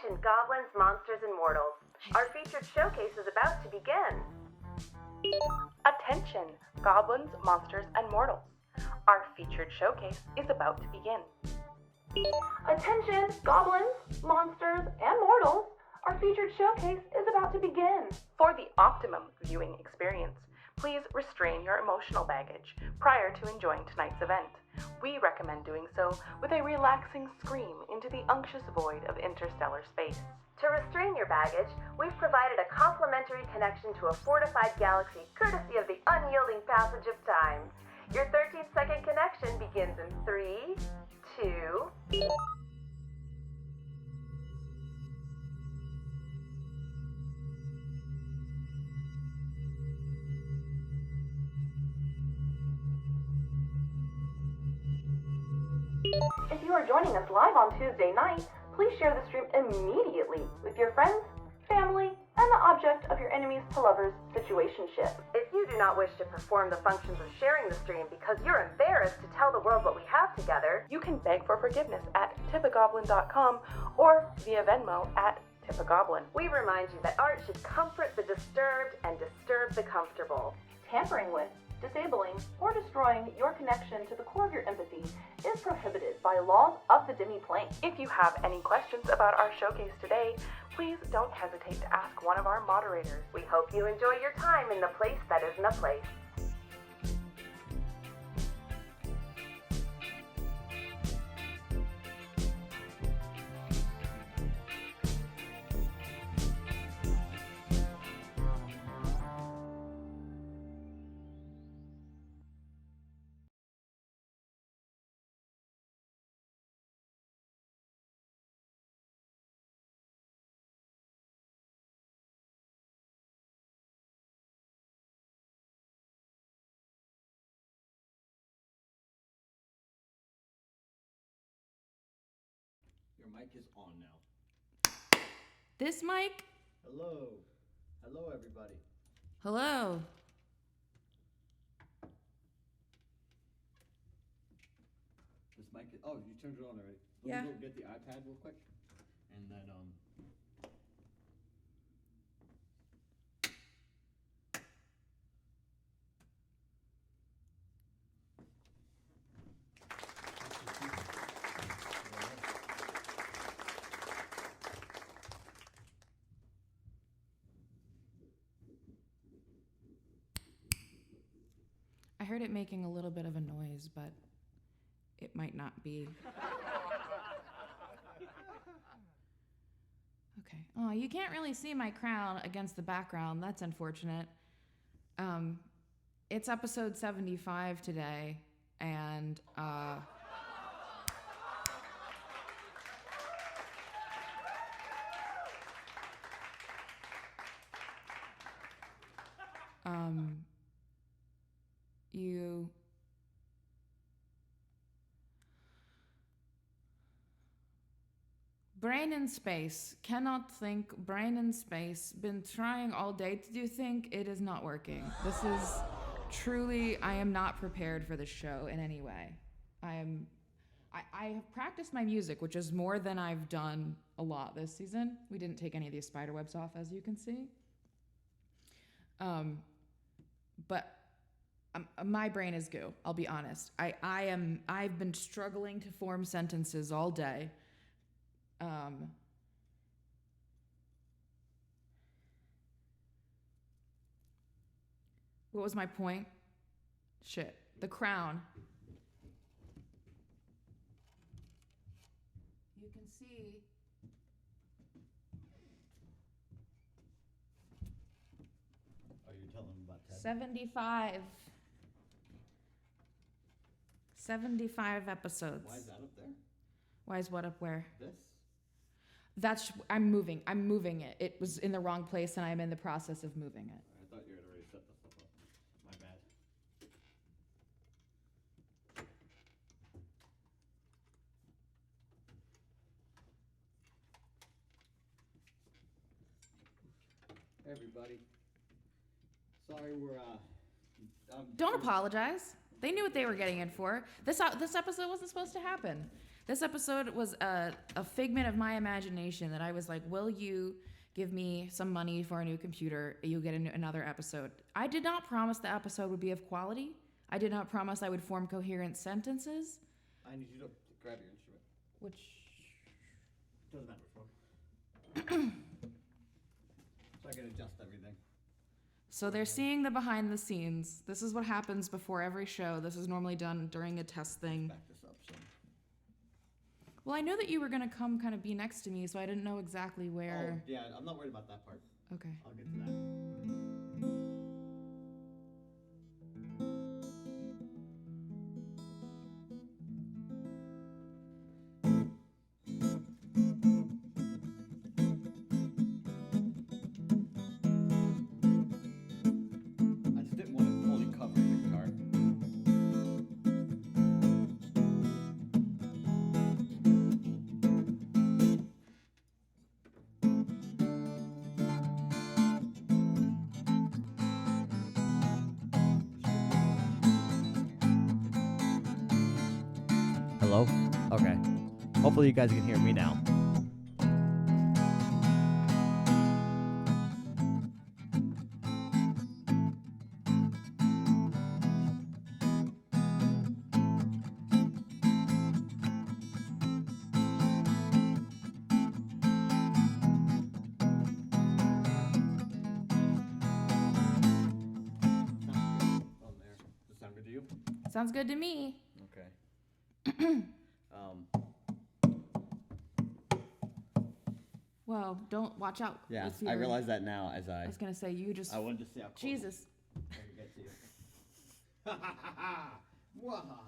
Attention goblins, monsters, and mortals. Our featured showcase is about to begin. Attention, goblins, monsters, and mortals. Our featured showcase is about to begin. Attention, goblins, monsters, and mortals. Our featured showcase is about to begin. For the optimum viewing experience, please restrain your emotional baggage prior to enjoying tonight's event. We recommend doing so with a relaxing scream into the unctuous void of interstellar space. To restrain your baggage, we've provided a complimentary connection to a fortified galaxy courtesy of the unyielding passage of time. Your 13-second connection begins in 3, 2... If you are joining us live on Tuesday night, please share the stream immediately with your friends, family, and the object of your enemies to lovers situationship. If you do not wish to perform the functions of sharing the stream because you're embarrassed to tell the world what we have together, you can beg for forgiveness at tipagoblin.com or via Venmo at tipagoblin. We remind you that art should comfort the disturbed and disturb the comfortable. Tampering with, disabling, or destroying your connection to the core of your empathy is prohibited by laws of the demi-plane. If you have any questions about our showcase today, please don't hesitate to ask one of our moderators. We hope you enjoy your time in the place that isn't a place. Your mic is on now. This mic? Hello. Hello, everybody. Hello. This mic is... Oh, you turned it on already. Yeah. Let me go get the iPad real quick. And then, I heard it making a little bit of a noise, but it might not be. Okay. Oh, you can't really see my crown against the background. That's unfortunate. It's episode 75 today, and you brain in space, cannot think, brain in space, been trying all day to do think, it is not working. This is truly, I am not prepared for this show in any way. I have practiced my music, which is more than I've done a lot this season. We didn't take any of these spider webs off, as you can see. But my brain is goo, I'll be honest. I've been struggling to form sentences all day. What was my point? Shit. The crown. You can see. oh, you're telling them about Ted? 75 episodes. Why is that up there? Why is what up where? This? I'm moving it. It was in the wrong place and I'm in the process of moving it. I thought you had already set this stuff up. My bad. Hey, everybody. Sorry, we're Don't apologize. They knew what they were getting in for. This episode wasn't supposed to happen. This episode was a figment of my imagination that I was like, will you give me some money for a new computer? You'll get another episode. I did not promise the episode would be of quality. I did not promise I would form coherent sentences. I need you to grab your instrument. Which... Doesn't matter which one. So I can adjust everything. So they're seeing the behind the scenes. This is what happens before every show. This is normally done during a test thing. Back this up some. Well, I know that you were going to come kind of be next to me, so I didn't know exactly where. Oh, yeah, I'm not worried about that part. Okay. I'll get to that. I just didn't want it fully covering the guitar. Hello? Okay. Hopefully you guys can hear me now. Sound good to you? Sounds good to me. Okay. Whoa, don't watch out. Yeah, with I your- realize that now as I was going to say, you just. I wanted to see how close Jesus. I could get to you. Mwahaha.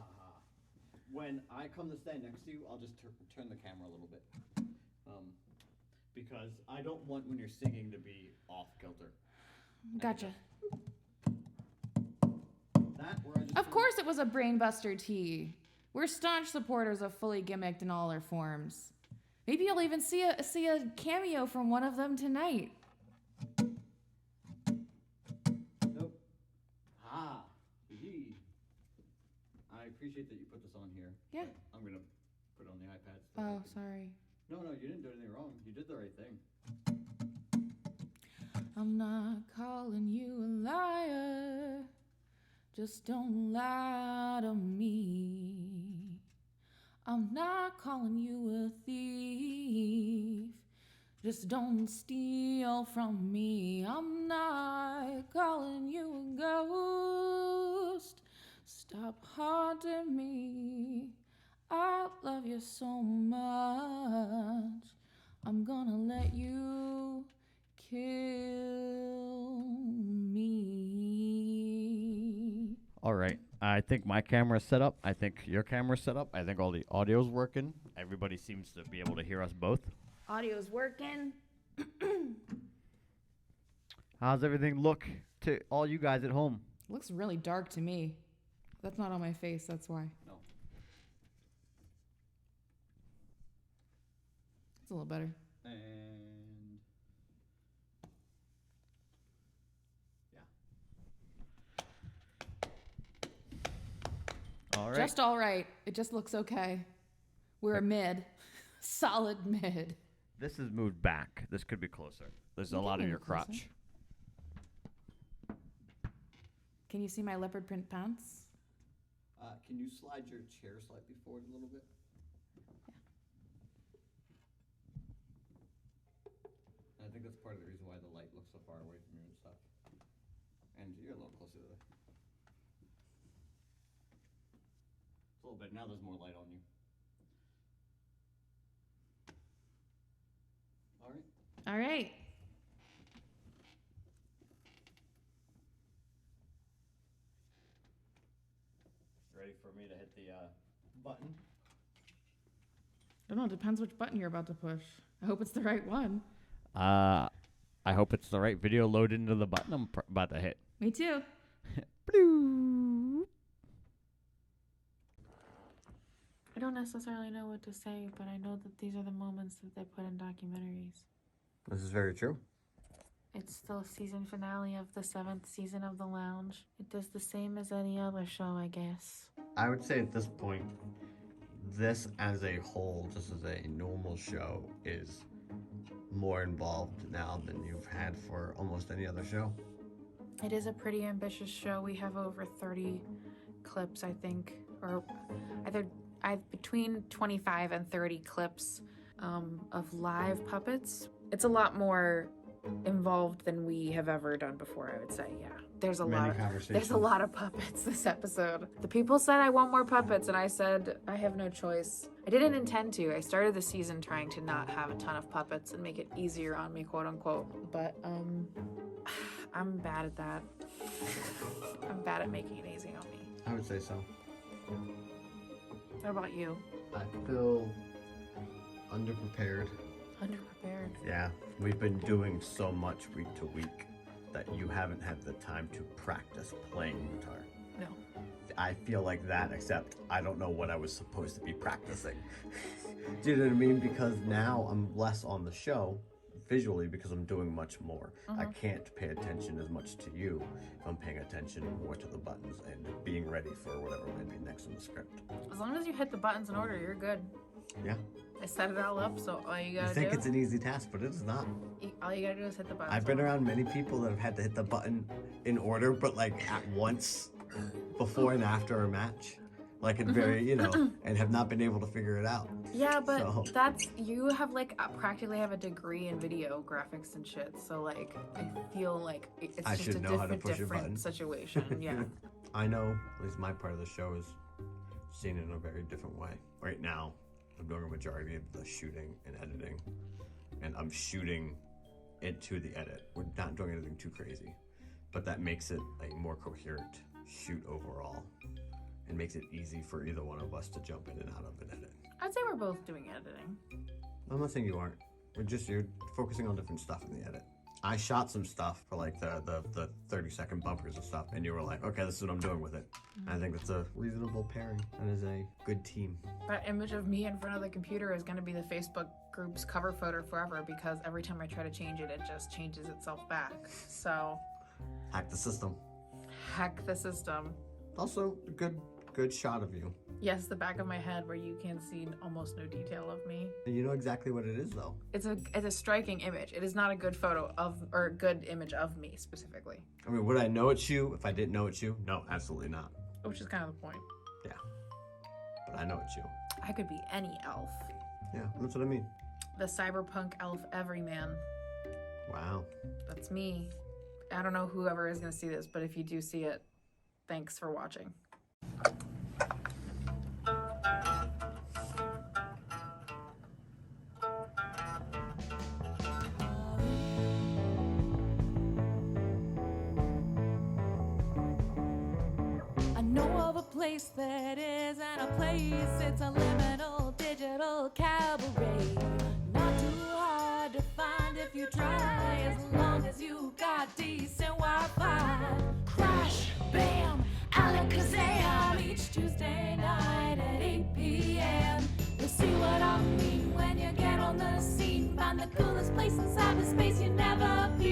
When I come to stand next to you, I'll just turn the camera a little bit. Because I don't want when you're singing to be off kilter. Gotcha. That or I just Of course it was a brainbuster tea. We're staunch supporters of fully gimmicked in all their forms. Maybe you'll even see a cameo from one of them tonight. Nope. Ha. Hee. I appreciate that you put this on here. Yeah. but I'm gonna put it on the iPad. So Oh, sorry. No, you didn't do anything wrong. You did the right thing. I'm not calling you a liar. Just don't lie to me. I'm not calling you a thief. Just don't steal from me. I'm not calling you a ghost. Stop haunting me. I love you so much. I'm gonna let you kill me. All right. I think my camera's set up. I think your camera's set up. I think all the audio's working. Everybody seems to be able to hear us both. Audio's working. How's everything look to all you guys at home? Looks really dark to me. That's not on my face, that's why. No. It's a little better. And yeah. All right. Just all right. It just looks okay. We're a mid. Solid mid. This is moved back. This could be closer. There's a lot of move your it closer. crotch. Can you see my leopard print pants? Can you slide your chair slightly forward a little bit? And I think that's part of the reason why the light looks so far away from you and stuff. And you're a little closer to the... It's a little bit. Now there's more light on you. All right. All right. Ready for me to hit the button? I don't know. It depends which button you're about to push. I hope it's the right one. I hope it's the right video loaded into the button I'm about to hit. Me too. I don't necessarily know what to say, but I know that these are the moments that they put in documentaries. This is very true. It's the season finale of the 7th season of The Lounge. It does the same as any other show, I guess. I would say at this point, this as a whole, just as a normal show, is more involved now than you've had for almost any other show? It is a pretty ambitious show. We have over 30 clips, I think, or either between 25 and 30 clips of live puppets. It's a lot more involved than we have ever done before, I would say. Yeah, there's a lot of puppets this episode. The people said I want more puppets, and I said I have no choice. I didn't intend to. I started the season trying to not have a ton of puppets and make it easier on me, quote unquote, but I'm bad at that. I'm bad at making it easy on me. I would say so. What about you? I feel underprepared. Underprepared. Yeah, we've been doing so much week to week that you haven't had the time to practice playing guitar. No. I feel like that, except I don't know what I was supposed to be practicing. Do you know what I mean? Because now I'm less on the show visually because I'm doing much more. I can't pay attention as much to you if I'm paying attention more to the buttons and being ready for whatever might be next on the script. As long as you hit the buttons in order, you're good. Yeah. I set it all up, so all you gotta do... I think it's an easy task, but it is not. All you gotta do is hit the buttons. I've been around many people that have had to hit the button in order, but like at once, before and after a match. Like in very, and have not been able to figure it out. Yeah, but you have like practically have a degree in video graphics and shit. So like, I feel like it's just a different situation. Yeah. I know, at least my part of the show is seen in a very different way. Right now, I'm doing a majority of the shooting and editing, and I'm shooting into the edit. We're not doing anything too crazy, but that makes it a more coherent shoot overall. It makes it easy for either one of us to jump in and out of an edit. I'd say we're both doing editing. I'm not saying you aren't. You're focusing on different stuff in the edit. I shot some stuff for like the 30-second bumpers and stuff, and you were like, okay, this is what I'm doing with it. Mm-hmm. I think that's a reasonable pairing. That is a good team. That image of me in front of the computer is going to be the Facebook group's cover photo forever, because every time I try to change it, it just changes itself back. So... hack the system. Hack the system. Also, a good shot of you. Yes, the back of my head where you can see almost no detail of me. And you know exactly what it is, though. It's a striking image. It is not a good photo of, or a good image of me specifically. I mean, would I know it's you if I didn't know it's you? No, absolutely not. Which is kind of the point. Yeah. But I know it's you. I could be any elf. Yeah, that's what I mean. The cyberpunk elf everyman. Wow. That's me. I don't know whoever is going to see this, but if you do see it, thanks for watching. I know of a place that isn't a place, it's a liminal digital cabaret. Not too hard to find if you try, as long as you got decent Wi-Fi. Crash, bam, Alakazam, each Tuesday night at 8 p.m. You'll see what I mean when you get on the scene. Find the coolest place in cyberspace you never been.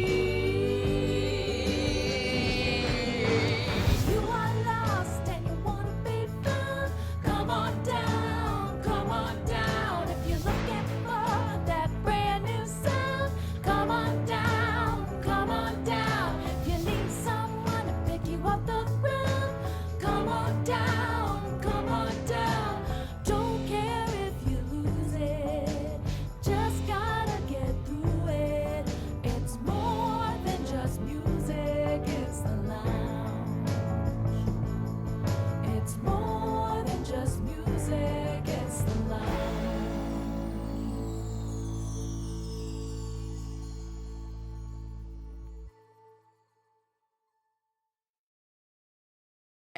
You are lost and you wanna be found. Come on down, come on down. If you're looking for that brand new sound, come on down, come on down. If you need someone to pick you up the ground, come on down, come on down. Don't care if you lose it, just gotta get through it. It's more than just music, it's the lounge. It's more than just music, it's the lounge.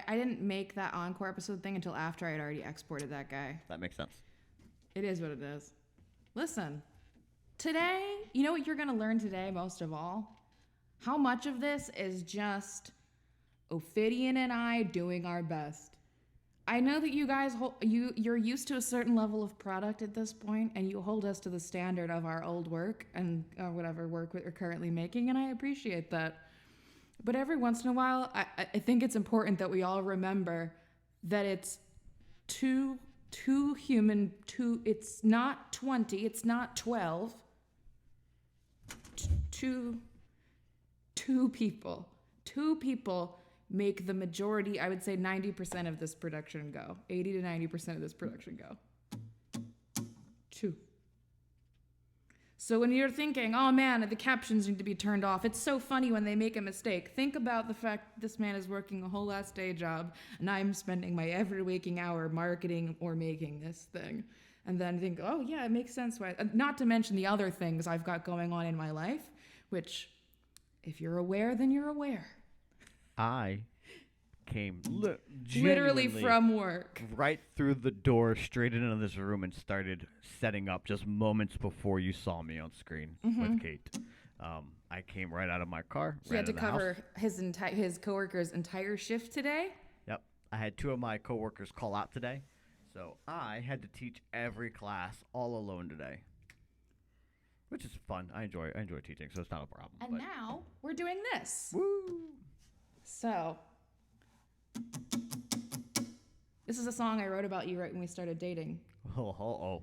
I didn't make that encore episode thing until after I had already exported that guy. That makes sense. It is what it is. Listen, today, you know what you're going to learn today most of all? How much of this is just Ophidian and I doing our best. I know that you guys, you're used to a certain level of product at this point, and you hold us to the standard of our old work and whatever work we're currently making, and I appreciate that. But every once in a while, I think it's important that we all remember that it's 2 It's not 20, it's not 12. Two people. Two people make the majority, I would say 90% of this production go. 80 to 90% of this production go. Two. So when you're thinking, oh man, the captions need to be turned off, it's so funny when they make a mistake. Think about the fact this man is working a whole last day job and I'm spending my every waking hour marketing or making this thing. And then think, oh yeah, it makes sense. Why? Not to mention the other things I've got going on in my life, which if you're aware, then you're aware. I came literally from work right through the door straight into this room and started setting up just moments before you saw me on screen with Kate. I came right out of my car. He had to cover his coworker's entire shift today. Yep, I had 2 of my coworkers call out today, so I had to teach every class all alone today, which is fun. I enjoy teaching, so it's not a problem. And now we're doing this. Woo! So. This is a song I wrote about you right when we started dating. Oh.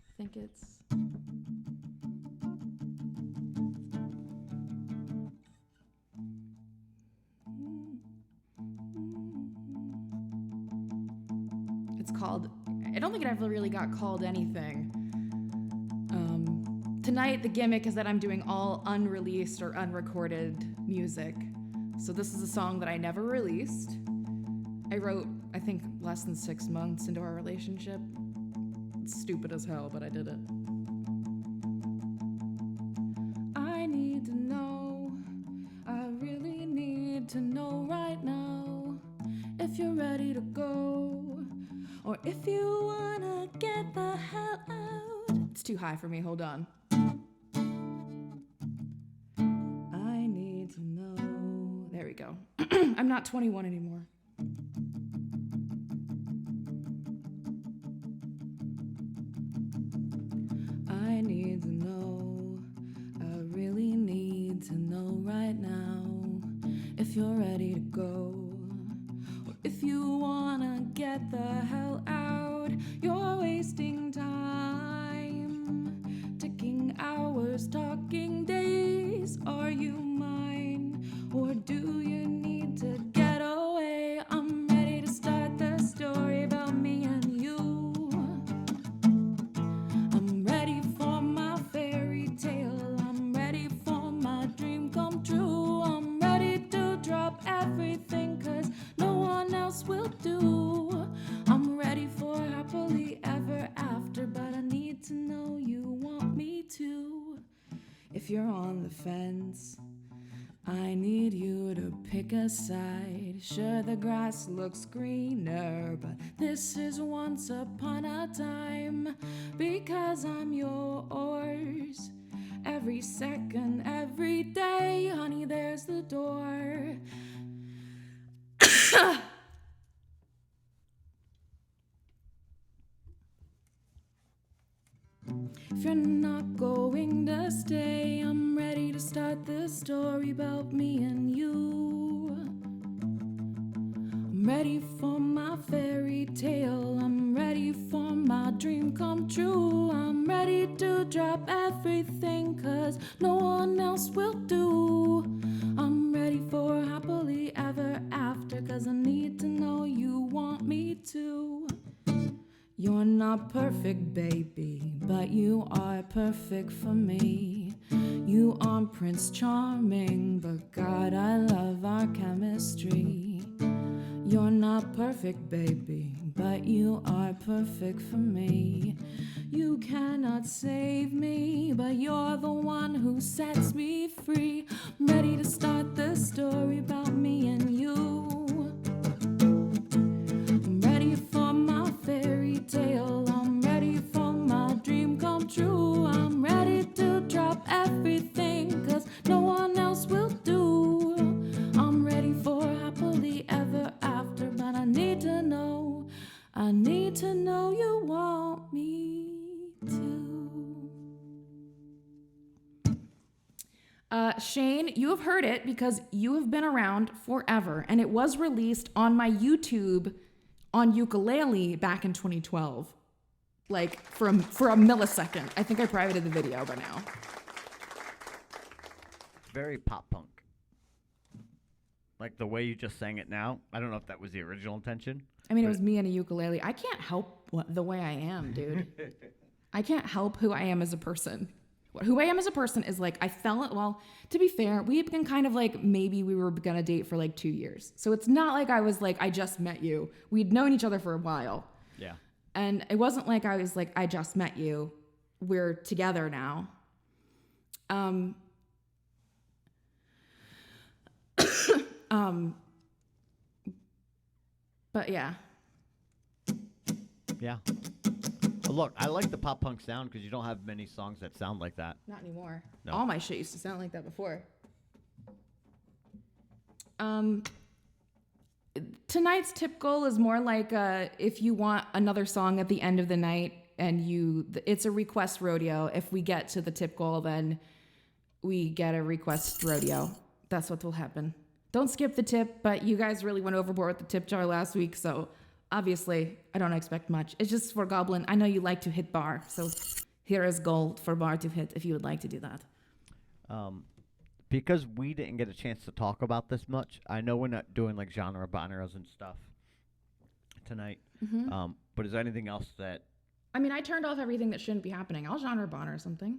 I think it's... It's called... I don't think it ever really got called anything. Tonight, the gimmick is that I'm doing all unreleased or unrecorded music. So this is a song that I never released. I wrote, I think, less than 6 months into our relationship. It's stupid as hell, but I did it. I need to know, I really need to know right now if you're ready to go, or if you wanna get the hell out. It's too high for me, hold on. I need to know. There we go. I'm not 21 anymore. I need to know. I really need to know right now if you're ready to go, or if you wanna get the hell out. You're wasting time, ticking hours, talking days. Are you mine, or do you need to get away? I'm ready to start the story about me and you. I'm ready for my fairy tale. I'm ready for my dream come true. I'm ready to drop everything, 'cause no one else will do. I'm ready for happily ever after, but I need to know you want me to. If you're on the fence, I need you to pick a side. Sure, the grass looks greener, but this is once upon a time, because I'm yours. Every second, every day, honey, there's the door. If you're not going to stay, I'm ready to start the story about me and you. I'm ready for my fairy tale. I'm ready for my dream come true. I'm ready to drop everything, 'cause no one else will do. I'm ready for happily ever after, 'cause I need to know you want me to. You're not perfect, baby, but you are perfect for me. You aren't Prince Charming, but God, I love our chemistry. You're not perfect, baby, but you are perfect for me. You cannot save me, but you're the one who sets me free. I'm ready to start the story about me and you. I'm ready for my fairy tale. I'm ready for my dream come true. I'm ready to drop everything, 'cause no one else will do. I'm ready for happily ever after, but I need to know you want me to. Shane, you have heard it because you have been around forever, and it was released on my YouTube on ukulele back in 2012. Like for a millisecond. I think I privated the video by now. Very pop punk. Like the way you just sang it now. I don't know if that was the original intention. I mean, it was me and a ukulele. I can't help the way I am, dude. I can't help who I am as a person. Who I am as a person is like, well, to be fair, we have been kind of like, maybe we were gonna date for like 2 years. So it's not like I was like, I just met you. We'd known each other for a while. Yeah. And it wasn't like I was like, I just met you. We're together now. But yeah. Yeah. Well, look, I like the pop punk sound because you don't have many songs that sound like that. Not anymore. No. All my shit used to sound like that before. Tonight's tip goal is more like if you want another song at the end of the night and it's a request rodeo. If we get to the tip goal, then we get a request rodeo. That's what will happen. Don't skip the tip, but you guys really went overboard with the tip jar last week, so obviously I don't expect much. It's just for Goblin. I know you like to hit bar, so here is gold for bar to hit if you would like to do that. Because we didn't get a chance to talk about this much, I know we're not doing like genre bonners and stuff tonight. Mm-hmm. But is there anything else that... I mean, I turned off everything that shouldn't be happening. I'll genre bonner something.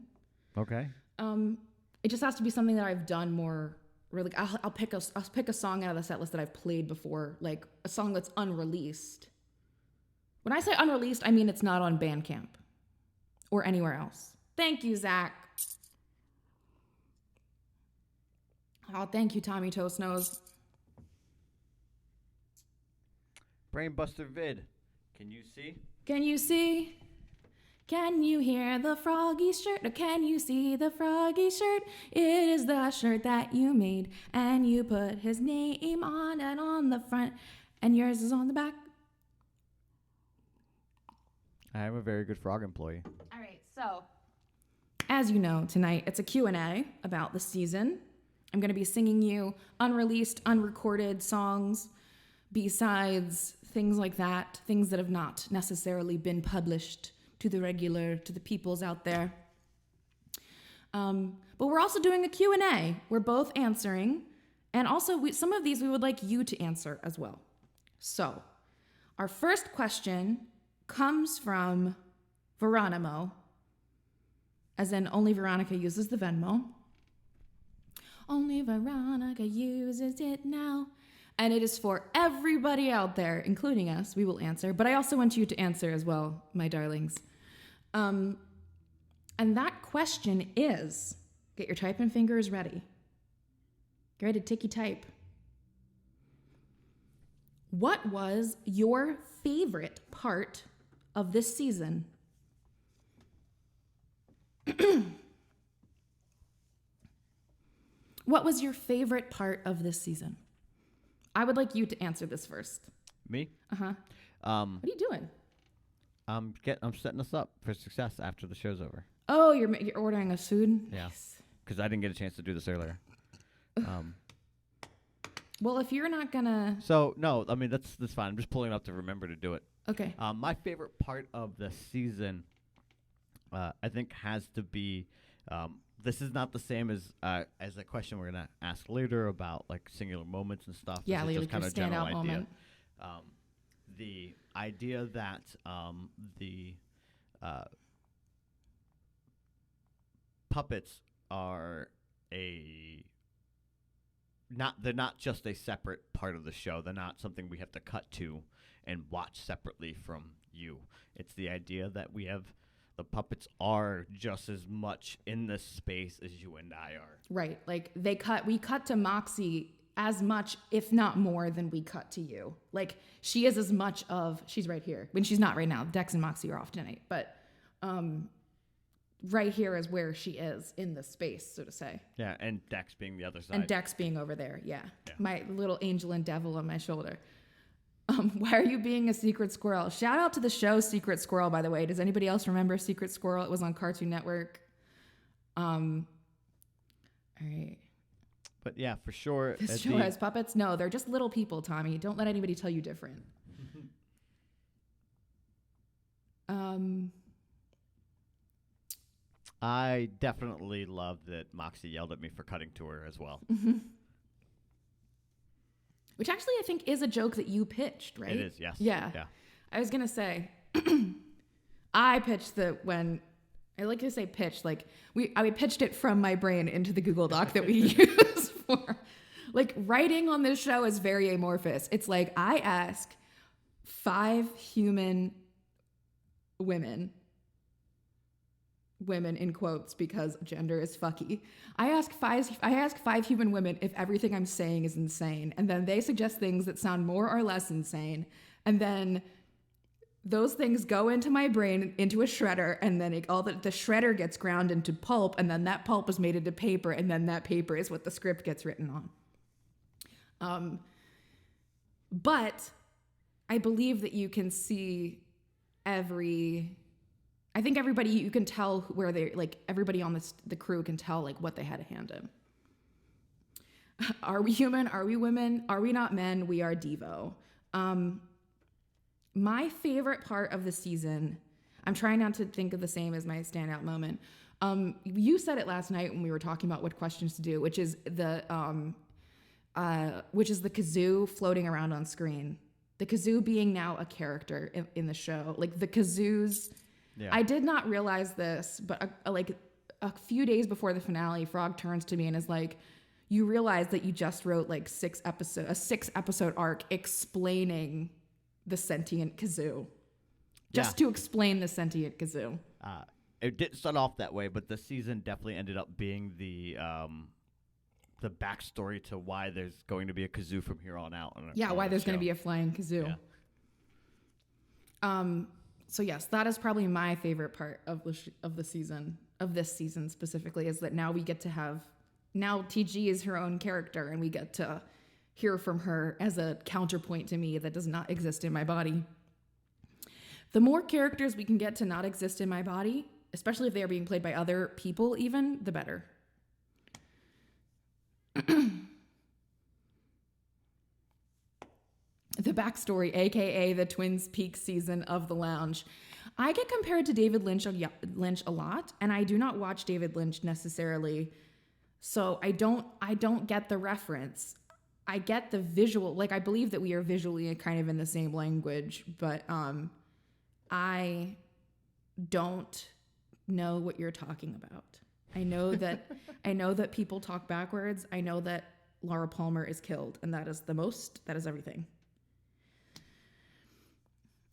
Okay. It just has to be something that I've done more. Really, I'll pick a song out of the set list that I've played before, like a song that's unreleased. When I say unreleased, I mean it's not on Bandcamp or anywhere else. Thank you, Zach. Oh, thank you, Tommy Toast Nose. Brainbuster Vid. Can you see? Can you see? Can you hear the froggy shirt? Or can you see the froggy shirt? It is the shirt that you made, and you put his name on and on the front, and yours is on the back. I am a very good frog employee. All right, so as you know, tonight it's a Q&A about the season. I'm going to be singing you unreleased, unrecorded songs, B-sides, things like that, things that have not necessarily been published to the peoples out there. But we're also doing a Q&A. We're both answering. And also, some of these we would like you to answer as well. So, our first question comes from Veronimo, as in only Veronica uses the Venmo. Only Veronica uses it now. And it is for everybody out there, including us. We will answer. But I also want you to answer as well, my darlings. And that question is, get your typing fingers ready. Get ready to ticky type. What was your favorite part of this season? What was your favorite part of this season? I would like you to answer this first. Me? Uh-huh. What are you doing? I'm setting us up for success after the show's over. Oh, you're ordering us food? Yeah. Nice. Because I didn't get a chance to do this earlier. Well, if you're not gonna... So, no, I mean, that's fine. I'm just pulling it up to remember to do it. Okay. My favorite part of the season, I think, has to be... this is not the same as a question we're going to ask later about, like, singular moments and stuff. Yeah, this is like just kind your of a general standout idea. moment. The idea that the puppets are they're not just a separate part of the show. They're not something we have to cut to and watch separately from you. It's the idea that the puppets are just as much in this space as you and I are. Right. Like we cut to Moxie as much, if not more, than we cut to you. Like she is as much of, she's right here. When she's not right now, Dex and Moxie are off tonight, but right here is where she is in the space, so to say. Yeah, and Dex being the other side. And Dex being over there, yeah. My little angel and devil on my shoulder. Why are you being a secret squirrel? Shout out to the show Secret Squirrel, by the way. Does anybody else remember Secret Squirrel? It was on Cartoon Network. All right. But yeah, for sure. This show has puppets? No, they're just little people, Tommy. Don't let anybody tell you different. I definitely love that Moxie yelled at me for cutting to her as well. Which actually I think is a joke that you pitched, right? It is, yes. Yeah. I was going to say, I pitched I like to say pitched, like I pitched it from my brain into the Google Doc that we use for, like, writing on this show is very amorphous. It's like, I ask 5 human women in quotes because gender is fucky. I ask 5 human women if everything I'm saying is insane, and then they suggest things that sound more or less insane, and then those things go into my brain into a shredder, and then the shredder gets ground into pulp, and then that pulp is made into paper, and then that paper is what the script gets written on. But I believe that you can see I think everybody, you can tell where they, like, everybody on the crew can tell, like, what they had a hand in. Are we human? Are we women? Are we not men? We are Devo. My favorite part of the season, I'm trying not to think of the same as my standout moment. You said it last night when we were talking about what questions to do, which is the kazoo floating around on screen. The kazoo being now a character in the show. Like, the kazoos. Yeah. I did not realize this, but a few days before the finale, Frog turns to me and is like, "You realize that you just wrote like a 6-episode arc explaining the sentient kazoo, just to explain the sentient kazoo." It didn't start off that way, but the season definitely ended up being the backstory to why there's going to be a kazoo from here on out. Why there's going to be a flying kazoo. Yeah. So yes, that is probably my favorite part of the season, of this season specifically, is that now we get to now TG is her own character, and we get to hear from her as a counterpoint to me that does not exist in my body. The more characters we can get to not exist in my body, especially if they are being played by other people even, the better. The backstory, aka the Twin Peaks season of The Lounge. I get compared to David Lynch a lot, and I do not watch David Lynch necessarily, so I don't get the reference. I get the visual, like, I believe that we are visually kind of in the same language, but I don't know what you're talking about. I know that people talk backwards. I know that Laura Palmer is killed, and that is everything.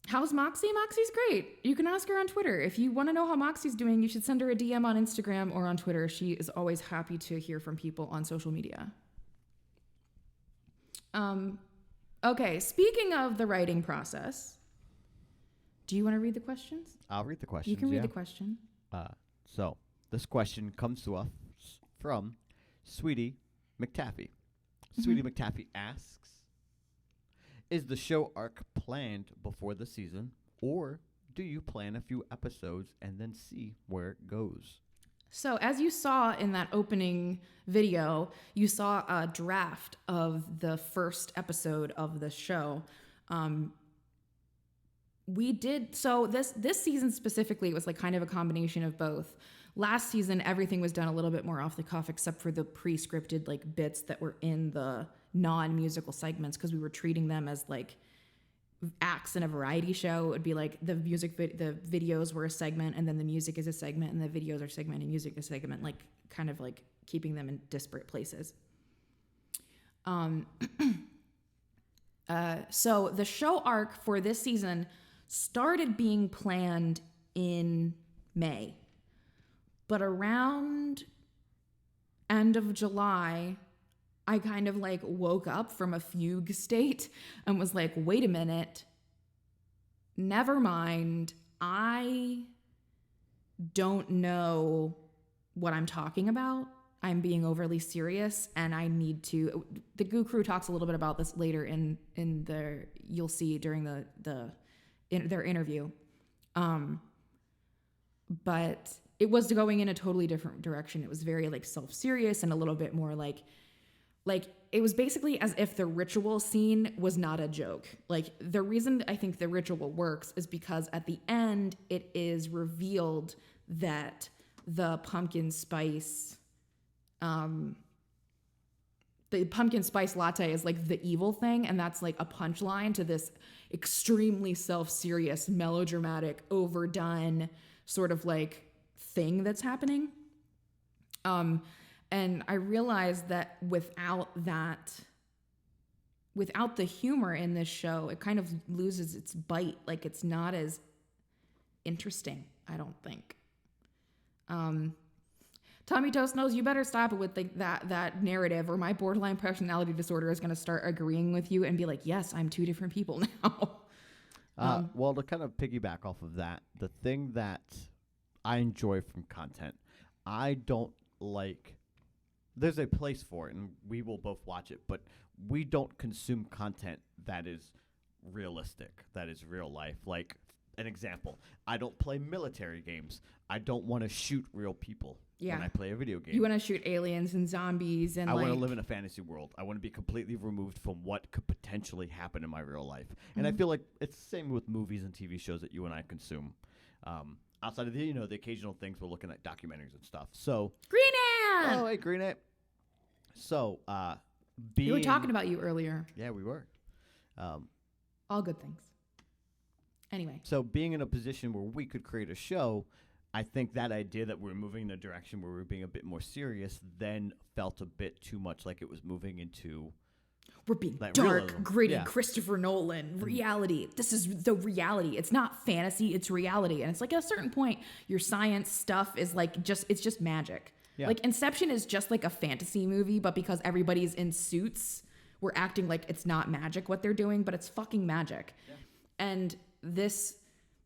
How's Moxie? Moxie's great. You can ask her on Twitter. If you want to know how Moxie's doing, you should send her a DM on Instagram or on Twitter. She is always happy to hear from people on social media. Okay, speaking of the writing process, do you want to read the questions? I'll read the questions. You can read the question. So this question comes to us from 𝙴𝚒𝚒𝚘𝚍𝚎. 𝙴𝚒𝚒𝚑 McTaffy asks, is the show arc planned before the season, or do you plan a few episodes and then see where it goes? So as you saw in that opening video, you saw a draft of the first episode of the show. This season specifically, it was like kind of a combination of both. Last season, everything was done a little bit more off the cuff, except for the pre-scripted like bits that were in the non-musical segments, because we were treating them as like acts in a variety show. It would be like the videos were a segment, and then the music is a segment, and the videos are segment, and music is a segment, like kind of like keeping them in disparate places. So the show arc for this season started being planned in May, but around end of July, I kind of like woke up from a fugue state and was like, wait a minute, never mind. I don't know what I'm talking about. I'm being overly serious, and I need to. The Goo Crew talks a little bit about this later in the, you'll see during their interview. But it was going in a totally different direction. It was very like self-serious and a little bit more like it was basically as if the ritual scene was not a joke. Like the reason I think the ritual works is because at the end it is revealed that the pumpkin spice latte is like the evil thing, and that's like a punchline to this extremely self-serious, melodramatic, overdone sort of like thing that's happening. And I realized that without the humor in this show, it kind of loses its bite. Like it's not as interesting, I don't think. Tommy Toast knows you better stop it with like that narrative, or my borderline personality disorder is going to start agreeing with you and be like, yes, I'm two different people now. Well, to kind of piggyback off of that, the thing that I enjoy from content, I don't like. There's a place for it, and we will both watch it, but we don't consume content that is realistic, that is real life. Like, an example, I don't play military games. I don't want to shoot real people when I play a video game. You want to shoot aliens and zombies and I want to live in a fantasy world. I want to be completely removed from what could potentially happen in my real life. And I feel like it's the same with movies and TV shows that you and I consume. Outside of the occasional things, we're looking at documentaries and stuff. So Green Ant! Oh, hey, Green Ant. So, we were talking about you earlier. Yeah, we were. All good things. Anyway. So being in a position where we could create a show, I think that idea that we're moving in a direction where we're being a bit more serious then felt a bit too much like it was moving into... We're being like dark, realism. gritty, Christopher Nolan, reality. This is the reality. It's not fantasy, it's reality. And it's like at a certain point, your science stuff is like it's just magic. Yeah. Like Inception is just like a fantasy movie, but because everybody's in suits, we're acting like it's not magic what they're doing, but it's fucking magic. Yeah. And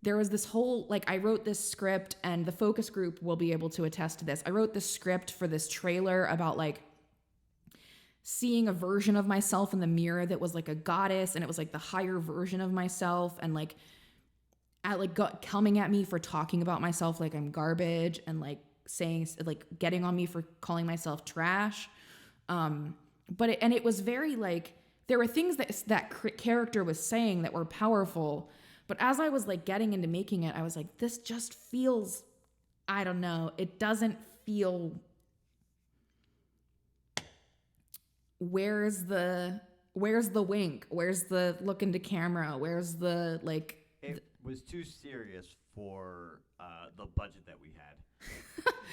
there was this whole, like, I wrote this script, and the focus group will be able to attest to this. I wrote this script for this trailer about like seeing a version of myself in the mirror that was like a goddess, and it was like the higher version of myself, and like coming at me for talking about myself like I'm garbage, and like saying like getting on me for calling myself trash. But it was very like there were things that character was saying that were powerful, but as I was like getting into making it, I was like, this just feels, I don't know, it doesn't feel. Where's the wink? Where's the look into camera? Where's the like? It was too serious for the budget that we had.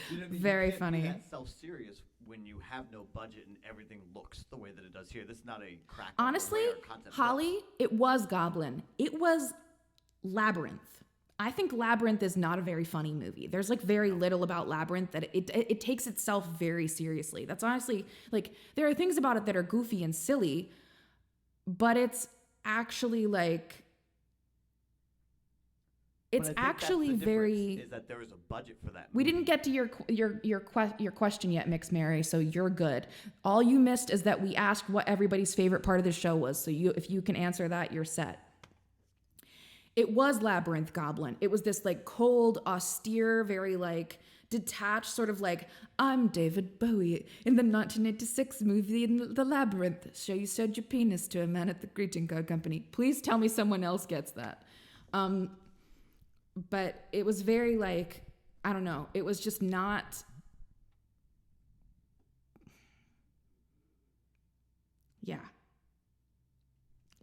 You know what I mean? Very you can't funny. Be that self-serious when you have no budget and everything looks the way that it does here. This is not a crack. Honestly, Holly, it was Goblin. It was Labyrinth. I think Labyrinth is not a very funny movie. There's like very little about Labyrinth that it takes itself very seriously. That's honestly like there are things about it that are goofy and silly, but it's actually like it's actually very. Is that there was a budget for that movie. We didn't get to your question yet, Mix Mary, so you're good. All you missed is that we asked what everybody's favorite part of the show was. So if you can answer that, you're set. It was Labyrinth Goblin. It was this like cold, austere, very like detached sort of like, I'm David Bowie in the 1986 movie The Labyrinth. So you showed your penis to a man at the greeting card company. Please tell me someone else gets that. But it was very like, I don't know. It was just not. Yeah.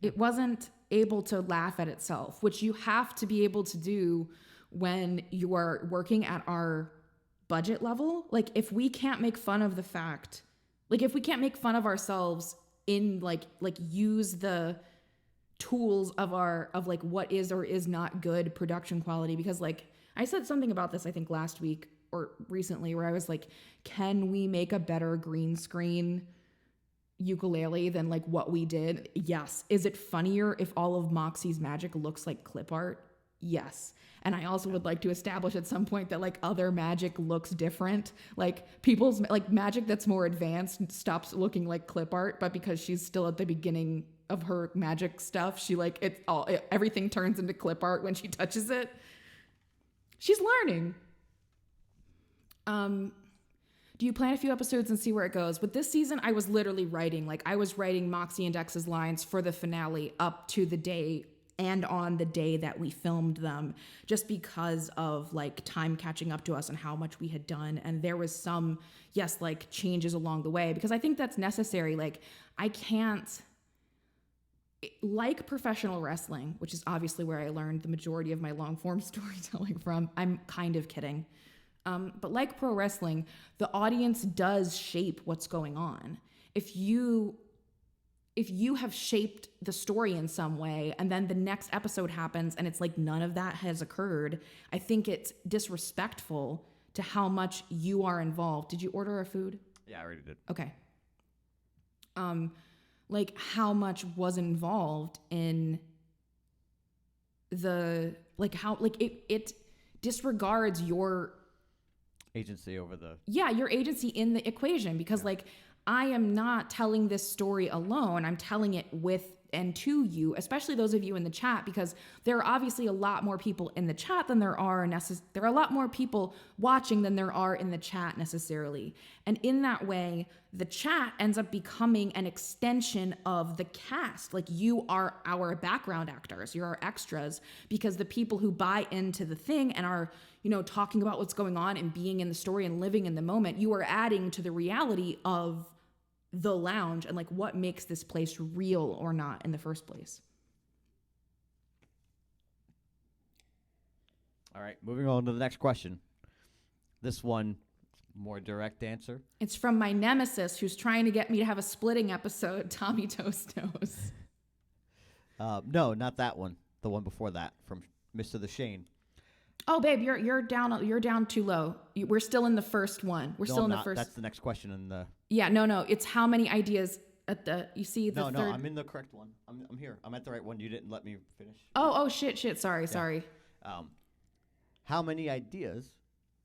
It wasn't able to laugh at itself, which you have to be able to do when you are working at our budget level. Like if we can't make fun of the fact, like if we can't make fun of ourselves in like use the tools of like what is or is not good production quality, because like I said something about this I think last week or recently where I was like, can we make a better green screen ukulele than like what we did? Yes. Is it funnier if all of Moxie's magic looks like clip art? Yes. And I also would like to establish at some point that like other magic looks different. Like people's like magic that's more advanced stops looking like clip art, but because she's still at the beginning of her magic stuff, she like everything turns into clip art when she touches it. She's learning. Do you plan a few episodes and see where it goes? With this season, I was literally writing. Like, I was writing Moxie and Dex's lines for the finale up to the day and on the day that we filmed them, just because of like time catching up to us and how much we had done. And there was some, yes, like changes along the way, because I think that's necessary. Like, I can't, like professional wrestling, which is obviously where I learned the majority of my long form storytelling from. I'm kind of kidding. But like pro wrestling, the audience does shape what's going on. If you have shaped the story in some way and then the next episode happens and it's like none of that has occurred, I think it's disrespectful to how much you are involved. Did you order our food? Yeah, I already did. Okay. Like how much was involved in the, like how, like it disregards your agency over the... Yeah, your agency in the equation, because like I am not telling this story alone. I'm telling it with and to you, especially those of you in the chat, because there are obviously a lot more people in the chat than there are there are a lot more people watching than there are in the chat necessarily. And in that way, the chat ends up becoming an extension of the cast. Like, you are our background actors, you're our extras, because the people who buy into the thing and are, you know, talking about what's going on and being in the story and living in the moment, you are adding to the reality of the lounge and like what makes this place real or not in the first place. All right, moving on to the next question. This one, more direct answer. It's from my nemesis who's trying to get me to have a splitting episode, Tommy Toastos. No, not that one. The one before that, from Mr. the Shane. Oh, babe, you're down too low. We're still in the first one. We're still in the first. That's the next question in the... Yeah, no. It's how many ideas at the... You see the third... No, I'm in the correct one. I'm here. I'm at the right one. You didn't let me finish. Oh, shit. Sorry. How many ideas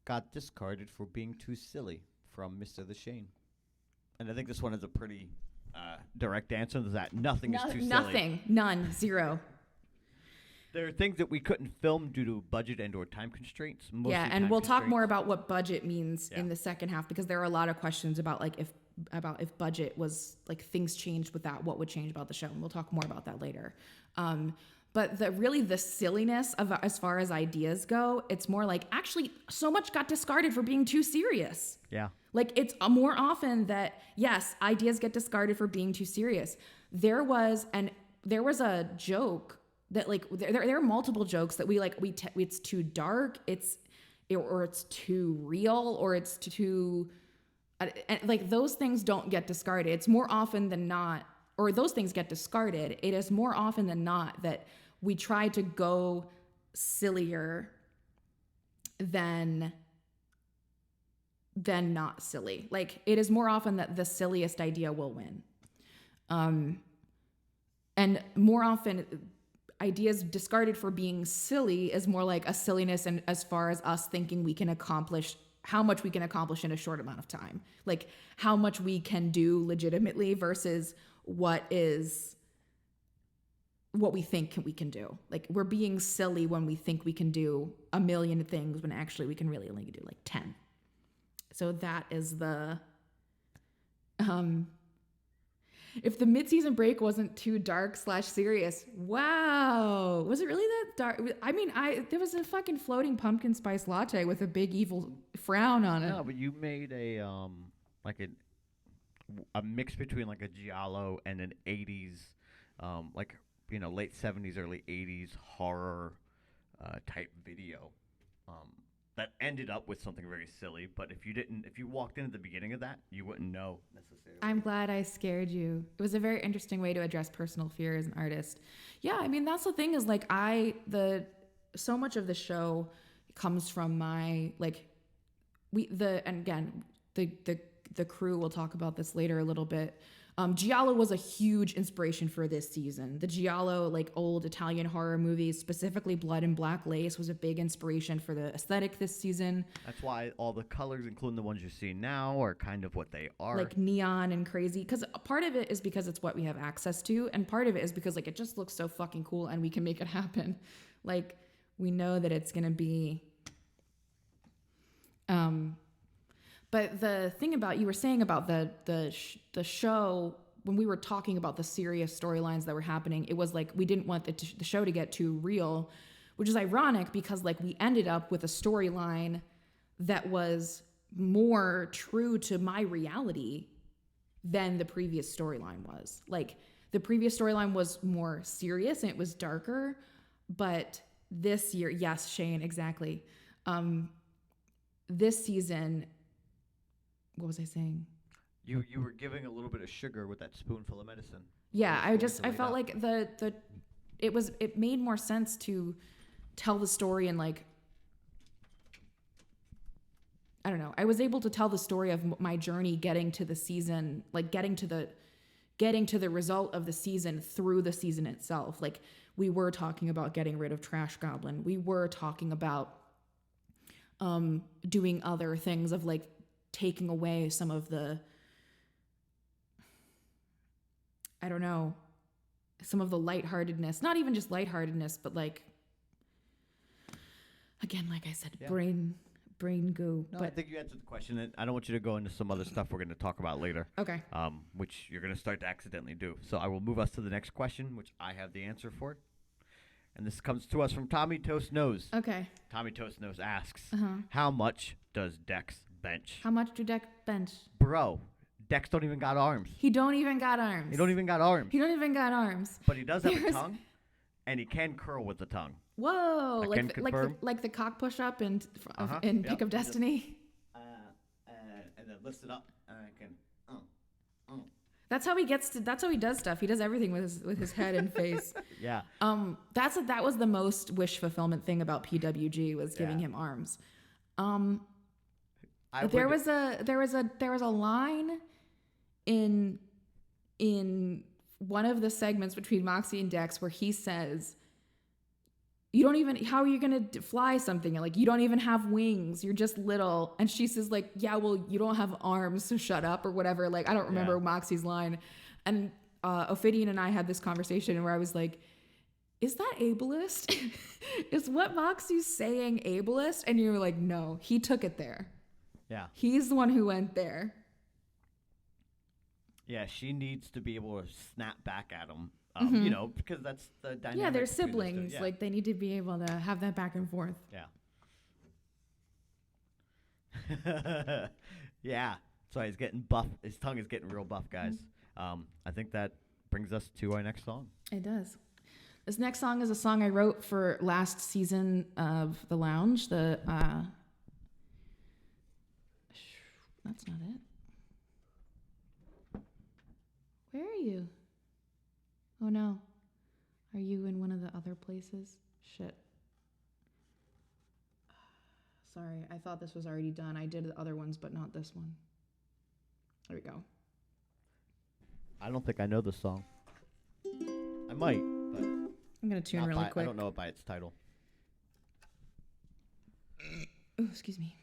got discarded for being too silly, from Mr. the Shane? And I think this one is a pretty direct answer to that. Nothing is too silly. Nothing. None. Zero. There are things that we couldn't film due to budget and or time constraints. Yeah, and we'll talk more about what budget means in the second half, because there are a lot of questions about like if budget was like things changed with that, what would change about the show, and we'll talk more about that later. But the silliness of as far as ideas go, it's more like actually so much got discarded for being too serious. Yeah. Like, it's more often that, yes, ideas get discarded for being too serious. There was a joke that like there are multiple jokes that it's too dark, or it's too real, or it's too and like those things don't get discarded. It's more often than not, or those things get discarded. It is more often than not that we try to go sillier than not silly. Like, it is more often that the silliest idea will win. And more often ideas discarded for being silly is more like a silliness, and as far as us thinking we can accomplish how much we can accomplish in a short amount of time, like how much we can do legitimately versus what we think we can do. Like, we're being silly when we think we can do a million things when actually we can really only do like 10. So that is the if the mid-season break wasn't too dark / serious, wow, was it really that dark? I mean, there was a fucking floating pumpkin spice latte with a big evil frown on it. No, but you made a mix between like a giallo and an 80s, like, you know, late 70s, early 80s horror type video. That ended up with something very silly, but if you walked in at the beginning of that, you wouldn't know necessarily. I'm glad I scared you. It was a very interesting way to address personal fear as an artist. Yeah, I mean, that's the thing is like so much of the show comes from my the crew, we'll talk about this later a little bit. Giallo was a huge inspiration for this season. The Giallo, like old Italian horror movies, specifically Blood and Black Lace, was a big inspiration for the aesthetic this season. That's why all the colors, including the ones you see now, are kind of what they are. Like neon and crazy. Because part of it is because it's what we have access to, and part of it is because like it just looks so fucking cool and we can make it happen. Like, we know that it's going to be But the thing about you were saying about the show, when we were talking about the serious storylines that were happening, it was like we didn't want the show to get too real, which is ironic because like we ended up with a storyline that was more true to my reality than the previous storyline was. Like the previous storyline was more serious and it was darker, but this year, yes, Shane, exactly. This season, what was I saying? You were giving a little bit of sugar with that spoonful of medicine. Yeah, I felt like it made more sense to tell the story and like, I don't know. I was able to tell the story of my journey getting to the season, like getting to the result of the season through the season itself. Like we were talking about getting rid of Trash Goblin. We were talking about doing other things of like taking away some of the, I don't know, some of the lightheartedness, not even just lightheartedness, but like, again, like I said, brain goo. No, but I think you answered the question. And I don't want you to go into some other stuff we're going to talk about later. Okay. Which you're going to start to accidentally do. So I will move us to the next question, which I have the answer for. And this comes to us from Tommy Toast Nose. Okay. Tommy Toast Nose asks, how much does Dex bench? How much do Dex bench? Bro, Dex don't even got arms. He don't even got arms. He don't even got arms. He don't even got arms. But he does have a tongue, and he can curl with the tongue. Whoa! I can confirm. Like the cock push up in Yep. Pick of Destiny. And then lift it up, and I can. That's how he gets to. That's how he does stuff. He does everything with his head and face. Yeah. That was the most wish fulfillment thing about PWG was giving him arms. There was a line in one of the segments between Moxie and Dex where he says, "You don't even. How are you gonna fly something? Like you don't even have wings. You're just little." And she says, "Like yeah, well you don't have arms, so shut up or whatever." Like I don't remember Moxie's line. And Ophidian and I had this conversation where I was like, "Is that ableist? Is what Moxie's saying ableist?" And you were like, "No, he took it there. Yeah. He's the one who went there." Yeah, she needs to be able to snap back at him. You know, because that's the dynamic. Yeah, they're between those two. siblings. Yeah. Like they need to be able to have that back and forth. Yeah. Yeah. So he's getting buff. His tongue is getting real buff, guys. I think that brings us to our next song. It does. This next song is a song I wrote for last season of The Lounge. That's not it. Where are you? Oh no. Are you in one of the other places? Shit. Sorry, I thought this was already done. I did the other ones, but not this one. There we go. I don't think I know this song. I might, but I'm gonna tune really quick. I don't know it by its title. Oh, excuse me.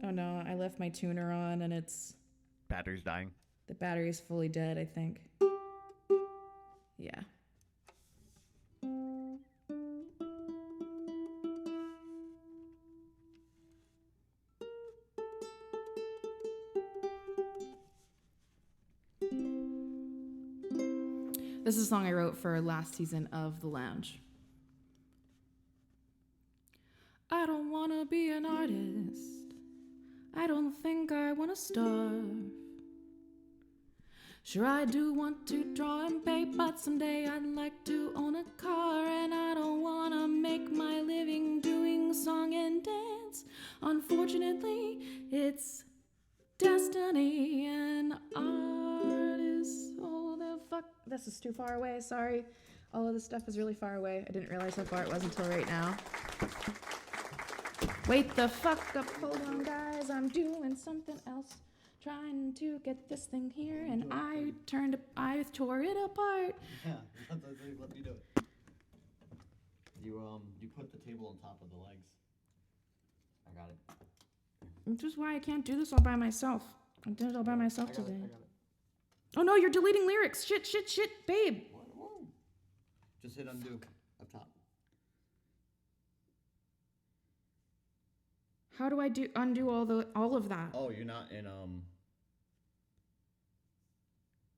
Oh no, I left my tuner on and Battery's dying. the battery's fully dead, I think. Yeah. This is a song I wrote for last season of The Lounge. I don't wanna be an artist. I don't think I wanna starve. Sure, I do want to draw and paint, but someday I'd like to own a car. And I don't wanna make my living doing song and dance. Unfortunately, it's destiny and art is all the fuck. This is too far away, sorry. All of this stuff is really far away. I didn't realize how far it was until right now. Wait the fuck up, hold on guys, I'm doing something else. Trying to get this thing here, and I tore it apart. Yeah, let me do it. You put the table on top of the legs. I got it. Which is why I can't do this all by myself. I did it all by myself today. I got it. Oh no, you're deleting lyrics. Shit, babe. Just hit undo up top. How do I undo all of that? Oh, you're not in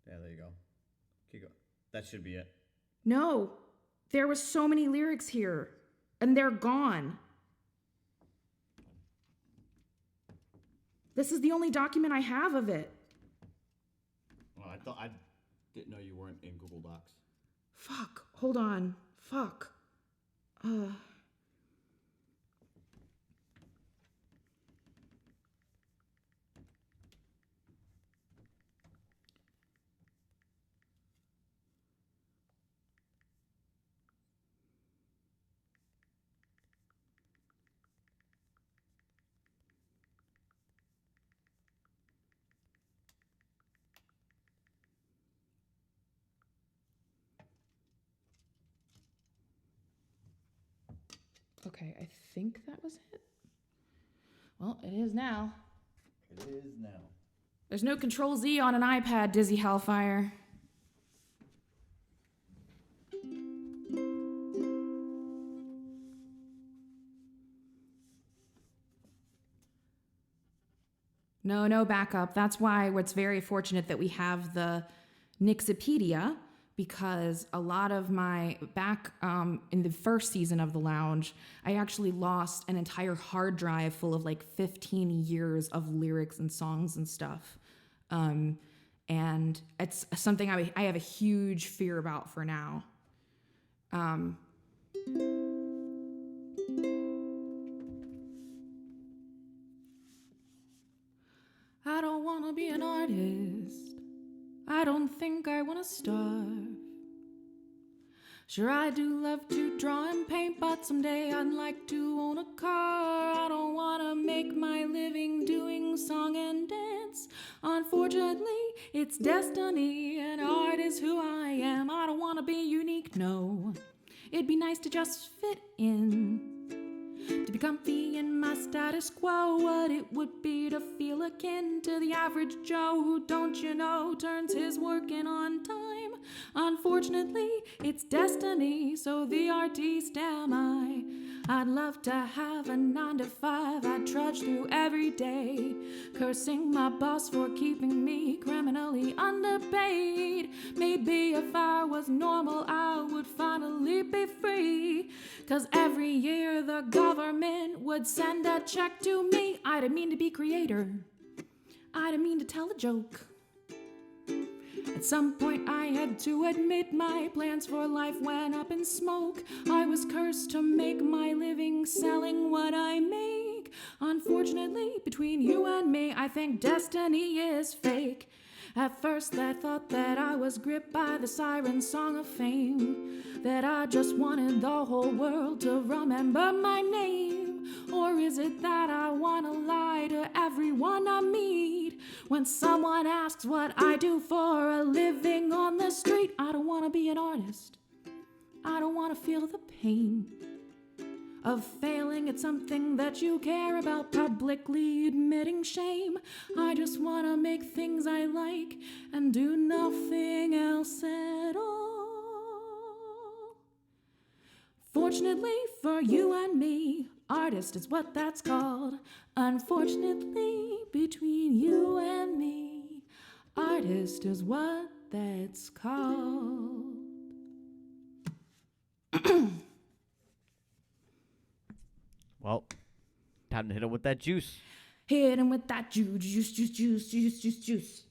Yeah, there you go. Keep going. That should be it. No. There was so many lyrics here, and they're gone. This is the only document I have of it. Well, I didn't know you weren't in Google Docs. Fuck. Hold on. Fuck. Okay, I think that was it. Well, it is now. It is now. There's no Control Z on an iPad, Dizzy Hellfire. No backup. That's why it's very fortunate that we have the Nixipedia, because a lot of my back in the first season of The Lounge, I actually lost an entire hard drive full of like 15 years of lyrics and songs and stuff. And it's something I have a huge fear about for now. I don't want to be an artist. I don't think I want to starve. Sure, I do love to draw and paint, but someday I'd like to own a car. I don't want to make my living doing song and dance. Unfortunately, it's destiny, and art is who I am. I don't want to be unique, no. It'd be nice to just fit in. To be comfy in my status quo, what it would be to feel akin to the average Joe who, don't you know, turns his work in on time. Unfortunately, it's destiny, so the artiste am I. I'd love to have a 9 to 5 I'd trudge through every day, cursing my boss for keeping me criminally underpaid. Maybe if I was normal, I would finally be free, 'cause every year the government would send a check to me. I didn't mean to be creator. I didn't mean to tell a joke. At some point I had to admit my plans for life went up in smoke. I was cursed to make my living selling what I make. Unfortunately, between you and me, I think destiny is fake. At first I thought that I was gripped by the siren song of fame, that I just wanted the whole world to remember my name. Or is it that I want to lie to everyone I meet? When someone asks what I do for a living on the street, I don't want to be an artist. I don't want to feel the pain of failing at something that you care about, publicly admitting shame. I just want to make things I like and do nothing else at all. Fortunately for you and me, artist is what that's called. Unfortunately, between you and me, artist is what that's called. Well, time to hit him with that juice. Hit him with that juice.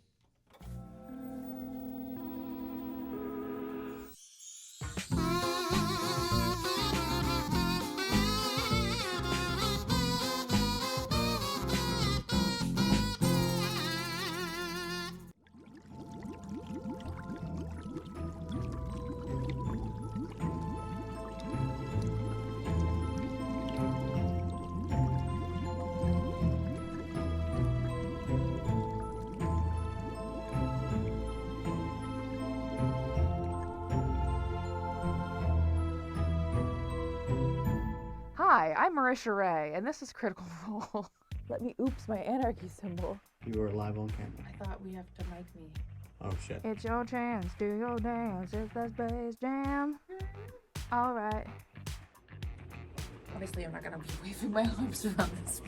Hi, I'm Marisha Ray, and this is Critical Role. Let me oops my anarchy symbol. You were live on camera. I thought we have to mic me. Oh shit. It's your chance, do your dance, it's the Space Jam. Alright. Obviously, I'm not gonna be waving my arms around this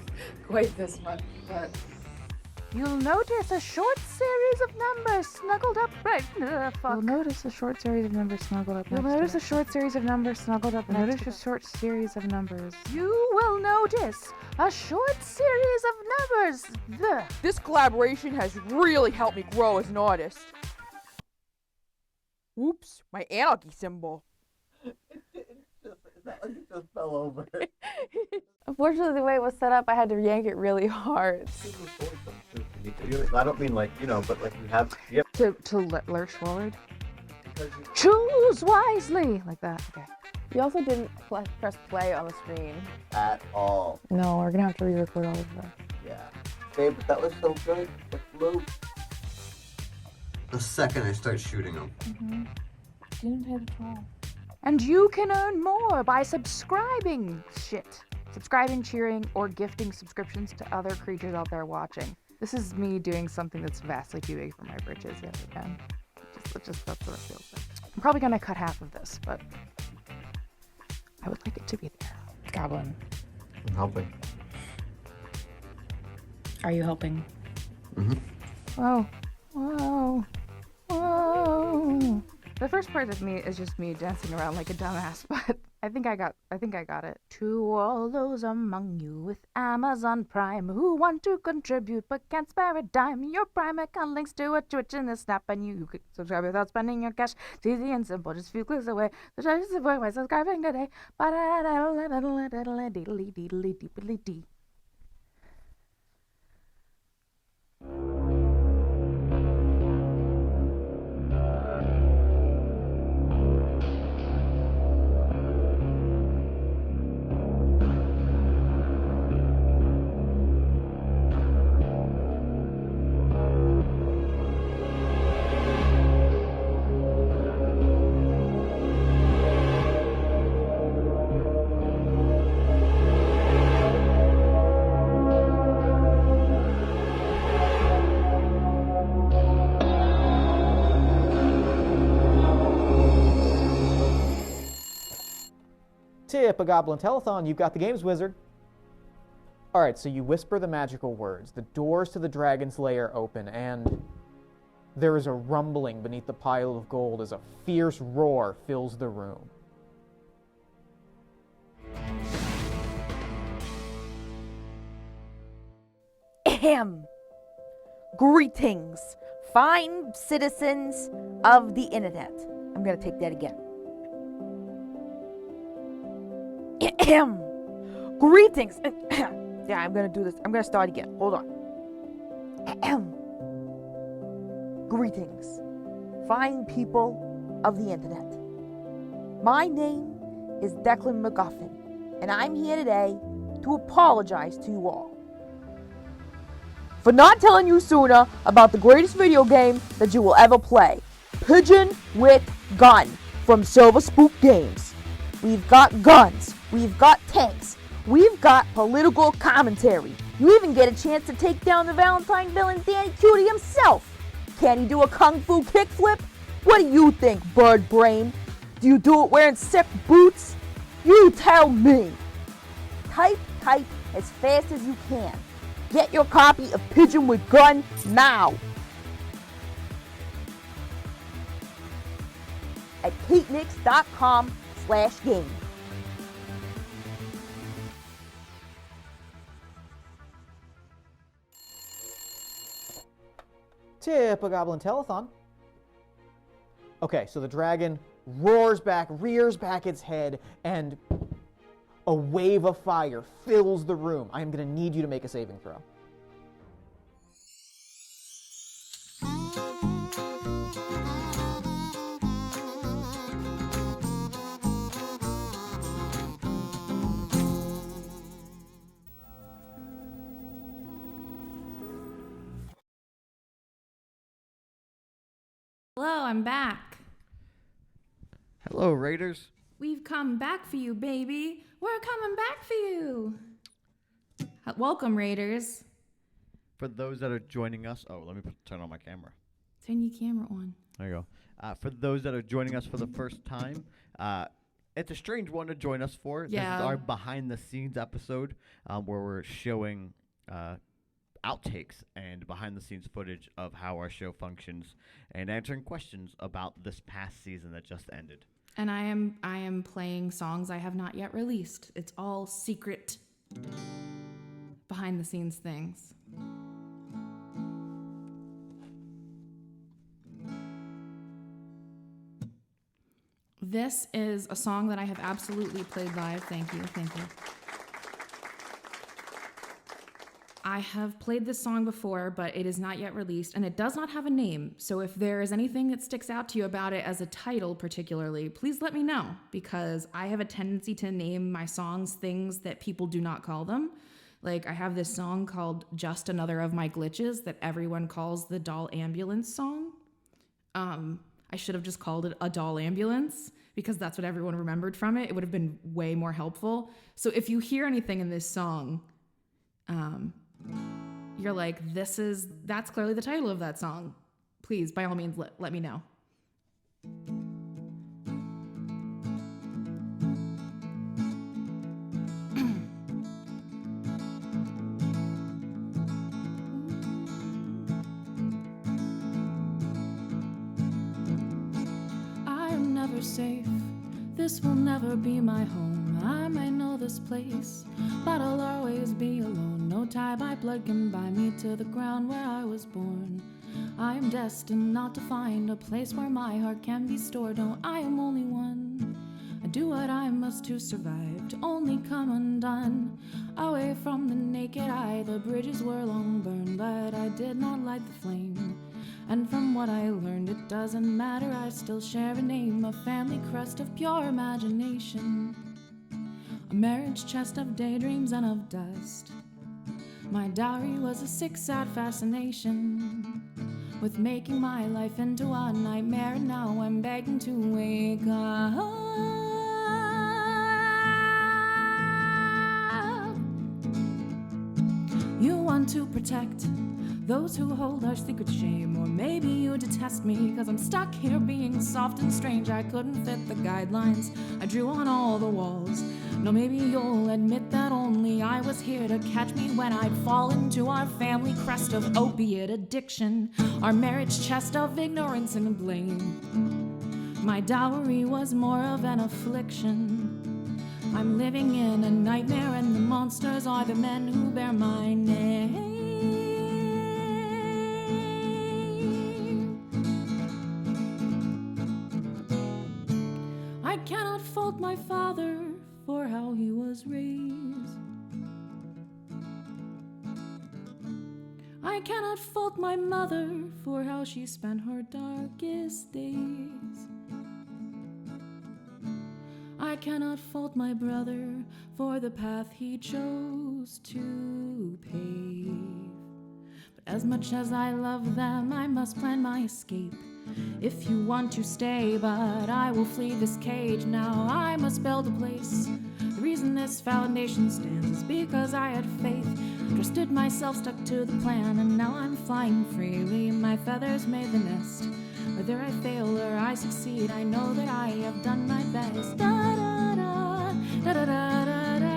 quite this much, but You'll notice a short series of numbers snuggled up right. You'll notice a short series of numbers snuggled up. You'll notice a short series of numbers snuggled up. Notice a short series of numbers. You will notice a short series of numbers. This collaboration has really helped me grow as an artist. Oops, my anarchy symbol. It just fell over. Unfortunately, the way it was set up, I had to yank it really hard. I don't mean like, but like you have To lurch forward. Choose wisely, like that. Okay. You also didn't press play on the screen. at all. No, we're gonna have to re-record all of that. Yeah. Babe, that was so good. It flew. The second I start shooting them. Didn't hit at all. And you can earn more by subscribing. Subscribing, cheering, or gifting subscriptions to other creatures out there watching. This is me doing something that's vastly too big for my britches yet again. Just that's what it feels like. I'm probably gonna cut half of this, but I would like it to be there. Goblin, I'm helping. are you helping? Whoa. Whoa. Whoa. The first part of me is just me dancing around like a dumbass, but I think I got it. To all those among you with Amazon Prime who want to contribute but can't spare a dime, your Prime account links to a Twitch in the snap, and you could subscribe without spending your cash. It's easy and simple, just a few clicks away. So just support by subscribing today. Tip a Goblin Telethon, you've got the games wizard. Alright, so you whisper the magical words. The doors to the dragon's lair open, and there is a rumbling beneath the pile of gold as a fierce roar fills the room. Ahem. Greetings, fine citizens of the internet. I'm gonna take that again. Ahem. Greetings. Yeah, I'm gonna do this. I'm gonna start again. Hold on. Ahem. Greetings, fine people of the internet. My name is Declan McGuffin, and I'm here today to apologize to you all for not telling you sooner about the greatest video game that you will ever play, Pigeon with Gun from 𝙴𝚒𝚒𝚒 Games. We've got guns, we've got tanks, we've got political commentary. You even get a chance to take down the Valentine villain Danny Cutie himself. Can he do a kung fu kickflip? What do you think, bird brain? Do you do it wearing sick boots? You tell me. Type as fast as you can. Get your copy of Pigeon with Gun now at katenix.com/game. Tip a Goblin Telethon. Okay, so the dragon roars back, rears back its head, and a wave of fire fills the room. I am going to need you to make a saving throw. Hello, I'm back. Hello, Raiders. We've come back for you, baby. We're coming back for you. Welcome, Raiders. For those that are joining us, let me turn on my camera. Turn your camera on. There you go. For those that are joining us for the first time, it's a strange one to join us for. Yeah. This is our behind the scenes episode where we're showing outtakes and behind the scenes footage of how our show functions and answering questions about this past season that just ended. And I am playing songs I have not yet released. It's all secret behind the scenes things. This is a song that I have absolutely played live. Thank you. I have played this song before, but it is not yet released, and it does not have a name. So if there is anything that sticks out to you about it as a title particularly, please let me know, because I have a tendency to name my songs things that people do not call them. Like, I have this song called Just Another of My Glitches that everyone calls the Doll Ambulance song. I should have just called it a Doll Ambulance, because that's what everyone remembered from it. It would have been way more helpful. So if you hear anything in this song, you're like, that's clearly the title of that song. Please, by all means, let me know. I'm never safe. This will never be my home. I may know this place, but I'll always be alone. No tie by blood can bind me to the ground where I was born. I am destined not to find a place where my heart can be stored. No, I am only one. I do what I must to survive, to only come undone. Away from the naked eye, the bridges were long burned, but I did not light the flame. And from what I learned, it doesn't matter, I still share a name, a family crest of pure imagination, a marriage chest of daydreams and of dust. My dowry was a sick, sad fascination with making my life into a nightmare, and now I'm begging to wake up. You want to protect those who hold our secret shame, or maybe you detest me because I'm stuck here being soft and strange. I couldn't fit the guidelines I drew on all the walls. No, maybe you'll admit that only I was here to catch me when I'd fall into our family crest of opiate addiction, our marriage chest of ignorance and blame. My dowry was more of an affliction. I'm living in a nightmare, and the monsters are the men who bear my name. I cannot fault my father for how he was raised. I cannot fault my mother for how she spent her darkest days. I cannot fault my brother for the path he chose to pave. But as much as I love them, I must plan my escape. If you want to stay, but I will flee this cage. Now I must build a place. The reason this foundation stands is because I had faith, trusted myself, stuck to the plan, and now I'm flying freely. My feathers made the nest. Whether I fail or I succeed, I know that I have done my best. Da da da da da da da da.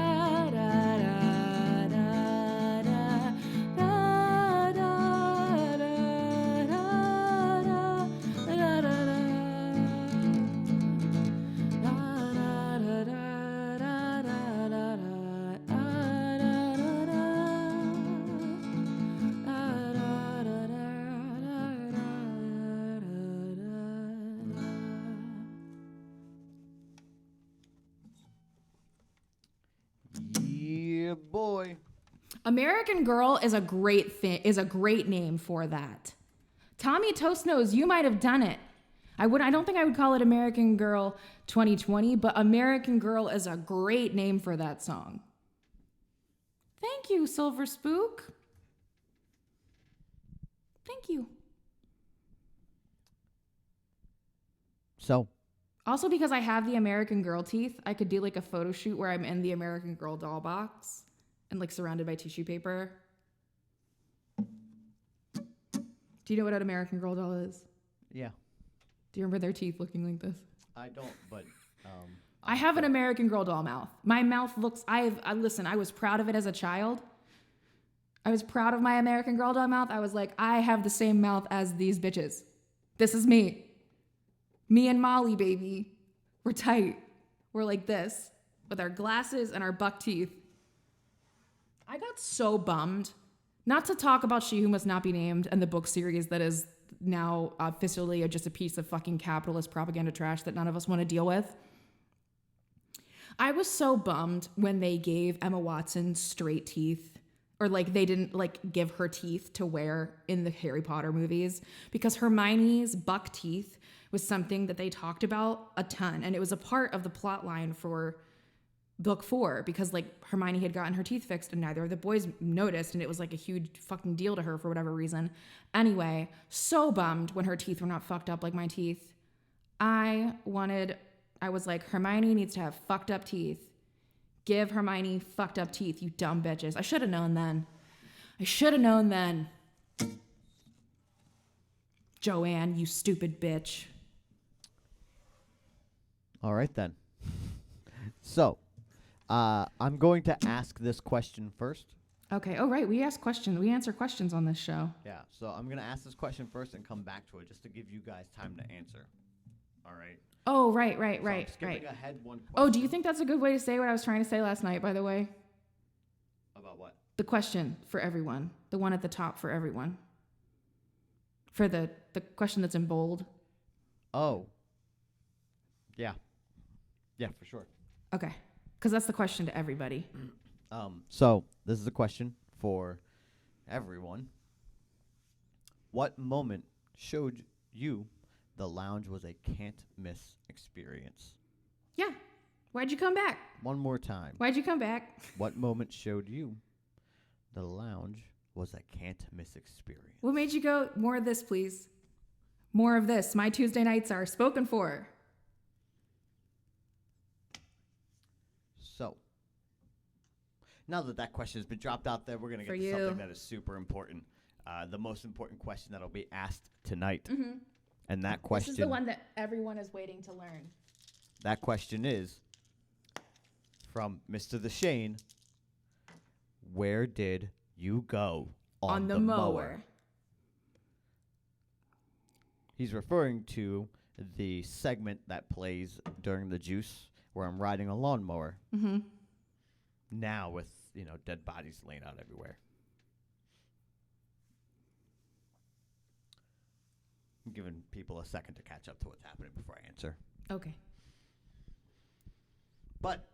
Boy. American Girl is a great name for that. Tommy Toast Knows, you might have done it. I don't think I would call it American Girl 2020, but American Girl is a great name for that song. Thank you, Silver Spook. Thank you. So, also, because I have the American Girl teeth, I could do like a photo shoot where I'm in the American Girl doll box and like surrounded by tissue paper. Do you know what an American Girl doll is? yeah. Do you remember their teeth looking like this? I don't, but I have an American Girl doll mouth. My mouth looks, listen, I was proud of it as a child. I was proud of my American Girl doll mouth. I was like, I have the same mouth as these bitches. This is me. Me and Molly, baby. We're tight. We're like this with our glasses and our buck teeth. I got so bummed. Not to talk about She Who Must Not Be Named and the book series that is now officially just a piece of fucking capitalist propaganda trash that none of us want to deal with. I was so bummed when they gave Emma Watson straight teeth, or like they didn't like give her teeth to wear in the Harry Potter movies, because Hermione's buck teeth was something that they talked about a ton, and it was a part of the plot line for book 4, because like Hermione had gotten her teeth fixed and neither of the boys noticed, and it was like a huge fucking deal to her for whatever reason. Anyway, so bummed when her teeth were not fucked up like my teeth. I was like, Hermione needs to have fucked up teeth. Give Hermione fucked up teeth, you dumb bitches. I should have known then. Joanne, you stupid bitch. All right, then. So, I'm going to ask this question first. Okay. Oh, right. We ask questions. We answer questions on this show. Yeah. So I'm going to ask this question first and come back to it just to give you guys time to answer. All right. Oh, right. So I'm skipping ahead one question. Oh, do you think that's a good way to say what I was trying to say last night, by the way? About what? The question for everyone. The one at the top for everyone. For the question that's in bold. Oh. Yeah. Yeah, for sure. Okay. Because that's the question to everybody. So this is a question for everyone. What moment showed you the lounge was a can't-miss experience? Yeah. Why'd you come back? One more time. Why'd you come back? What moment showed you the lounge was a can't-miss experience? What made you go, more of this, please? More of this. My Tuesday nights are spoken for. So, now that question has been dropped out there, we're going to get to something that is super important. The most important question that'll be asked tonight. Mm-hmm. And that question... This is the one that everyone is waiting to learn. That question is, from Mr. The Shane, where did you go on the mower? He's referring to the segment that plays during the juice where I'm riding a lawnmower. Mm-hmm. Now with, dead bodies laying out everywhere. I'm giving people a second to catch up to what's happening before I answer. Okay. But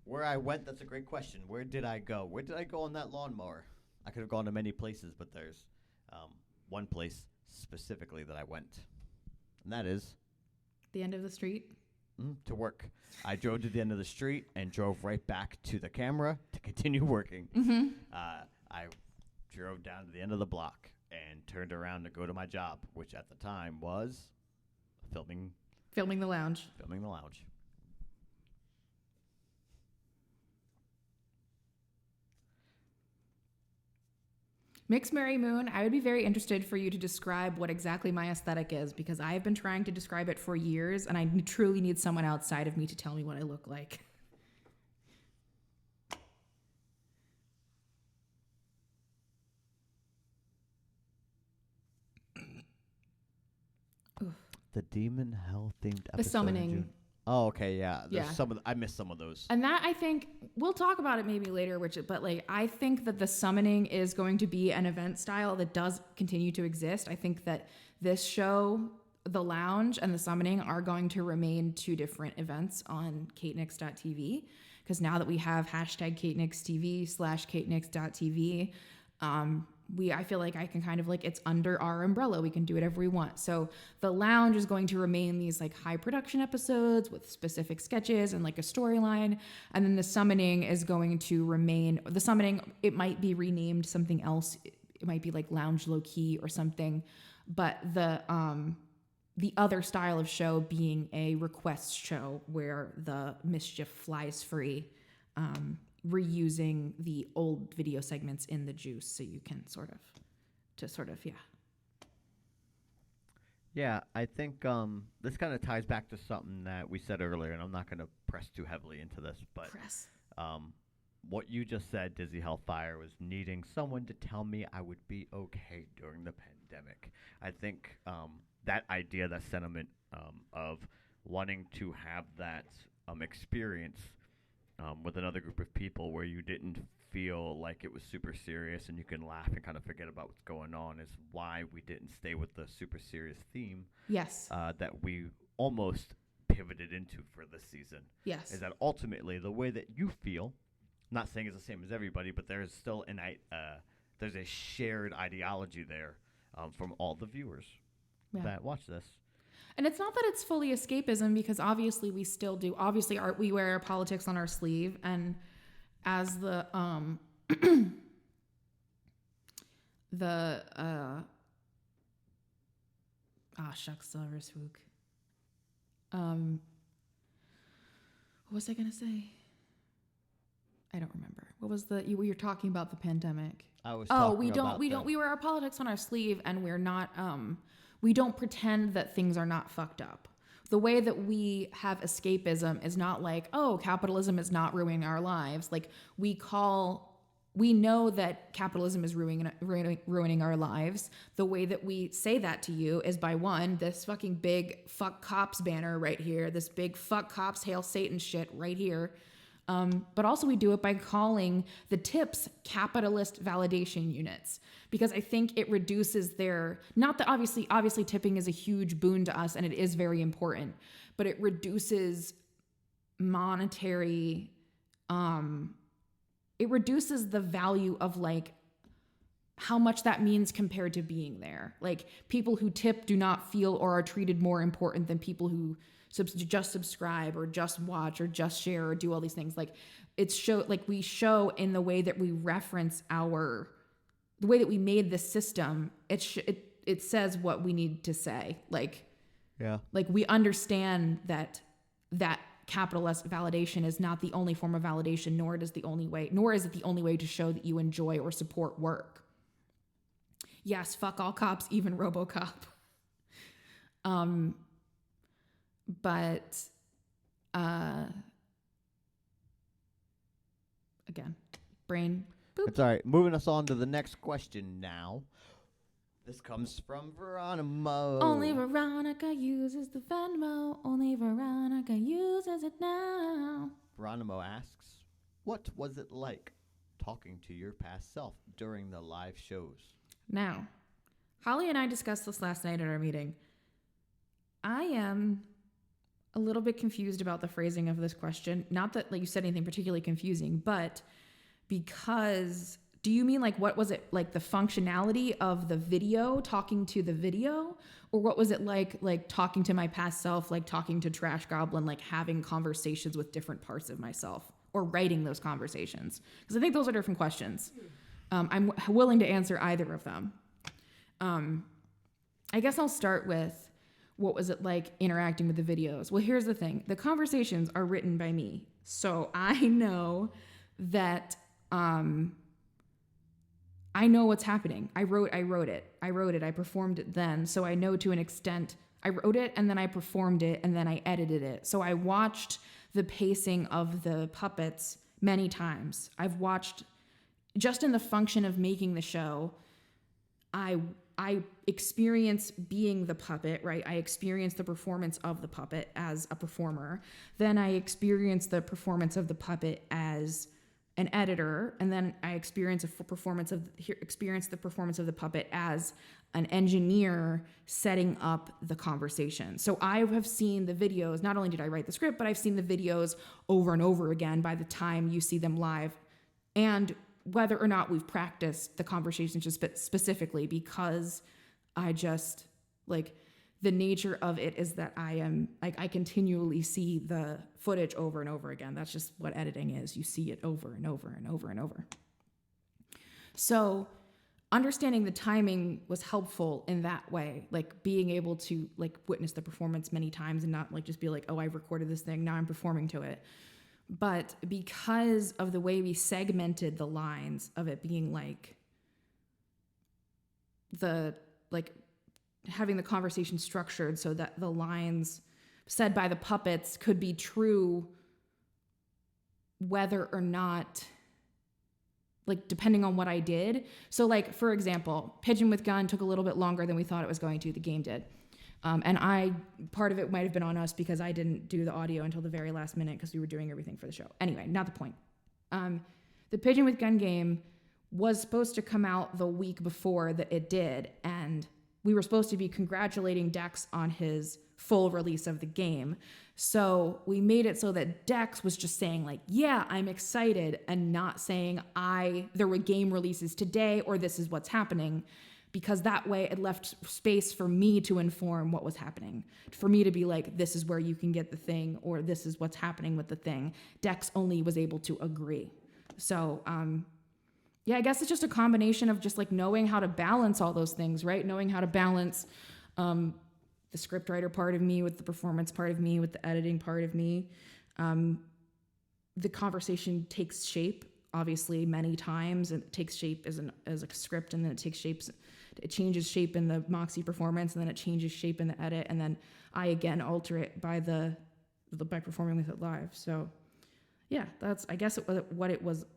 where I went, that's a great question. Where did I go? Where did I go on that lawnmower? I could have gone to many places, but there's one place specifically that I went. And that is... The end of the street? To work. I drove to the end of the street and drove right back to the camera to continue working. Mm-hmm. I drove down to the end of the block and turned around to go to my job, which at the time was filming the lounge. Filming the lounge. Mixed Mary Moon, I would be very interested for you to describe what exactly my aesthetic is, because I have been trying to describe it for years, and I truly need someone outside of me to tell me what I look like. The demon hell themed episode. The summoning. Oh, okay, yeah. Yeah. I missed some of those. And that, I think, we'll talk about it maybe later, but I think that the summoning is going to be an event style that does continue to exist. I think that this show, the lounge and the summoning, are going to remain two different events on katenix.tv, because now that we have hashtag katenixtv /katenix.tv, I feel like I can kind of it's under our umbrella. We can do whatever we want. So the lounge is going to remain these high production episodes with specific sketches and a storyline. And then the summoning is going to remain the summoning. It might be renamed something else. It might be Lounge Low Key or something, but the other style of show being a request show where the mischief flies free, reusing the old video segments in the juice so you can yeah. Yeah, I think this kind of ties back to something that we said earlier, and I'm not going to press too heavily into this, but Press. what you just said, Dizzy Hellfire, was needing someone to tell me I would be okay during the pandemic. I think that idea, that sentiment of wanting to have that experience with another group of people where you didn't feel like it was super serious and you can laugh and kind of forget about what's going on is why we didn't stay with the super serious theme. Yes. That we almost pivoted into for this season. Yes. Is that ultimately the way that you feel, not saying it's the same as everybody, but there's still there's a shared ideology there from all the viewers that watch this. And it's not that it's fully escapism, because obviously we still do. Obviously, we wear our politics on our sleeve, and as the shucks, 𝙴𝚒𝚒𝚒𝚑. What was I gonna say? I don't remember. What was you were talking about the pandemic? I was. We wear our politics on our sleeve, and we're not. We don't pretend that things are not fucked up. The way that we have escapism is not like, oh, capitalism is not ruining our lives. Like we know that capitalism is ruining our lives. The way that we say that to you is by this fucking big fuck cops banner right here, this big fuck cops, hail Satan shit right here. But also we do it by calling the tips capitalist validation units, because I think it reduces not that obviously tipping is a huge boon to us and it is very important, but it reduces monetary, it reduces the value of like how much that means compared to being there. Like people who tip do not feel or are treated more important than people who just subscribe or just watch or just share or do all these things. Like we show in the way that we reference the way that we made this system, it says what we need to say. Like we understand that capitalist validation is not the only form of validation, nor is it the only way to show that you enjoy or support work. Yes, fuck all cops, even RoboCop. But again, brain. Boop. It's all right. Moving us on to the next question now. This comes from Veronimo. Only Veronica uses the Venmo. Only Veronica uses it now. Veronimo asks, what was it like talking to your past self during the live shows? Now, Holly and I discussed this last night at our meeting. I am a little bit confused about the phrasing of this question. Not that you said anything particularly confusing, but because do you mean like what was it like the functionality of the video, talking to the video, or what was it like talking to my past self, like talking to Trash Goblin, like having conversations with different parts of myself or writing those conversations? Because I think those are different questions. I'm willing to answer either of them. I guess I'll start with what was it like interacting with the videos? Well, here's the thing. The conversations are written by me. So I know that I know what's happening. I wrote it. I performed it then. So I know to an extent. I wrote it and then I performed it and then I edited it. So I watched the pacing of the puppets many times. I've watched just in the function of making the show. I experience being the puppet, right? I experience the performance of the puppet as a performer. Then I experience the performance of the puppet as an editor, and then I experience the performance of the puppet as an engineer setting up the conversation. So I have seen the videos. Not only did I write the script, but I've seen the videos over and over again by the time you see them live, and whether or not we've practiced the conversation just specifically, because I just the nature of it is that I continually see the footage over and over again. That's just what editing is. You see it over and over and over and over. So understanding the timing was helpful in that way, like being able to witness the performance many times and not just be like, oh, I've recorded this thing, now I'm performing to it. But because of the way we segmented the lines of it being having the conversation structured so that the lines said by the puppets could be true whether or not, like, depending on what I did. So, like, for example, Pigeon with Gun took a little bit longer than we thought it was going to. The game did. And part of it might have been on us because I didn't do the audio until the very last minute because we were doing everything for the show. Anyway, not the point. The Pigeon with Gun game was supposed to come out the week before that it did, and we were supposed to be congratulating Dex on his full release of the game. So we made it so that Dex was just saying, like, yeah, I'm excited, and not saying there were game releases today or this is what's happening, because that way it left space for me to inform what was happening, for me to be like, this is where you can get the thing, or this is what's happening with the thing. Dex only was able to agree. So, yeah, I guess it's just a combination of just, like, knowing how to balance all those things, right? Knowing how to balance the scriptwriter part of me with the performance part of me with the editing part of me. The conversation takes shape, obviously, many times, and it takes shape as a script, and then it changes shape in the Moxie performance, and then it changes shape in the edit, and then I again alter it by performing with it live. So, yeah, that's, I guess, what it was.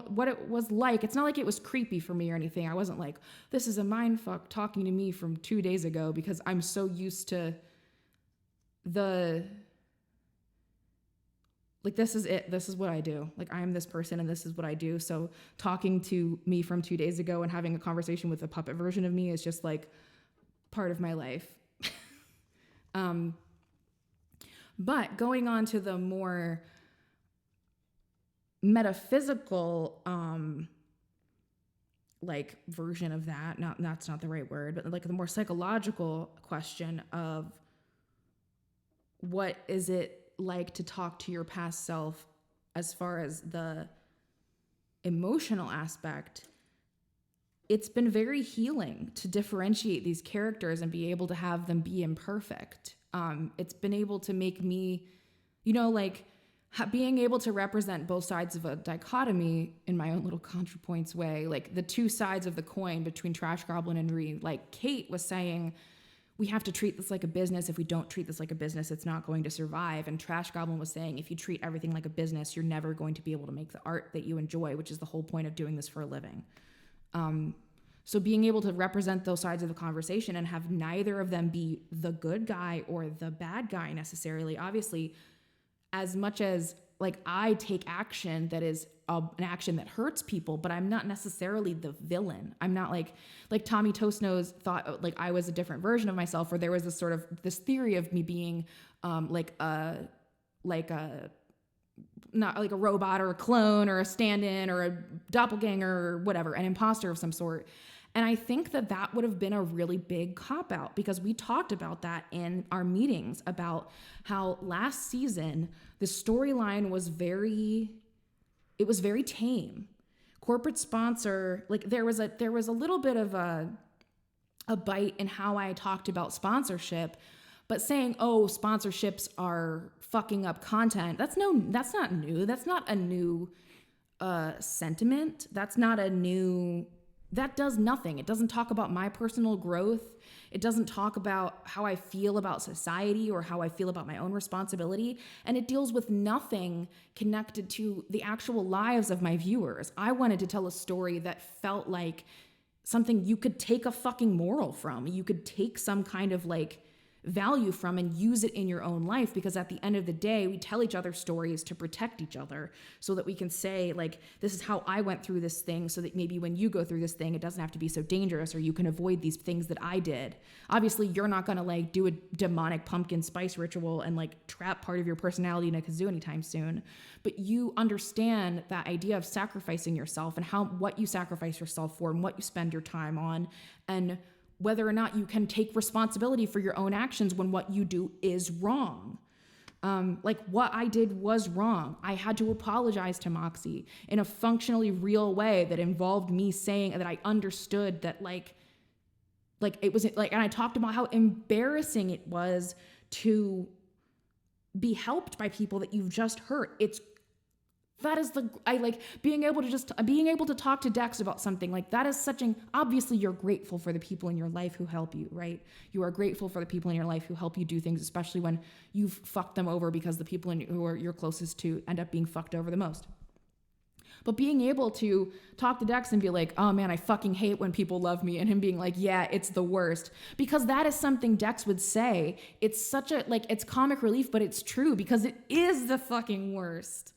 What it was like. It's not like it was creepy for me or anything. I wasn't like, this is a mindfuck talking to me from 2 days ago, because I'm so used to this is it. This is what I do. Like, I am this person and this is what I do. So talking to me from 2 days ago and having a conversation with a puppet version of me is just, like, part of my life. But going on to the more metaphysical like version of that, that's not the right word, but like the more psychological question of what is it like to talk to your past self as far as the emotional aspect. It's been very healing to differentiate these characters and be able to have them be imperfect. It's been able to make me, like, being able to represent both sides of a dichotomy in my own little ContraPoints way, like the two sides of the coin between Trash Goblin and Reed. Like Kate was saying, we have to treat this like a business. If we don't treat this like a business, it's not going to survive. And Trash Goblin was saying, if you treat everything like a business, you're never going to be able to make the art that you enjoy, which is the whole point of doing this for a living. So being able to represent those sides of the conversation and have neither of them be the good guy or the bad guy necessarily, obviously, as much as, like, I take action that is an action that hurts people, but I'm not necessarily the villain. I'm not like Tommy Toastnose thought, like, I was a different version of myself, or there was this theory of me being not like a robot or a clone or a stand-in or a doppelganger or whatever, an imposter of some sort. And I think that would have been a really big cop-out, because we talked about that in our meetings about how last season the storyline was very tame. Corporate sponsor, like, there was a little bit of a bite in how I talked about sponsorship, but saying, oh, sponsorships are fucking up content, that's not new. That's not a new sentiment. That does nothing. It doesn't talk about my personal growth. It doesn't talk about how I feel about society or how I feel about my own responsibility. And it deals with nothing connected to the actual lives of my viewers. I wanted to tell a story that felt like something you could take a fucking moral from. You could take some kind of, like, value from and use it in your own life, because at the end of the day, we tell each other stories to protect each other, so that we can say, like, this is how I went through this thing, so that maybe when you go through this thing, it doesn't have to be so dangerous, or you can avoid these things that I did. Obviously, you're not gonna, like, do a demonic pumpkin spice ritual and, like, trap part of your personality in a kazoo anytime soon, but you understand that idea of sacrificing yourself and what you sacrifice yourself for and what you spend your time on, and whether or not you can take responsibility for your own actions when what you do is wrong. Like, what I did was wrong. I had to apologize to Moxie in a functionally real way that involved me saying that I understood that, like it was, like, and I talked about how embarrassing it was to be helped by people that you've just hurt. It's That is being able to talk to Dex about something. Like, that is obviously you're grateful for the people in your life who help you, right? You are grateful for the people in your life who help you do things, especially when you've fucked them over, because the people who are you're closest to end up being fucked over the most. But being able to talk to Dex and be like, oh man, I fucking hate when people love me, and him being like, yeah, it's the worst. Because that is something Dex would say. It's such it's comic relief, but it's true, because it is the fucking worst.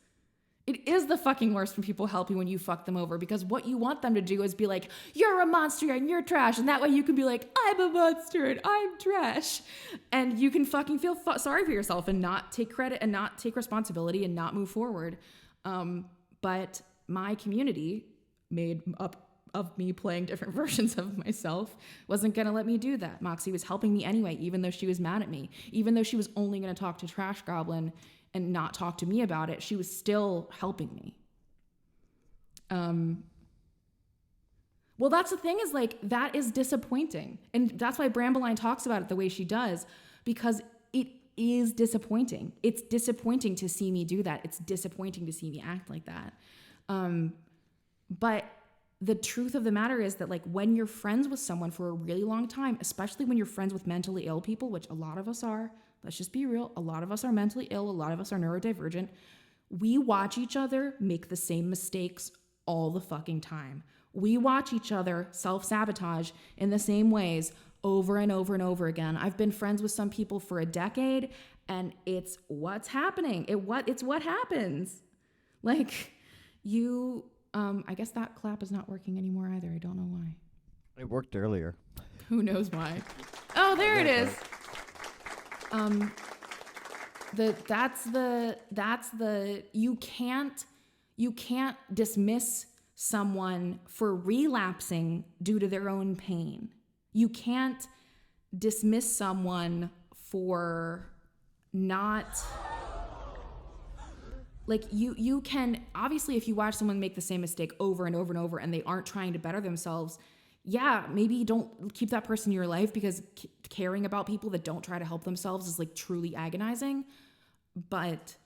It is the fucking worst when people help you when you fuck them over, because what you want them to do is be like, you're a monster and you're trash. And that way you can be like, I'm a monster and I'm trash. And you can fucking feel sorry for yourself and not take credit and not take responsibility and not move forward. But my community, made up of me playing different versions of myself, wasn't going to let me do that. Moxie was helping me anyway, even though she was mad at me, even though she was only going to talk to Trash Goblin and not talk to me about it. She was still helping me. Well, that's the thing, is that is disappointing. And that's why Brambeline talks about it the way she does, because it is disappointing. It's disappointing to see me do that. It's disappointing to see me act like that. But the truth of the matter is that when you're friends with someone for a really long time, especially when you're friends with mentally ill people, which a lot of us are, let's just be real, a lot of us are mentally ill, a lot of us are neurodivergent, we watch each other make the same mistakes all the fucking time. We watch each other self-sabotage in the same ways over and over and over again. I've been friends with some people for a decade, and it's what's happening. It's what happens. I guess that clap is not working anymore either. I don't know why. It worked earlier. Who knows why? Oh, there it is. You can't dismiss someone for relapsing due to their own pain. You can't dismiss someone for not, you can, obviously, if you watch someone make the same mistake over and over and over and they aren't trying to better themselves, yeah, maybe don't keep that person in your life, because caring about people that don't try to help themselves is truly agonizing. But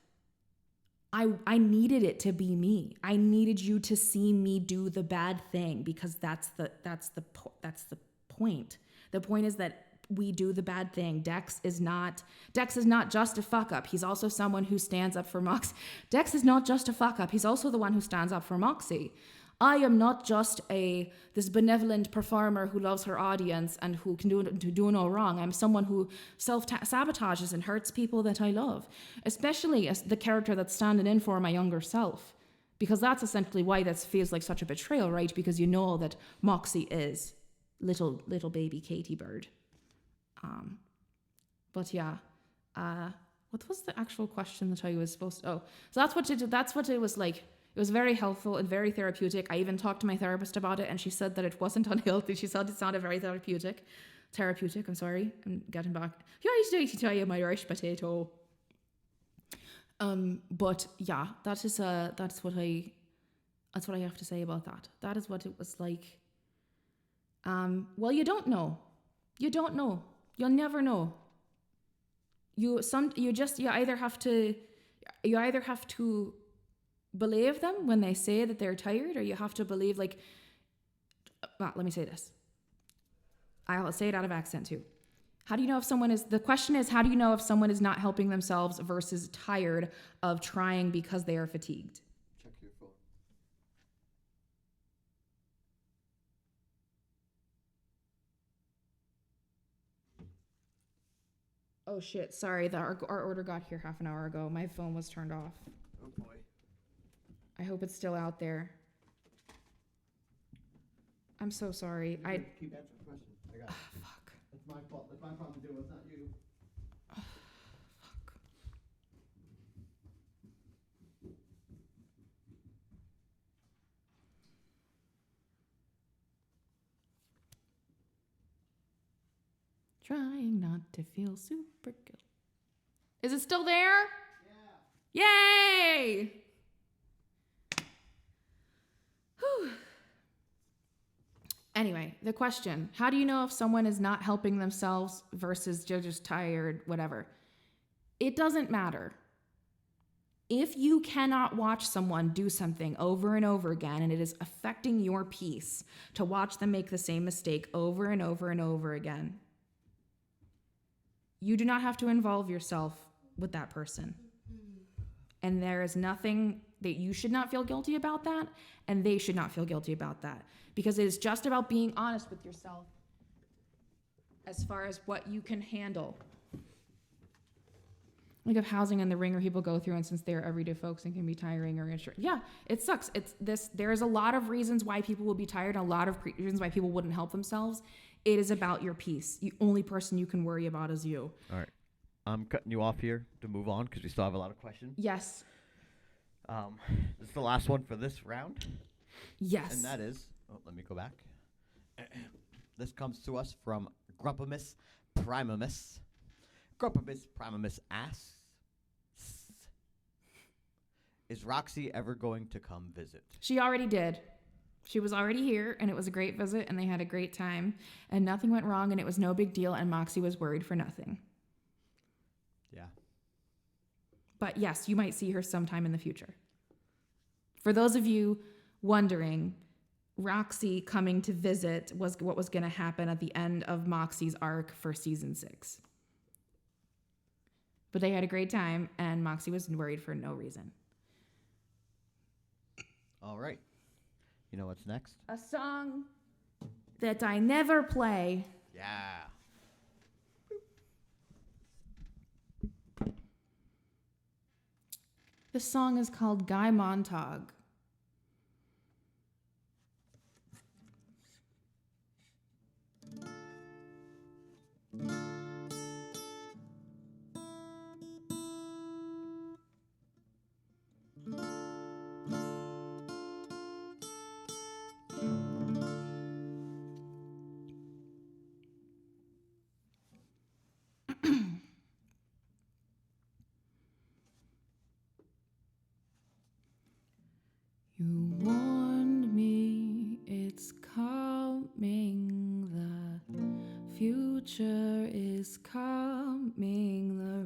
I needed it to be me. I needed you to see me do the bad thing, because that's the point. The point is that we do the bad thing. Dex is not just a fuck up. He's also someone who stands up for Moxie. Dex is not just a fuck up. He's also the one who stands up for Moxie. I am not just this benevolent performer who loves her audience and who can do no wrong. I'm someone who self-sabotages and hurts people that I love, especially as the character that's standing in for my younger self, because that's essentially why this feels like such a betrayal, right? Because you know that Moxie is little baby Katie Bird. But yeah, what was the actual question that I was supposed to? Oh, so that's what it was like. It was very helpful and very therapeutic. I even talked to my therapist about it, and she said that it wasn't unhealthy. She said it sounded very therapeutic. I'm sorry. I'm getting back. You always do to tell you my Irish potato. But yeah, that's what I have to say about that. That is what it was like. Well, you don't know. You'll never know. You either have to believe them when they say that they're tired, or you have to believe let me say this. I'll say it out of accent too. The question is, how do you know if someone is not helping themselves versus tired of trying because they are fatigued? Check your phone. Oh shit, sorry, our order got here half an hour ago. My phone was turned off. Oh boy. I hope it's still out there. I'm so sorry. Keep answering questions. I got it. Fuck. It's my fault. It's my problem to do. It's not you. Fuck. Trying not to feel super guilty. Is it still there? Yeah. Yay! Whew. Anyway, the question, how do you know if someone is not helping themselves versus they're just tired, whatever? It doesn't matter. If you cannot watch someone do something over and over again, and it is affecting your peace to watch them make the same mistake over and over and over again, you do not have to involve yourself with that person. And there is nothing that you should not feel guilty about that, and they should not feel guilty about that. Because it is just about being honest with yourself as far as what you can handle. Like of housing and the ringer people go through, and since they're everyday folks and can be tiring or insurance. Yeah, it sucks. There's a lot of reasons why people will be tired, and a lot of reasons why people wouldn't help themselves. It is about your peace. The only person you can worry about is you. All right. I'm cutting you off here to move on because we still have a lot of questions. Yes. This is the last one for this round. Yes. And that is, let me go back. This comes to us from Grumpimus Primamus. Grumpimus Primamus asks, is Roxy ever going to come visit? She already did. She was already here, and it was a great visit, and they had a great time, and nothing went wrong, and it was no big deal, and Moxie was worried for nothing. Yeah. But yes, you might see her sometime in the future. For those of you wondering, Roxy coming to visit was what was going to happen at the end of Moxie's arc for season 6. But they had a great time, and Moxie was worried for no reason. All right. You know what's next? A song that I never play. Yeah. This song is called Guy Montag. You warned me it's coming, the future is coming, the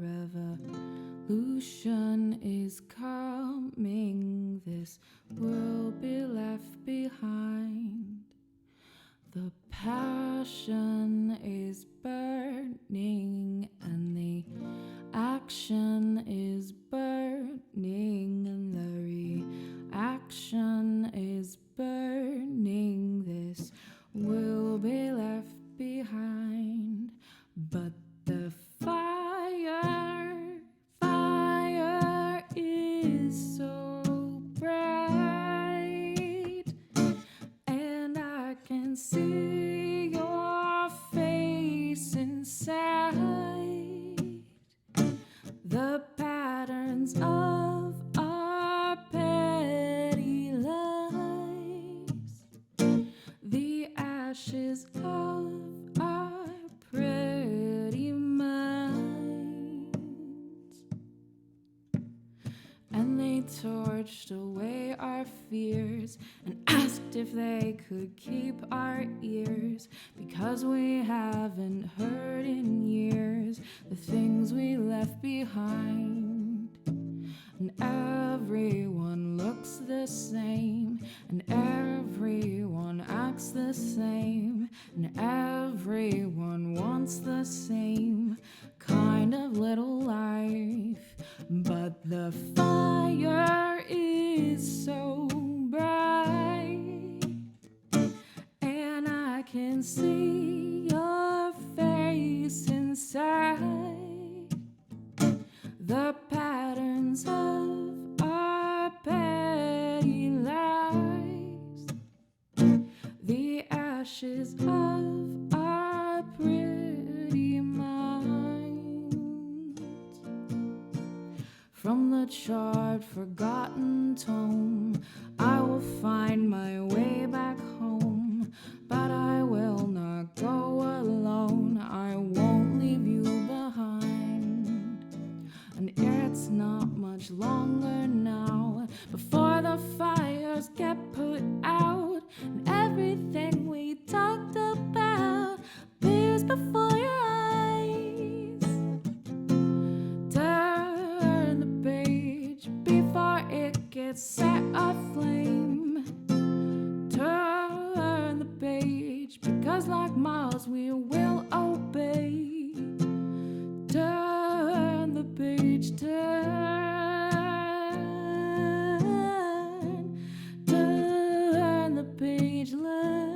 revolution is coming, this will be left behind. The passion is burning and the action is burning and the reaction is burning. This will be left behind. But the fire is so bright, and I can see your face inside. The patterns of our petty lives, the ashes of our pretty minds. And they torched away our fears and asked if they could keep our ears, because we haven't heard in years the things we left behind. And everyone looks the same, and everyone acts the same, and everyone wants the same kind of little life. But the fire is so bright, and I can see your face inside. The patterns of our petty lives, the ashes of our pretty minds. From the charred, forgotten tome, I will find my way back home, but I will not go alone. I won't leave you behind. And it's not much longer now before the fires get put out, and everything we talked about appears before your eyes. Turn the page, be laws we will obey. Turn the page, turn the page, learn.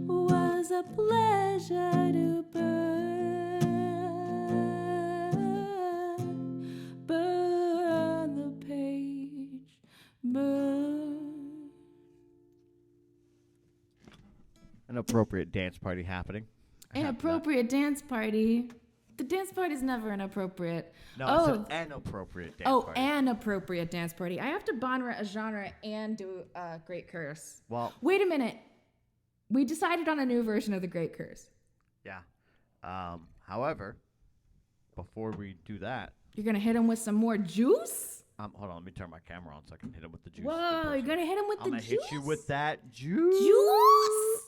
Was a pleasure to burn the page, burn. An appropriate dance party happening. Inappropriate dance party. The dance party is never inappropriate. No, I said an appropriate dance party. An appropriate dance party. I have to genre a genre and do a Great Curse. Well, wait a minute. We decided on a new version of the Great Curse. Yeah. However, before we do that, you're gonna hit him with some more juice. Hold on. Let me turn my camera on so I can hit him with the juice. Whoa! You're gonna hit him with the juice. I'm gonna hit you with that juice. Juice.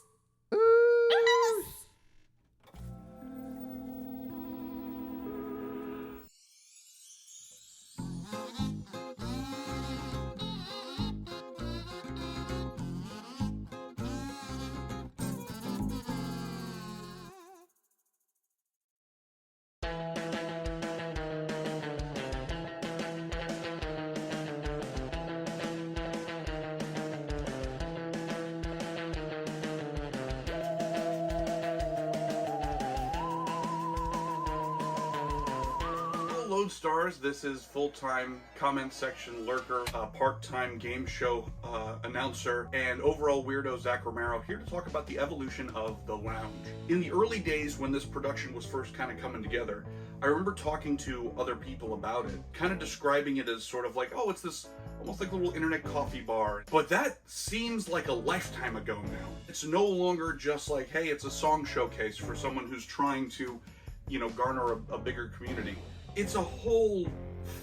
Stars. This is full-time comment section lurker, part-time game show announcer, and overall weirdo Zach Romero, here to talk about the evolution of The Lounge. In the early days when this production was first kind of coming together, I remember talking to other people about it, kind of describing it as sort of like, oh, it's this almost like a little internet coffee bar. But that seems like a lifetime ago now. It's no longer just like, hey, it's a song showcase for someone who's trying to, you know, garner a bigger community. It's a whole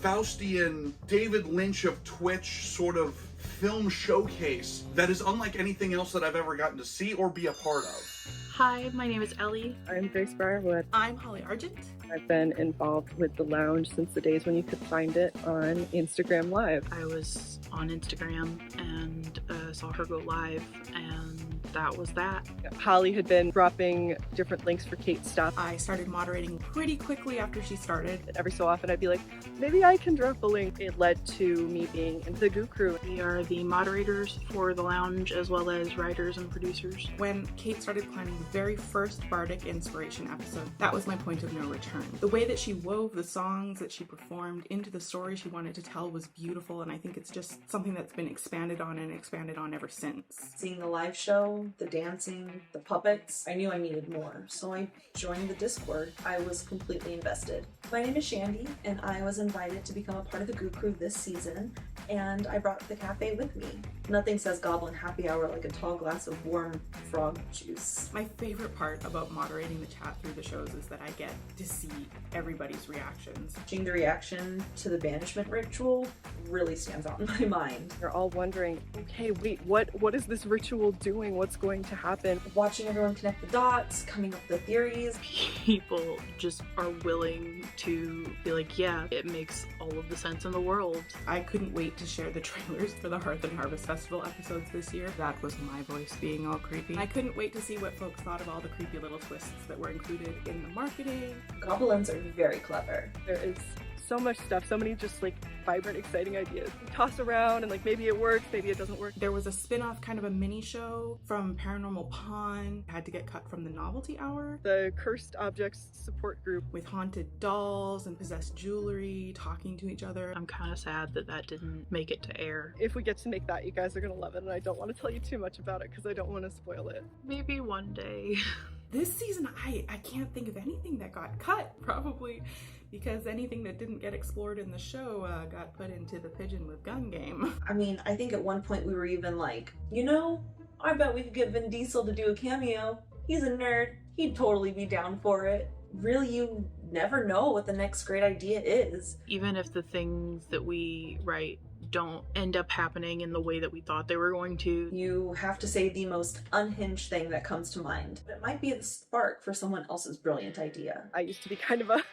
Faustian, David Lynch of Twitch sort of film showcase that is unlike anything else that I've ever gotten to see or be a part of. Hi, my name is Ellie. I'm Grace Briarwood. I'm Holly Argent. I've been involved with The Lounge since the days when you could find it on Instagram Live. I was on Instagram and saw her go live, and that was that. Holly had been dropping different links for Kate's stuff. I started moderating pretty quickly after she started. Every so often I'd be like, maybe I can drop a link. It led to me being in the Goo Crew. We are the moderators for The Lounge as well as writers and producers. When Kate started planning the very first Bardic Inspiration episode, that was my point of no return. The way that she wove the songs that she performed into the story she wanted to tell was beautiful, and I think it's just something that's been expanded on and expanded on ever since. Seeing the live show, the dancing, the puppets, I knew I needed more, so I joined the Discord. I was completely invested. My name is Shandy, and I was invited to become a part of the Goo Crew this season, and I brought the cafe with me. Nothing says Goblin Happy Hour like a tall glass of warm frog juice. My favorite part about moderating the chat through the shows is that I get to see everybody's reactions. Watching the reaction to the banishment ritual really stands out in my mind. You're all wondering, okay, wait, what is this ritual doing? What's going to happen? Watching everyone connect the dots, coming up with the theories. People just are willing to be like, yeah, it makes all of the sense in the world. I couldn't wait to share the trailers for the Hearth and Harvest Festival episodes this year. That was my voice being all creepy. I couldn't wait to see what folks thought of all the creepy little twists that were included in the marketing. Goblins are very clever. There is so much stuff, so many just like vibrant, exciting ideas. You toss around and like maybe it works, maybe it doesn't work. There was a spin-off kind of a mini show from Paranormal Pawn, had to get cut from the Novelty Hour. The Cursed Objects support group with haunted dolls and possessed jewelry talking to each other. I'm kind of sad that that didn't make it to air. If we get to make that, you guys are gonna love it, and I don't want to tell you too much about it because I don't want to spoil it. Maybe one day. This season, I can't think of anything that got cut, probably because anything that didn't get explored in the show got put into the Pigeon with Gun game. I mean, I think at one point we were even like, you know, I bet we could get Vin Diesel to do a cameo. He's a nerd. He'd totally be down for it. Really, you never know what the next great idea is. Even if the things that we write don't end up happening in the way that we thought they were going to. You have to say the most unhinged thing that comes to mind. It might be the spark for someone else's brilliant idea. I used to be kind of a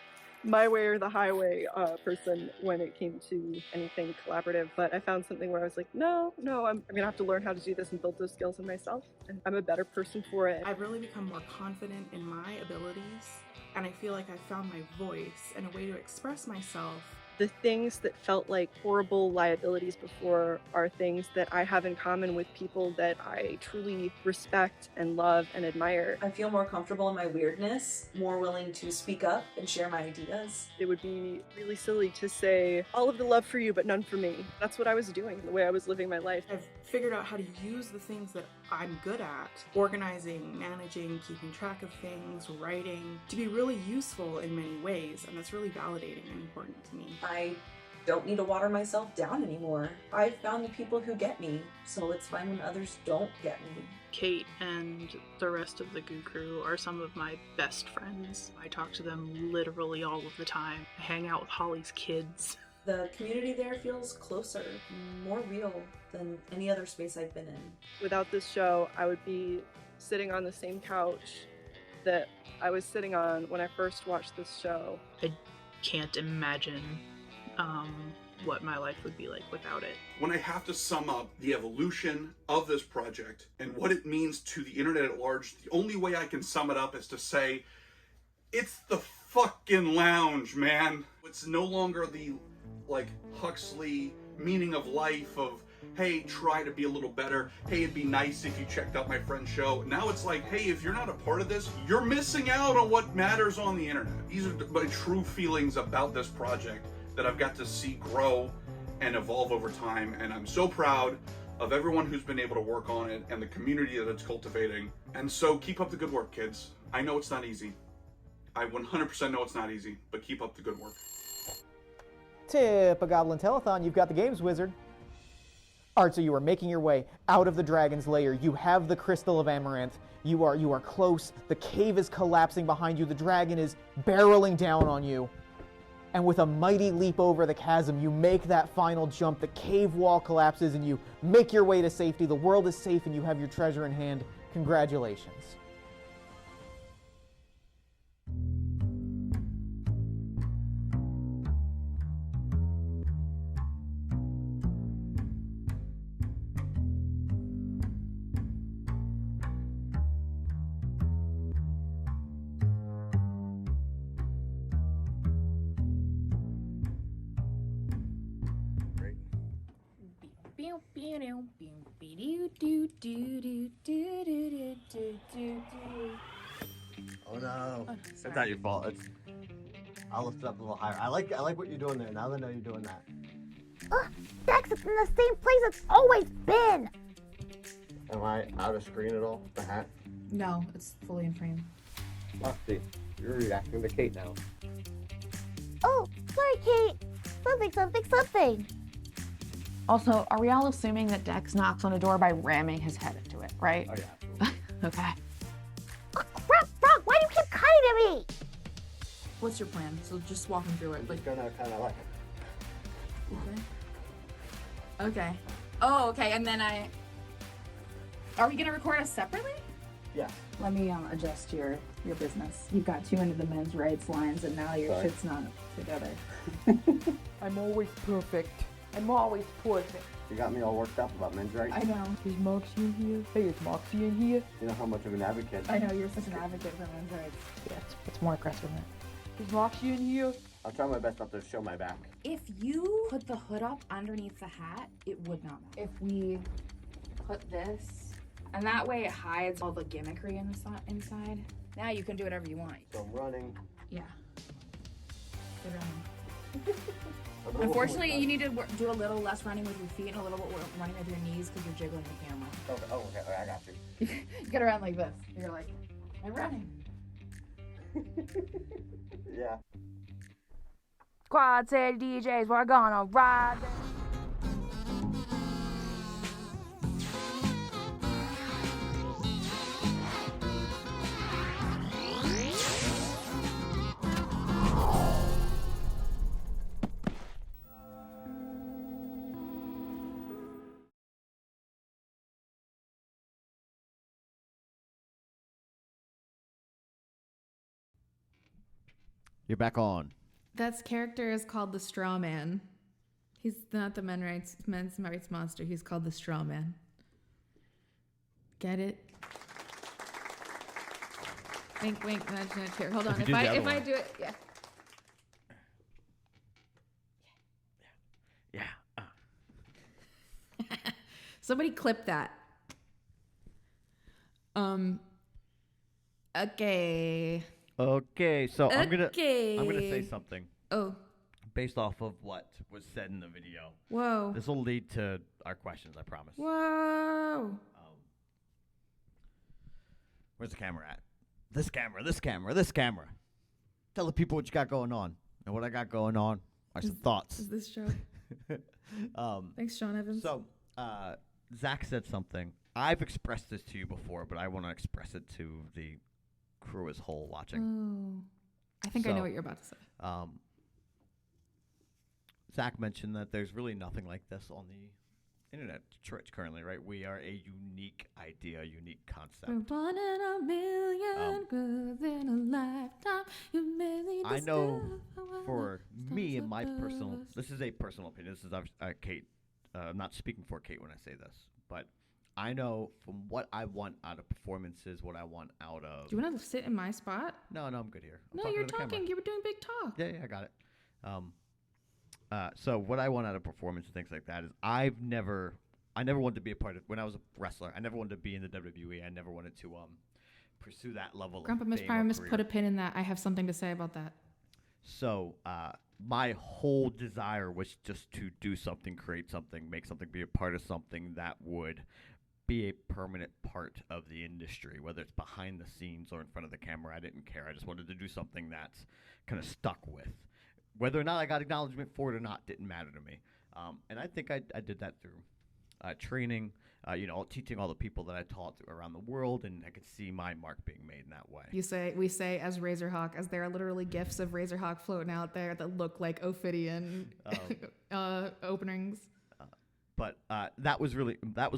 my way or the highway person when it came to anything collaborative, but I found something where I was like, no, I'm gonna have to learn how to do this and build those skills in myself, and I'm a better person for it. I've really become more confident in my abilities, and I feel like I found my voice and a way to express myself. The things that felt like horrible liabilities before are things that I have in common with people that I truly respect and love and admire. I feel more comfortable in my weirdness, more willing to speak up and share my ideas. It would be really silly to say, all of the love for you, but none for me. That's what I was doing, the way I was living my life. I've figured out how to use the things that I'm good at, organizing, managing, keeping track of things, writing, to be really useful in many ways, and that's really validating and important to me. I don't need to water myself down anymore. I've found the people who get me, so it's fine when others don't get me. Kate and the rest of the Goo Crew are some of my best friends. I talk to them literally all of the time. I hang out with Holly's kids. The community there feels closer, more real than any other space I've been in. Without this show, I would be sitting on the same couch that I was sitting on when I first watched this show. I can't imagine what my life would be like without it. When I have to sum up the evolution of this project and what it means to the internet at large, the only way I can sum it up is to say, it's the fucking lounge, man. It's no longer the, like, Huxley meaning of life of, hey, try to be a little better. Hey, it'd be nice if you checked out my friend's show. Now it's like, hey, if you're not a part of this, you're missing out on what matters on the internet. These are my true feelings about this project that I've got to see grow and evolve over time. And I'm so proud of everyone who's been able to work on it and the community that it's cultivating. And so keep up the good work, kids. I know it's not easy. I 100% know it's not easy, but keep up the good work. Tip a Goblin Telethon, you've got the games wizard. Alright, so you are making your way out of the dragon's lair. You have the crystal of amaranth. You are close. The cave is collapsing behind you. The dragon is barreling down on you. And with a mighty leap over the chasm, you make that final jump. The cave wall collapses and you make your way to safety. The world is safe and you have your treasure in hand. Congratulations. Oh no. It's not your fault. I'll lift it up a little higher. I like what you're doing there. Now that I know you're doing that. Dex is in the same place it's always been. Am I out of screen at all? The hat? No, it's fully in frame. Lefty, you're reacting to Kate now. Oh, sorry, Kate. Something. Also, are we all assuming that Dex knocks on a door by ramming his head into it, right? Oh yeah. Okay. Crap, Frog, why do you keep cutting at me? What's your plan? So just walk him through it. Like gonna kind of like it. Okay. Oh, okay. And then are we gonna record us separately? Yeah. Let me adjust your business. You've got too into the men's rights lines and now your shit's not together. I'm always perfect. I'm always perfect. You got me all worked up about men's rights. I know. Is Moxie in here? Hey, is Moxie in here? You know how much of an advocate. I know, you're such an advocate for men's rights. Yeah, it's more aggressive than that. Is Moxie in here? I'll try my best not to show my back. If you put the hood up underneath the hat, it would not matter. If we put this, and that way it hides all the gimmickry inside. Now you can do whatever you want. So I'm running. Yeah. Good running. Unfortunately, you need to do a little less running with your feet and a little bit more running with your knees because you're jiggling the camera. Okay, I got you. You gotta run like this. You're like, I'm running. Yeah. Quad City DJs, we're gonna ride. You're back on. That's character is called the Straw Man. He's not the men's rights monster. He's called the Straw Man. Get it? Wink, wink, nudge, nudge. Here, hold on. If I do it, yeah. Yeah. Somebody clip that. Okay. Okay, so I'm gonna Okay. say something. Oh. Based off of what was said in the video. Whoa. This will lead to our questions, I promise. Whoa. Where's the camera at? This camera, this camera, this camera. Tell the people what you got going on. And what I got going on are some thoughts. Is this show? Thanks, Sean Evans. So, Zach said something. I've expressed this to you before, but I want to express it to the crew as whole watching. Oh. I think I know what you're about to say. Zach mentioned that there's really nothing like this on the internet currently, right? We are a unique idea, a unique concept. We're one in a million, within a lifetime. You made I know for me and my personal, this is a personal opinion. This is Kate. I'm not speaking for Kate when I say this, but I know from what I want out of performances, what I want out of. Do you want to sit in my spot? No, I'm good here. No, you're talking. You were doing big talk. Yeah, I got it. So what I want out of performance and things like that is I never wanted to be a part of, when I was a wrestler, I never wanted to be in the WWE. I never wanted to pursue that level Grandpa of Miss fame or Primus, career. put a pin in that. I have something to say about that. So my whole desire was just to do something, create something, make something, be a part of something that would be a permanent part of the industry, whether it's behind the scenes or in front of the camera. I didn't care. I just wanted to do something that's kind of stuck with. Whether or not I got acknowledgement for it or not didn't matter to me. And I think I did that through training, teaching all the people that I taught around the world, and I could see my mark being made in that way. We say as Razorhawk, as there are literally gifs of Razorhawk floating out there that look like Ophidian openings. But that was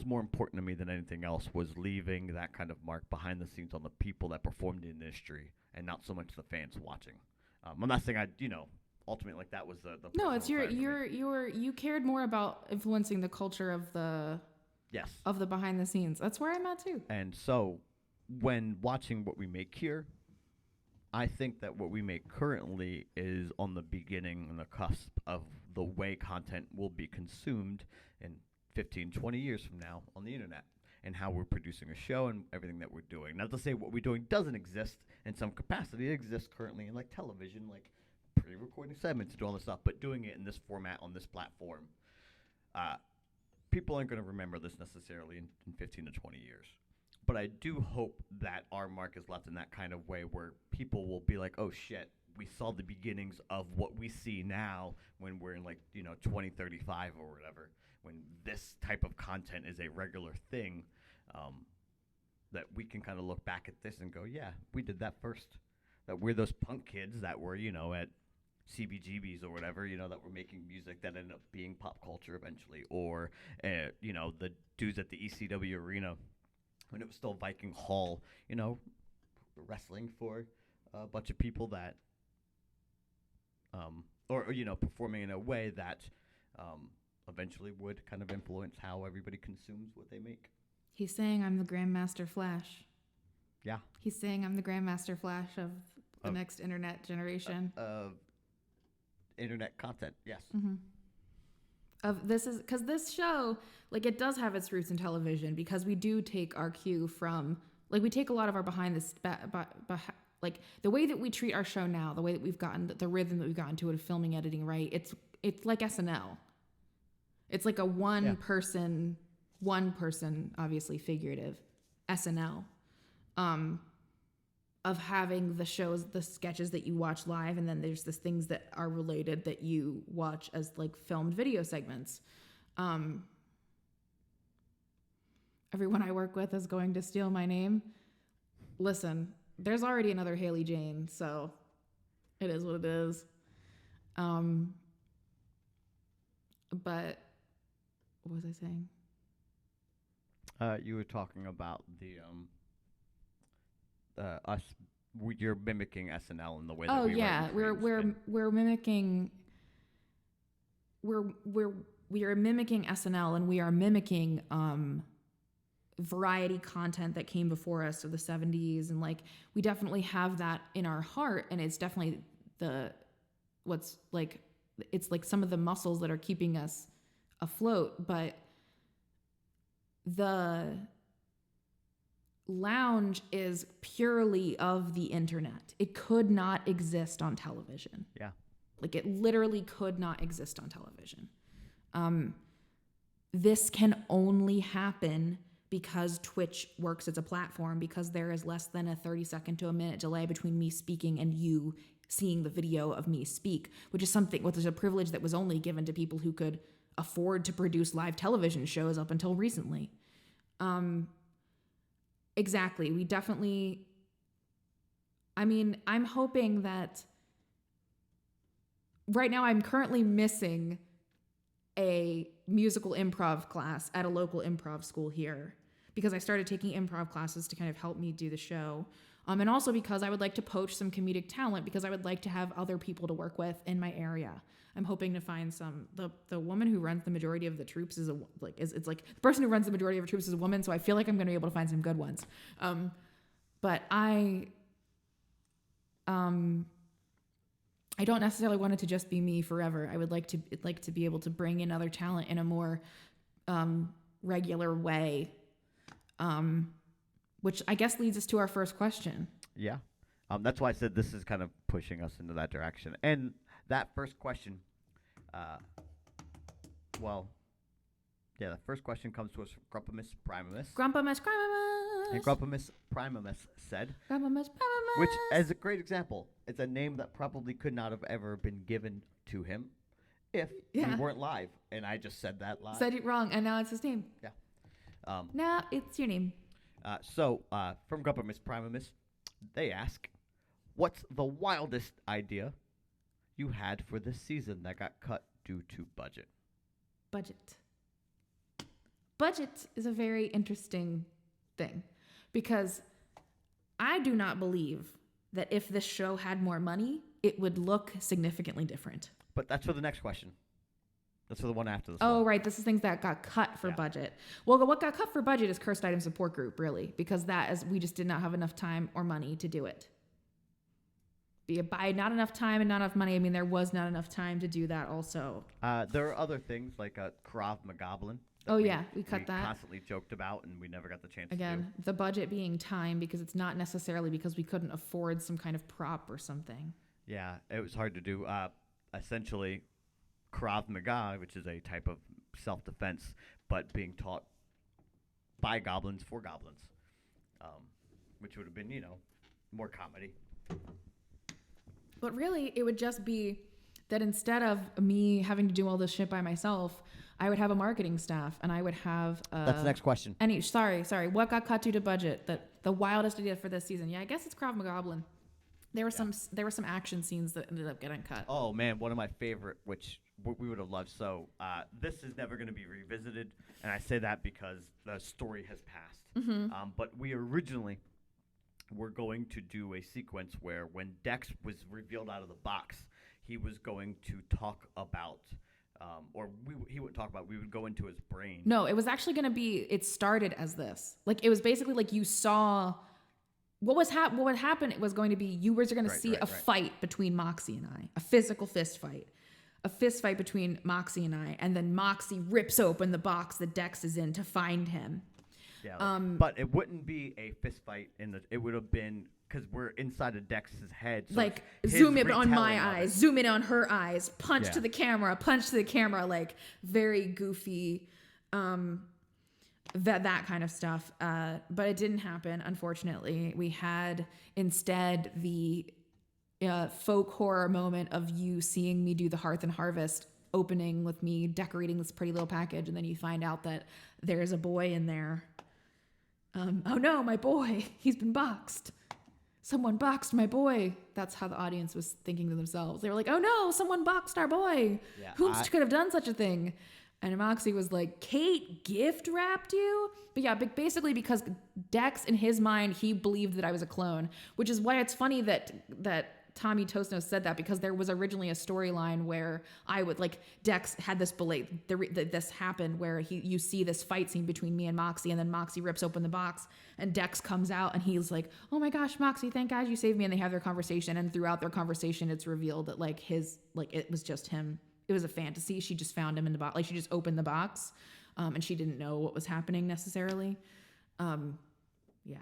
more important to me than anything else, was leaving that kind of mark behind the scenes on the people that performed in the industry, and not so much the fans watching. I'm not saying ultimately, like, that was the no, it's you cared more about influencing the culture of the behind the scenes. That's where I'm at too. And so when watching what we make here, I think that what we make currently is on the beginning and the cusp of the way content will be consumed in 15, 20 years from now on the internet, and how we're producing a show and everything that we're doing. Not to say what we're doing doesn't exist in some capacity. It exists currently in, like, television, like pre-recording segments and all this stuff, but doing it in this format on this platform, people aren't going to remember this necessarily in 15 to 20 years. But I do hope that our mark is left in that kind of way where people will be like, oh shit, we saw the beginnings of what we see now when we're in, like, 2035 or whatever, when this type of content is a regular thing, that we can kind of look back at this and go, yeah, we did that first. That we're those punk kids that were, at CBGBs or whatever, that were making music that ended up being pop culture eventually. Or, the dudes at the ECW arena when it was still Viking Hall, wrestling for a bunch of people that, performing in a way that eventually would kind of influence how everybody consumes what they make. He's saying I'm the Grandmaster Flash. Yeah. He's saying I'm the Grandmaster Flash of the next internet generation. Of internet content, yes. Mm-hmm. Because this show, like, it does have its roots in television, because we do take our cue from, like, we take a lot of our behind the, like, the way that we treat our show now, the way that we've gotten, the rhythm that we've gotten to it of filming, editing, right? It's like SNL. It's like a one person, obviously figurative, SNL. Of having the shows, the sketches that you watch live, and then there's the things that are related that you watch as, like, filmed video segments. Everyone I work with is going to steal my name. Listen, there's already another Haley Jane, so it is what it is. But what was I saying? You were talking about the us you're mimicking SNL in the way that Oh we yeah, we're mimicking. We are mimicking SNL, and we are mimicking variety content that came before us of the 70s, and like we definitely have that in our heart, and it's definitely it's like some of the muscles that are keeping us afloat. But the lounge is purely of the internet. It could not exist on television. Yeah. Like it literally could not exist on television. This can only happen because Twitch works as a platform, because there is less than a 30-second to a minute delay between me speaking and you seeing the video of me speak, which is a privilege that was only given to people who could afford to produce live television shows up until recently. Exactly. We definitely, I mean, I'm hoping that right now I'm currently missing a musical improv class at a local improv school here because I started taking improv classes to kind of help me do the show. And also because I would like to poach some comedic talent because I would like to have other people to work with in my area. I'm hoping to find some. The woman who runs the majority of the troops is the person who runs the majority of the troops is a woman, so I feel like I'm going to be able to find some good ones. But I don't necessarily want it to just be me forever. I would like to be able to bring in other talent in a more regular way. Which I guess leads us to our first question. Yeah. That's why I said this is kind of pushing us into that direction. And that first question, the first question comes to us from Grumpimus Primamus. And Grumpimus Primamus said, which is a great example. It's a name that probably could not have ever been given to him if we weren't live. And I just said that live. Said it wrong, and now it's his name. Yeah. Now it's your name. From Grumpimus Primamus, they ask, what's the wildest idea you had for this season that got cut due to budget? Budget is a very interesting thing because I do not believe that if this show had more money, it would look significantly different. But that's for the next question. That's for the one after this. Oh, right. This is things that got cut for budget. Well, what got cut for budget is Cursed Item Support Group, really, because we just did not have enough time or money to do it. By not enough time and not enough money, I mean there was not enough time to do that also. There are other things like 𝚗𝚕𝚒𝚘𝚗𝚕. Oh, yeah. We cut that. Constantly joked about, and we never got the chance to do. Again, the budget being time, because it's not necessarily because we couldn't afford some kind of prop or something. Yeah, it was hard to do. Essentially, 𝚗𝚕𝚒𝚘𝚗𝚕, which is a type of self-defense, but being taught by goblins for goblins, which would have been, more comedy. But really, it would just be that instead of me having to do all this shit by myself, I would have a marketing staff, and I would have. That's the next question. Sorry. What got cut due to budget? The wildest idea for this season? Yeah, I guess it's 𝚗𝚒𝚒𝚗𝚗𝚗. There were some action scenes that ended up getting cut. Oh man, one of my favorite, which we would have loved. So this is never going to be revisited, and I say that because the story has passed. Mm-hmm. But we originally were going to do a sequence where when Dex was revealed out of the box, he was going to talk about, he wouldn't talk about. We would go into his brain. No, it was actually going to be. It started as this. Like it was basically like you saw. What would happen? It was going to be you were going to see a fight between Moxie and I, a physical fist fight between Moxie and I, and then Moxie rips open the box that Dex is in to find him. Yeah, but it wouldn't be a fist fight it would have been because we're inside of Dex's head. So like zoom in on my eyes, zoom in on her eyes, punch to the camera, like very goofy. That kind of stuff. But it didn't happen, unfortunately. We had instead the folk horror moment of you seeing me do the Hearth and Harvest opening with me decorating this pretty little package, and then you find out that there's a boy in there. Oh no, my boy, he's been boxed. Someone boxed my boy. That's how the audience was thinking to themselves. They were like, oh no, someone boxed our boy. Yeah, Who could have done such a thing? And Moxie was like, Kate gift wrapped you? But yeah, basically because Dex, in his mind, he believed that I was a clone, which is why it's funny that Tommy Tosno said that, because there was originally a storyline where Dex had this belief, this happened where you see this fight scene between me and Moxie, and then Moxie rips open the box and Dex comes out and he's like, oh my gosh, Moxie, thank God you saved me. And they have their conversation, and throughout their conversation, it's revealed that it was just him. It was a fantasy. She just found him in the box. Like, she just opened the box, and she didn't know what was happening necessarily. Yeah.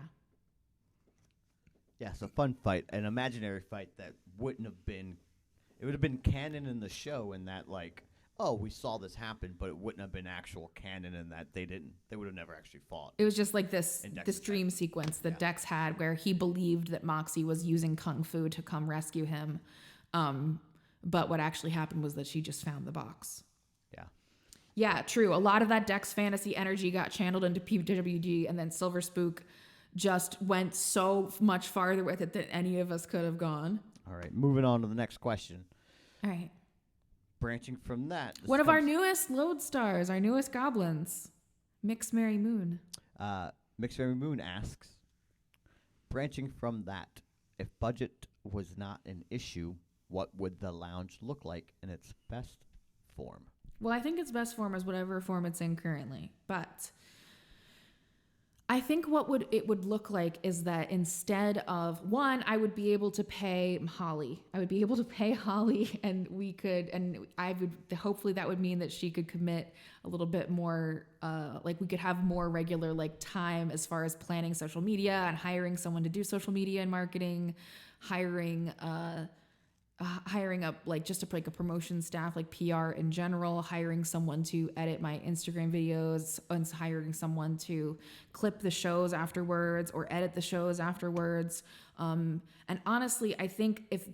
Yeah, it's a fun fight, an imaginary fight that wouldn't have been, it would have been canon in the show in that, like, oh, we saw this happen, but it wouldn't have been actual canon in that they would have never actually fought. It was just like this dream sequence that Dex had where he believed that Moxie was using Kung Fu to come rescue him. But what actually happened was that she just found the box. Yeah. Yeah, true. A lot of that Dex fantasy energy got channeled into PWG, and then Silver Spook just went so much farther with it than any of us could have gone. All right, moving on to the next question. All right. Branching from that. One of our newest Lodestars, our newest goblins, Mix Mary Moon. Mix Mary Moon asks, branching from that, if budget was not an issue, what would the lounge look like in its best form? Well, I think its best form is whatever form it's in currently, but I think what it would look like is that instead of one, I would be able to pay Holly. I would be able to pay Holly, and hopefully that would mean that she could commit a little bit more, we could have more regular time as far as planning social media and hiring someone to do social media and marketing, hiring up a promotion staff, PR in general, hiring someone to edit my Instagram videos, and hiring someone to clip the shows afterwards or edit the shows afterwards. And honestly, I think if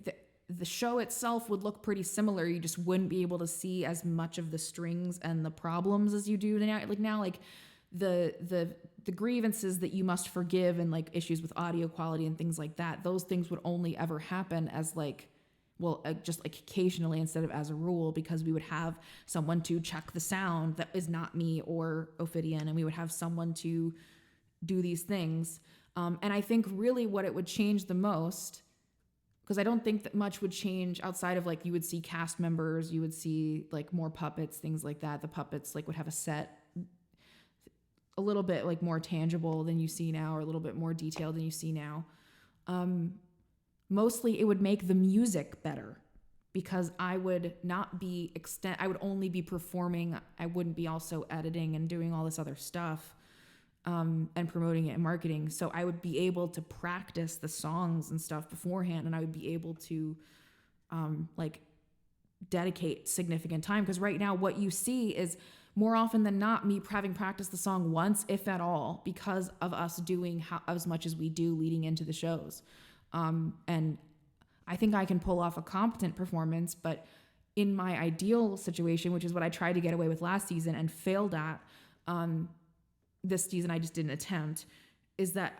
the show itself would look pretty similar, you just wouldn't be able to see as much of the strings and the problems as you do now. The grievances that you must forgive and issues with audio quality and things like that, those things would only ever happen as just occasionally instead of as a rule, because we would have someone to check the sound that is not me or Ophidian, and we would have someone to do these things. And I think really what it would change the most, because I don't think that much would change outside of you would see cast members, you would see more puppets, things like that. The puppets would have a set a little bit more tangible than you see now, or a little bit more detailed than you see now. Mostly it would make the music better, because I would only be performing. I wouldn't be also editing and doing all this other stuff, and promoting it and marketing. So I would be able to practice the songs and stuff beforehand, and I would be able to dedicate significant time. Because right now what you see is more often than not me having practiced the song once, if at all, because of us doing as much as we do leading into the shows. And I think I can pull off a competent performance, but in my ideal situation, which is what I tried to get away with last season and failed at, this season I just didn't attempt, is that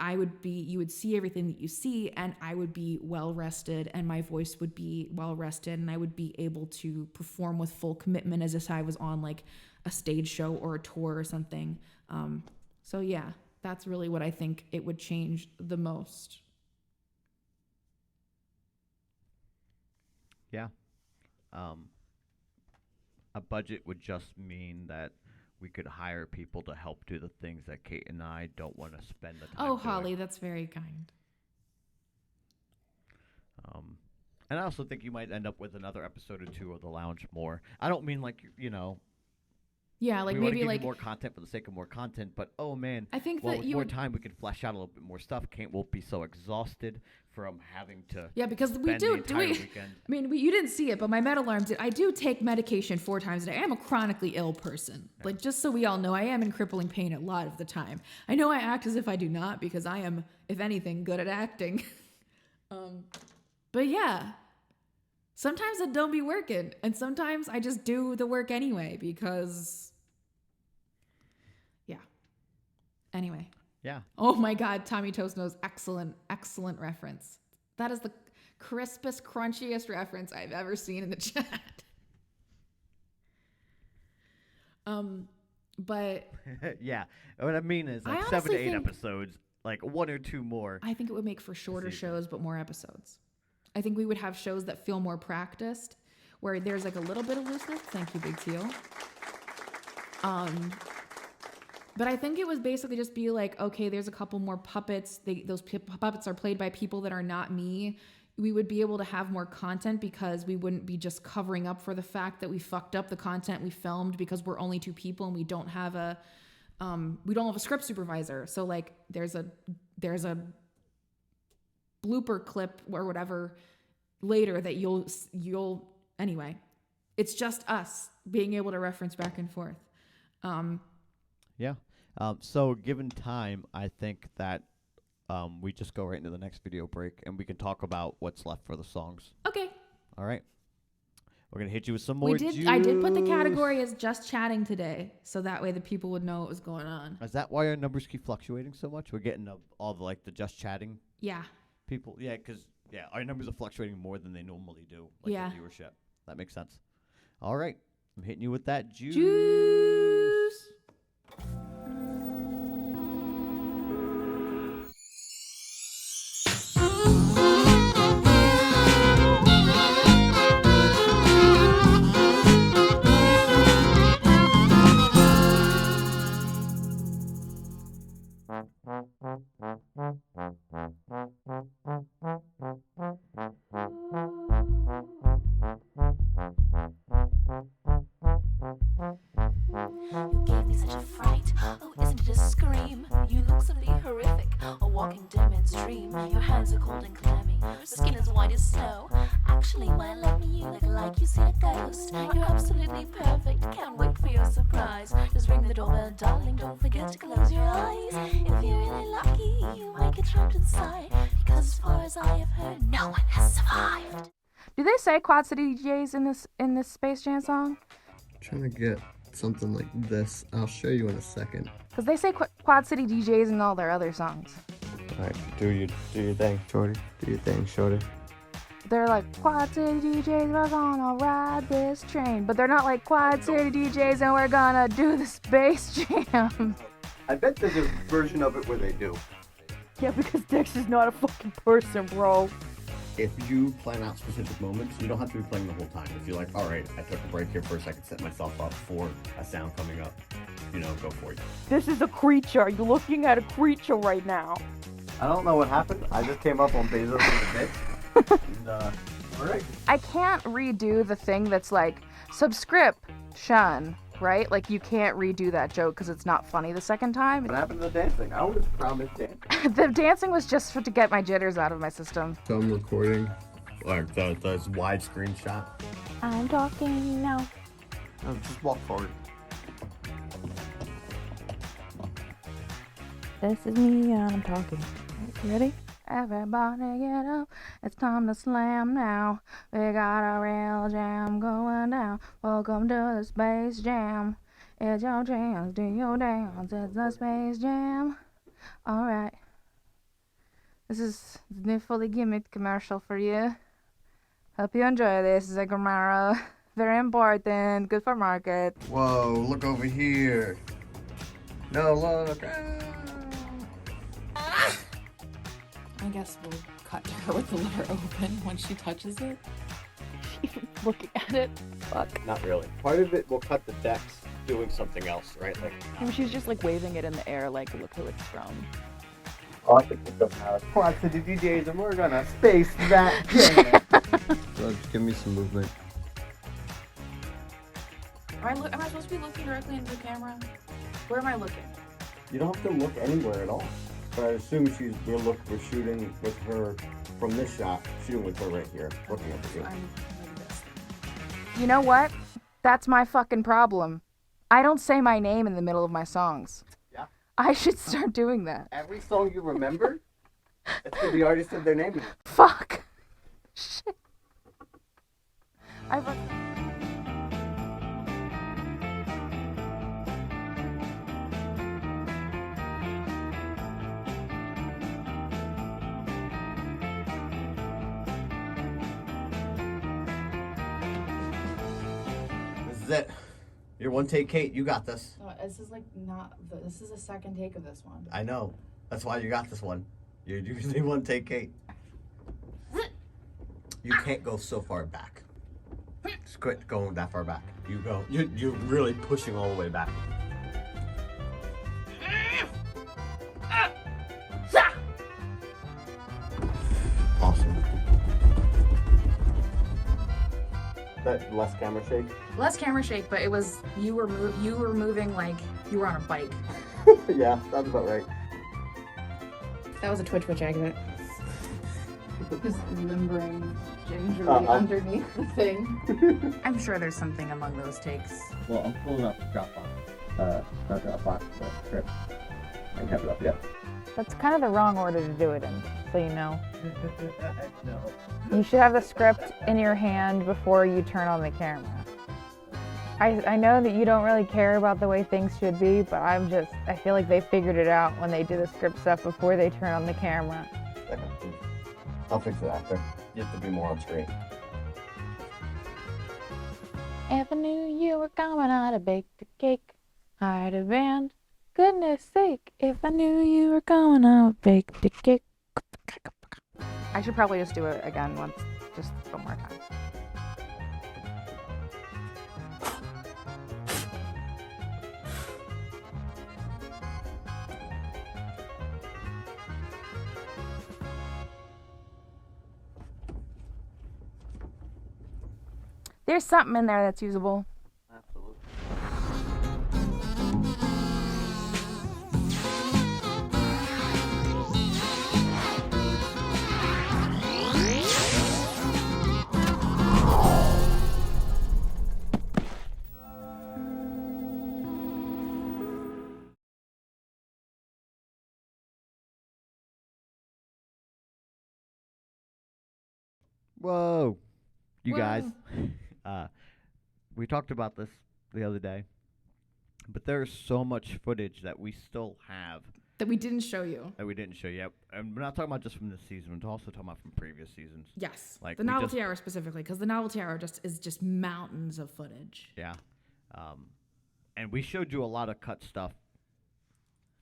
you would see everything that you see, and I would be well rested, and my voice would be well rested, and I would be able to perform with full commitment as if I was on a stage show or a tour or something. So yeah, that's really what I think it would change the most. Yeah. A budget would just mean that we could hire people to help do the things that Kate and I don't want to spend the time doing. Oh, Holly, that's very kind. And I also think you might end up with another episode or two of The Lounge more. I don't mean yeah, we maybe give you more content for the sake of more content, but oh man, I think with that you more would... time we could flesh out a little bit more stuff. Kate won't be so exhausted from having to because spend we do the entire weekend. I mean, you didn't see it, but my med alarm did. I do take medication 4 times a day. I am a chronically ill person. Yeah. Just so we all know, I am in crippling pain a lot of the time. I know I act as if I do not, because I am, if anything, good at acting. But yeah, sometimes it don't be working, and sometimes I just do the work anyway, because anyway. Yeah. Oh my God, Tommy Toast knows excellent reference. That is the crispest, crunchiest reference I've ever seen in the chat. But yeah, what I mean is like I 7 to 8 honestly think- episodes, like 1 or 2 more. I think it would make for shorter shows, but more episodes. I think we would have shows that feel more practiced, where there's like a little bit of looseness. Thank you, Big Teal. But I think it was basically just be like, okay, there's a couple more puppets. Those puppets are played by people that are not me. We would be able to have more content because we wouldn't be just covering up for the fact that we fucked up the content we filmed because we're only 2 people and we don't have a script supervisor. So like there's a blooper clip or whatever later that you'll anyway. It's just us being able to reference back and forth. Yeah. So given time, I think that we just go right into the next video break and we can talk about what's left for the songs. Okay. All right. We're going to hit you with some more juice. I did put the category as just chatting today, so that way the people would know what was going on. Is that why our numbers keep fluctuating so much? We're getting all the the just chatting Yeah. people. Yeah, because our numbers are fluctuating more than they normally do. Like Yeah. the viewership. That makes sense. All right. I'm hitting you with that juice. Juice. You gave me such a fright. Oh, isn't it a scream? You look suddenly horrific, a walking dead man's dream. Your hands are cold and clammy, your skin is white as snow. Actually, when I look at you, look like you see a ghost. You're absolutely perfect, can't wait for your surprise. Just ring the doorbell, darling, don't forget to close your eyes. If you're really lucky, you might get trapped inside. Because as far as I have heard, no one has survived. Do they say Quad City DJs in this Space Jam song? Trying to get something like this. I'll show you in a second. Because they say Quad City DJs in all their other songs. All right, do your thing, shorty. Do your thing, shorty. They're like, Quad City DJs, we're gonna ride this train. But they're not like, Quad City DJs and we're gonna do the Space Jam. I bet there's a version of it where they do. Yeah, because Dexter's not a fucking person, bro. If you plan out specific moments, you don't have to be playing the whole time. If you're like, all right, I took a break here for a second, set myself up for a sound coming up, go for it. This is a creature. You're looking at a creature right now. I don't know what happened. I just came up on Bezos in the bit. And, all right. I can't redo the thing that's like, subscription, right? Like, you can't redo that joke because it's not funny the second time. What happened to the dancing? I was promised dancing. The dancing was just to get my jitters out of my system. So I'm recording, like the widescreen shot. I'm talking now. Oh, just walk forward. This is me and I'm talking. You ready? Everybody get up, it's time to slam now. We got a real jam going down. Welcome to the Space Jam. It's your chance, do your dance. It's the Space Jam. Alright. This is the new fully gimmicked commercial for you. Hope you enjoy this, Zagramaro. Very important, good for market. Whoa, look over here. No, look. I guess we'll cut to her with the letter open when she touches it. Looking at it. Fuck. Not really. Part of it will cut the Dex doing something else, right? Like, I mean, she's just like waving it in the air, like, look who it's from. oh, I think we'll go now. Quad City DJs, and we're gonna space that jam. So just give me some movement. Am I supposed to be looking directly into the camera? Where am I looking? You don't have to look anywhere at all. But I assume we're shooting with her from this shot, shooting with her right here, looking at you. You know what? That's my fucking problem. I don't say my name in the middle of my songs. Yeah. I should start doing that. Every song you remember, that's what the artist said their name in. Fuck. Shit. This is it. You're one take, Kate. You got this. No, this is like not. This is the second take of this one. I know. That's why you got this one. You're usually one take, Kate. You can't go so far back. Just quit going that far back. You go. You're really pushing all the way back. Awesome. That less camera shake. Less camera shake, but it was you were moving like you were on a bike. Yeah, that's about right. That was a twitch exit. Just limbering gingerly underneath the thing. I'm sure there's something among those takes. Well, I'm pulling up Dropbox. Not Dropbox, but script. I don't have it up yet. That's kind of the wrong order to do it in, so you know. No. You should have the script in your hand before you turn on the camera. I know that you don't really care about the way things should be, but I feel like they figured it out when they do the script stuff before they turn on the camera. I'll fix it after. You have to be more on screen. If I knew you were coming, I'd have baked a cake. I'd have been, goodness sake, if I knew you were coming, I'd have baked a cake. I should probably just do it again just one more time. There's something in there that's usable. Absolutely. Whoa. You Whoa. guys. We talked about this the other day, but there's so much footage that we still have That we didn't show you. that we didn't show yet. And we're not talking about just from this season. We're also talking about from previous seasons. Yes. Like The we novelty just- hour specifically, because the novelty hour is just mountains of footage. Yeah. And we showed you a lot of cut stuff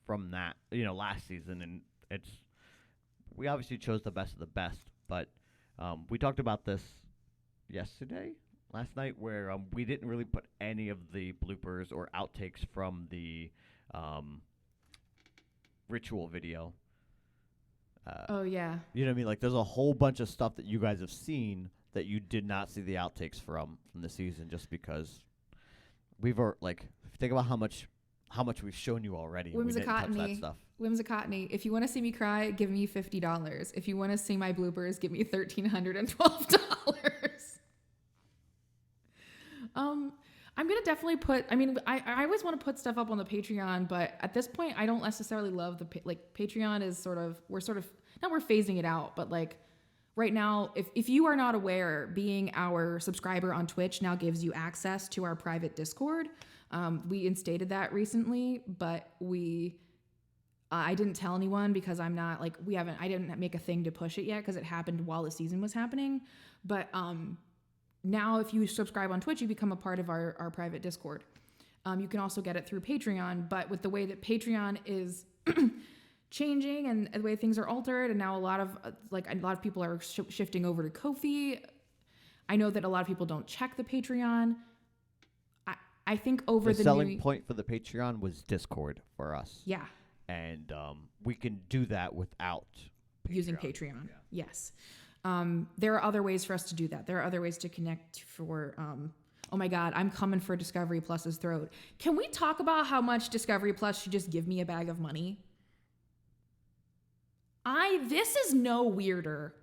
from that, last season, and we obviously chose the best of the best, but we talked about this last night, where we didn't really put any of the bloopers or outtakes from the ritual video. Oh, yeah. You know what I mean? Like, there's a whole bunch of stuff that you guys have seen that you did not see the outtakes from the season, just because we've think about how much we've shown you already. And we didn't touch that stuff. Whimsicotney, if you want to see me cry, give me $50. If you want to see my bloopers, give me $1,312. I'm gonna definitely put. I mean, I always want to put stuff up on the Patreon, but at this point, I don't necessarily love Patreon is we're phasing it out, but like right now, if you are not aware, being our subscriber on Twitch now gives you access to our private Discord. We instated that recently, but I didn't tell anyone because I'm not I didn't make a thing to push it yet because it happened while the season was happening. But now if you subscribe on Twitch, you become a part of our private Discord. You can also get it through Patreon, but with the way that Patreon is changing and the way things are altered, and now a lot of people are shifting over to Ko-fi. I know that a lot of people don't check the Patreon. I think over the selling point for the Patreon was Discord for us. Yeah. And we can do that without using Patreon. Yeah. Yes. There are other ways for us to do that. There are other ways to connect for, oh my God, I'm coming for Discovery Plus's throat. Can we talk about how much Discovery Plus should just give me a bag of money? This is no weirder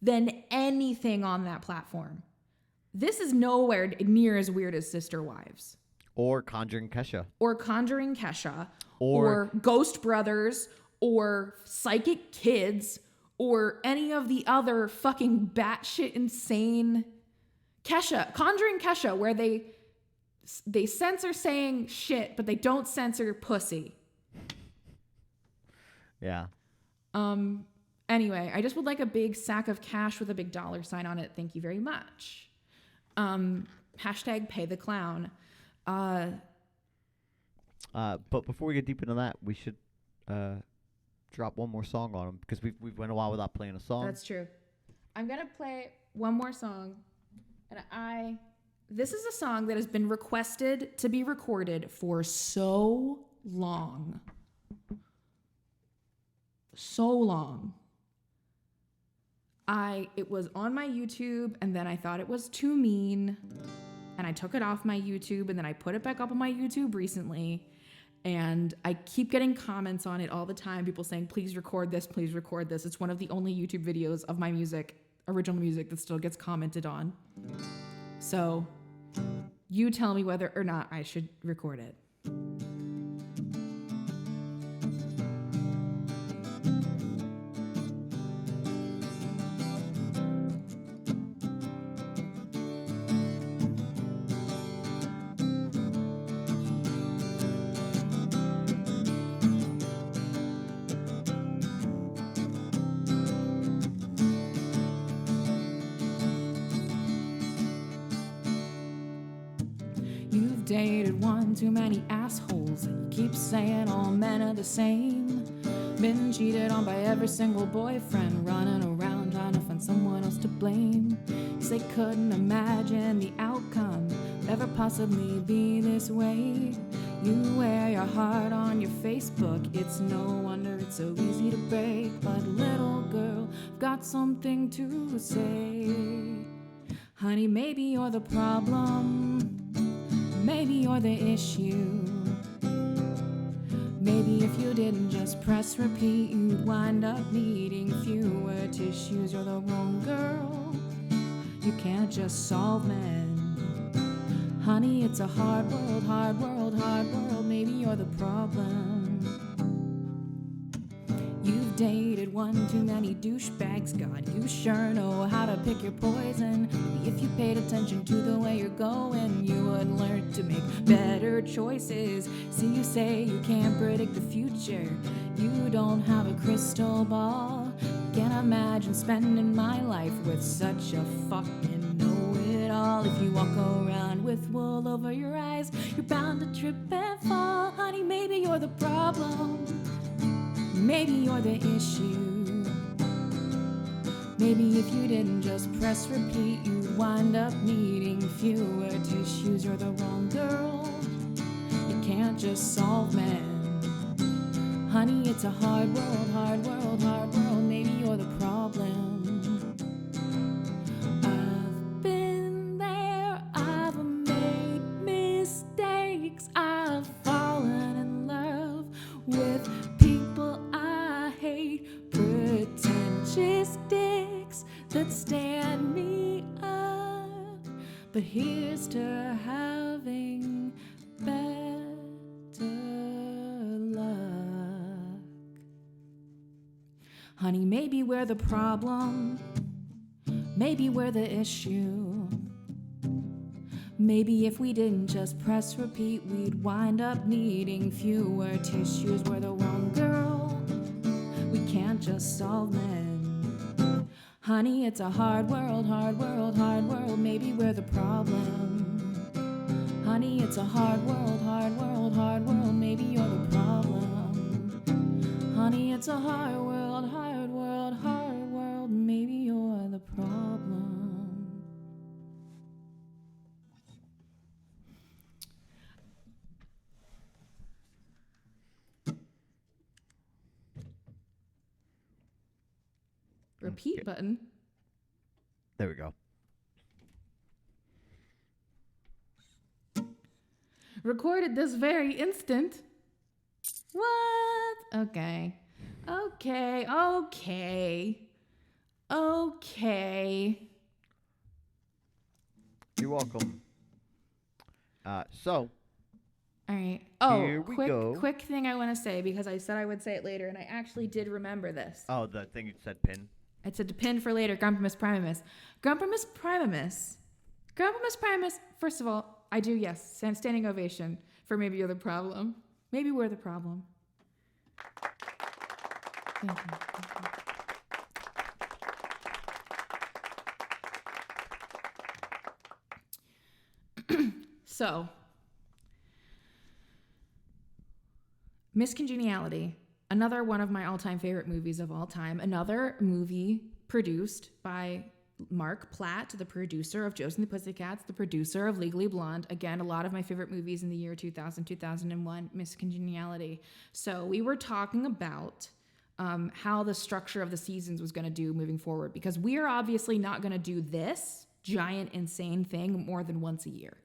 than anything on that platform. This is nowhere near as weird as Sister Wives. Or Conjuring Kesha. Or Ghost Brothers, or Psychic Kids, or any of the other fucking batshit insane Conjuring Kesha, where they censor saying shit, but they don't censor pussy. Yeah. Anyway, I just would like a big sack of cash with a big $sign on it. Thank you very much. Hashtag pay the clown. But before we get deep into that, we should drop one more song on them because we've went a while without playing a song. That's true. I'm gonna play one more song, and this is a song that has been requested to be recorded for so long. So long. It was on my YouTube, and then I thought it was too mean, and I took it off my YouTube, and then I put it back up on my YouTube recently, and I keep getting comments on it all the time, people saying, please record this, please record this. It's one of the only YouTube videos of my music, original music, that still gets commented on. So, you tell me whether or not I should record it. Dated one too many assholes, and you keep saying all men are the same. Been cheated on by every single boyfriend, running around trying to find someone else to blame. Cause they couldn't imagine the outcome would ever possibly be this way. You wear your heart on your Facebook, it's no wonder it's so easy to break. But little girl, I've got something to say. Honey, maybe you're the problem. Maybe you're the issue. Maybe if you didn't just press repeat, you'd wind up needing fewer tissues. You're the wrong girl. You can't just solve men. Honey, it's a hard world, hard world, hard world. Maybe you're the problem. You've dated one too many douchebags. God, you sure know how to pick your poison. Maybe if you paid attention to the way you're going, you would learn to make better choices. See, you say you can't predict the future. You don't have a crystal ball. Can't imagine spending my life with such a fucking know-it-all. If you walk around with wool over your eyes, you're bound to trip and fall. Honey, maybe you're the problem. Maybe you're the issue. Maybe if you didn't just press repeat, you'd wind up needing fewer tissues. You're the wrong girl. You can't just solve men. Honey, it's a hard world, hard world, hard world. Maybe you're the problem. I've been there, I've made mistakes. I've fallen in love with people I hate, pretentious dicks that stand me up. But here's to having better luck. Honey, maybe we're the problem. Maybe we're the issue. Maybe if we didn't just press repeat, we'd wind up needing fewer tissues. We're the wrong girl. We can't just solve men. Honey, it's a hard world, hard world, hard world. Maybe we're the problem. Honey, it's a hard world, hard world, hard world. Maybe you're the problem. Honey, it's a hard world, hard world, hard world. Maybe you're the problem. Repeat button. There we go. Recorded this very instant. What? Okay. You're welcome. So. All right. Here we go. Quick thing I want to say, because I said I would say it later, and I actually did remember this. Oh, the thing you said pin. I said to pin for later, Grumpimus Primamus. Grumpimus Primamus. Grumpimus Primamus. First of all, I do, yes, standing ovation for Maybe You're the Problem. Maybe we're the problem. Thank you. So, Miss Congeniality, another one of my all-time favorite movies of all time. Another movie produced by Mark Platt, the producer of Josie and the Pussycats, the producer of Legally Blonde. Again, a lot of my favorite movies in the year 2000, 2001, Miss Congeniality. So we were talking about how the structure of the seasons was going to do moving forward, because we are obviously not going to do this giant, insane thing more than once a year.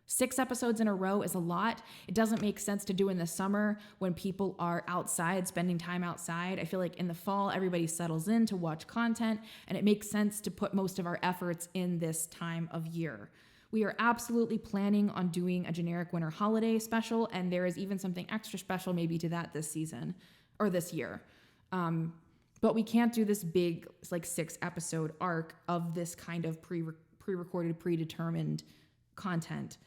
6 episodes in a row is a lot. It doesn't make sense to do in the summer when people are outside, spending time outside. I feel like in the fall, everybody settles in to watch content, and it makes sense to put most of our efforts in this time of year. We are absolutely planning on doing a generic winter holiday special, and there is even something extra special maybe to that this season or this year. But we can't do this big, like 6-episode arc of this kind of pre-recorded, predetermined content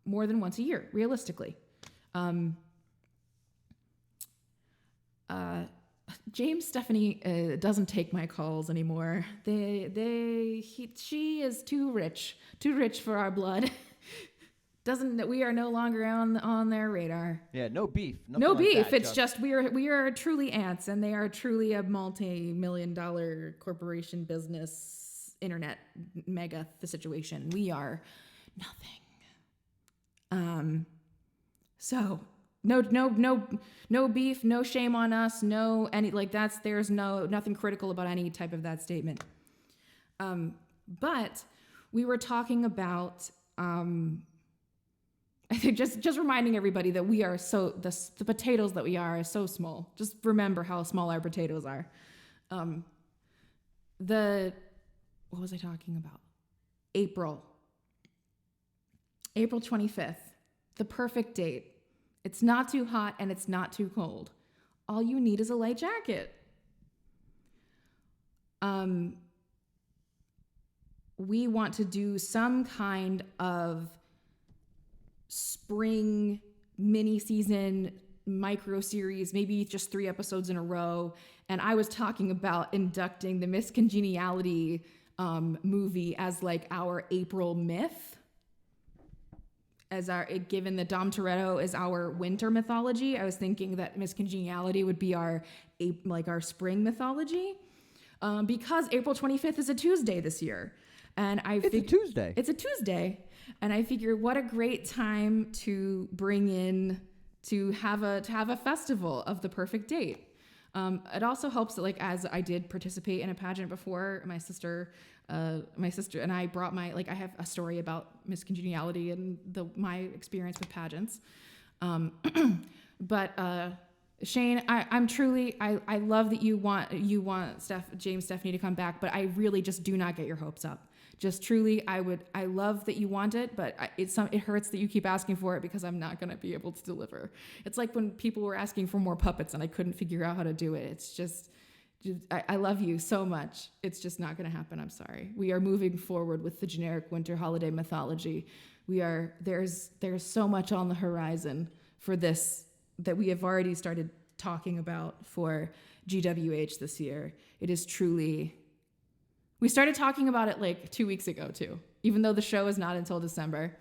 more than once a year, realistically. James Stephanie doesn't take my calls anymore. She is too rich for our blood. We are no longer on their radar. Yeah, no beef. No beef. It's just we are truly ants, and they are truly a multi-million-dollar corporation, business, internet mega situation. We are nothing. So no beef, no shame on us, no any like that's there's nothing critical about any type of that statement. But we were talking about I think just reminding everybody that we are the potatoes that we are so small. Just remember how small our potatoes are. What was I talking about? April 25th, the perfect date. It's not too hot and it's not too cold. All you need is a light jacket. We want to do some kind of spring mini season micro series, maybe just 3 episodes in a row. And I was talking about inducting the Miss Congeniality movie as like our April myth. Given that Dom Toretto is our winter mythology, I was thinking that Miss Congeniality would be our spring mythology, because April 25th is a Tuesday this year, and it's a Tuesday, and I figure what a great time to bring in to have a festival of the perfect date. It also helps that, like, as I did participate in a pageant before, my sister and I brought I have a story about Miss Congeniality and my experience with pageants. But Shane, I love that you want James Stephanie to come back, but I really just do not get your hopes up. Just truly, I love that you want it, but it hurts that you keep asking for it, because I'm not going to be able to deliver. It's like when people were asking for more puppets and I couldn't figure out how to do it. It's just I love you so much. It's just not going to happen. I'm sorry. We are moving forward with the generic winter holiday mythology. There's so much on the horizon for this that we have already started talking about for GWH this year. It is truly. We started talking about it like 2 weeks ago too, even though the show is not until December.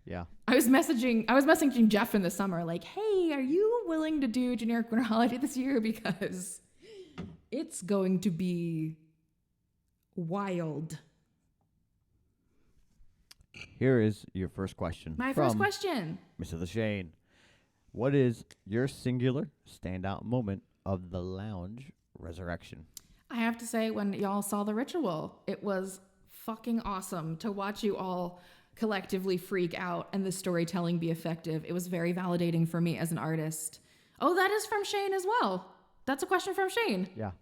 Yeah. I was messaging Jeff in the summer, like, hey, are you willing to do generic winter holiday this year? Because it's going to be wild. Here is your first question. My first question. Mr. Shane, what is your singular standout moment of the lounge resurrection? I have to say, when y'all saw the ritual, it was fucking awesome to watch you all collectively freak out and the storytelling be effective. It was very validating for me as an artist. Oh, that is from Shane as well. That's a question from Shane. Yeah.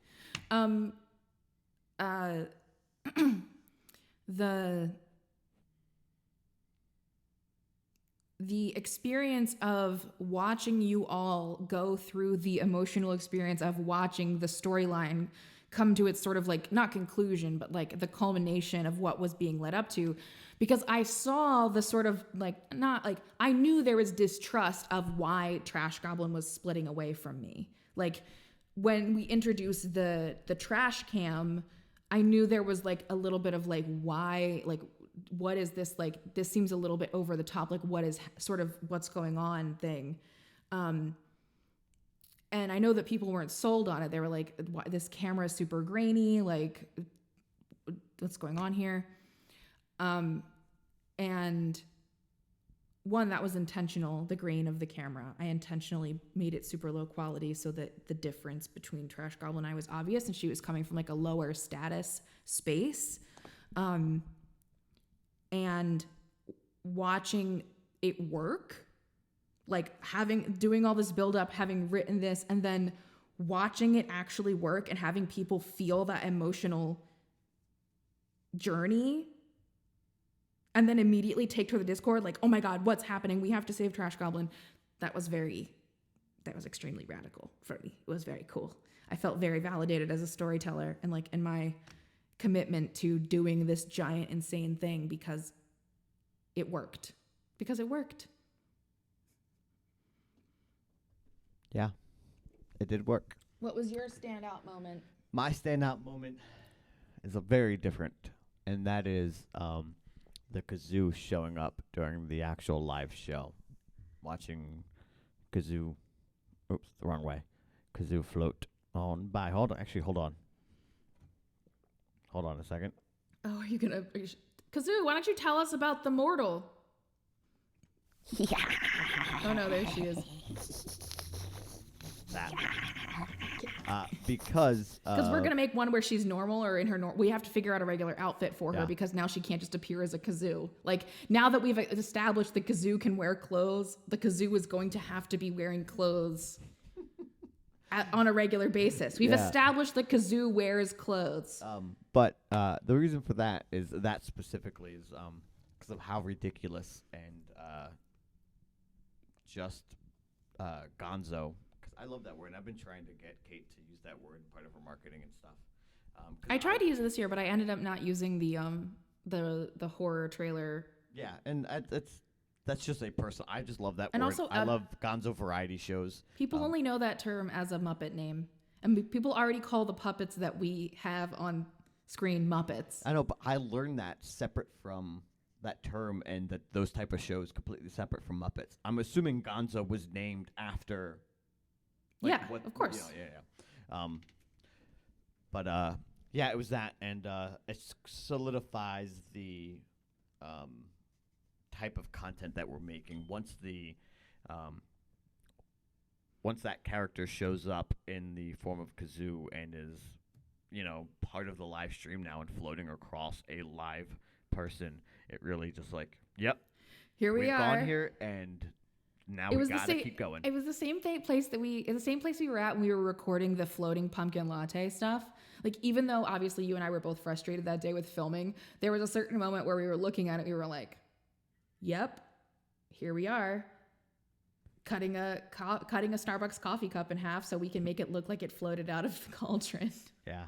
The experience of watching you all go through the emotional experience of watching the storyline come to its sort of like, not conclusion, but like the culmination of what was being led up to. Because I saw the sort of I knew there was distrust of why Trash Goblin was splitting away from me. Like when we introduced the trash cam, I knew there was like a little bit of like why, like what is this, like, this seems a little bit over the top, like what is sort of what's going on thing. And I know that people weren't sold on it. They were like, this camera is super grainy, like what's going on here? And one, that was intentional, the grain of the camera. I intentionally made it super low quality so that the difference between Trash Goblin and I was obvious, and she was coming from like a lower status space. And watching it work, like doing all this build up, having written this, and then watching it actually work and having people feel that emotional journey, and then immediately take to the Discord like, oh my God, what's happening? We have to save Trash Goblin. That was extremely radical for me. It was very cool. I felt very validated as a storyteller and like in my commitment to doing this giant, insane thing because it worked. Yeah, it did work. What was your standout moment? My standout moment is a very different, and that is the kazoo showing up during the actual live show. Watching kazoo, oops, the wrong way. Kazoo float on by. Hold on a second. Oh, are you gonna... Kazoo, why don't you tell us about the mortal? Yeah. Oh no, there she is. That. Because we're gonna make one where she's normal or in her we have to figure out a regular outfit for her because now she can't just appear as a kazoo. Like now that we've established the kazoo can wear clothes, the kazoo is going to have to be wearing clothes on a regular basis. We've established the kazoo wears clothes. But the reason for that is that specifically is because of how ridiculous and just gonzo. I love that word, and I've been trying to get Kate to use that word in part of her marketing and stuff. I tried to use it this year, but I ended up not using the horror trailer. Yeah, and that's just a personal. I just love that and word. Also, I love gonzo variety shows. People only know that term as a Muppet name, and people already call the puppets that we have on screen Muppets. I know, but I learned that separate from that term, and that those type of shows completely separate from Muppets. I'm assuming gonzo was named after. Like of course. Yeah, it was that, and it solidifies the type of content that we're making. Once that character shows up in the form of kazoo and is, part of the live stream now and floating across a live person, it really just like, yep, here we are. We've gone here and. Now we gotta keep going. It was the same place we were at when we were recording the floating pumpkin latte stuff. Like, even though obviously you and I were both frustrated that day with filming, there was a certain moment where we were looking at it, we were like, yep, here we are, cutting a Starbucks coffee cup in half so we can make it look like it floated out of the cauldron. Yeah.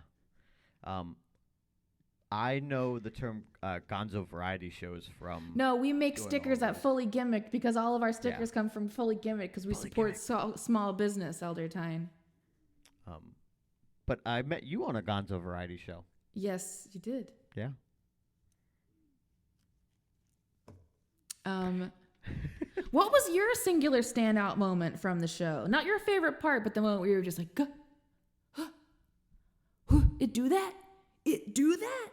I know the term gonzo variety shows from... No, we make stickers at Fully Gimmicked because all of our stickers come from Fully Gimmicked because we support small business, Elder Tyne. But I met you on a gonzo variety show. Yes, you did. Yeah. What was your singular standout moment from the show? Not your favorite part, but the moment where you were just like, it do that? It do that?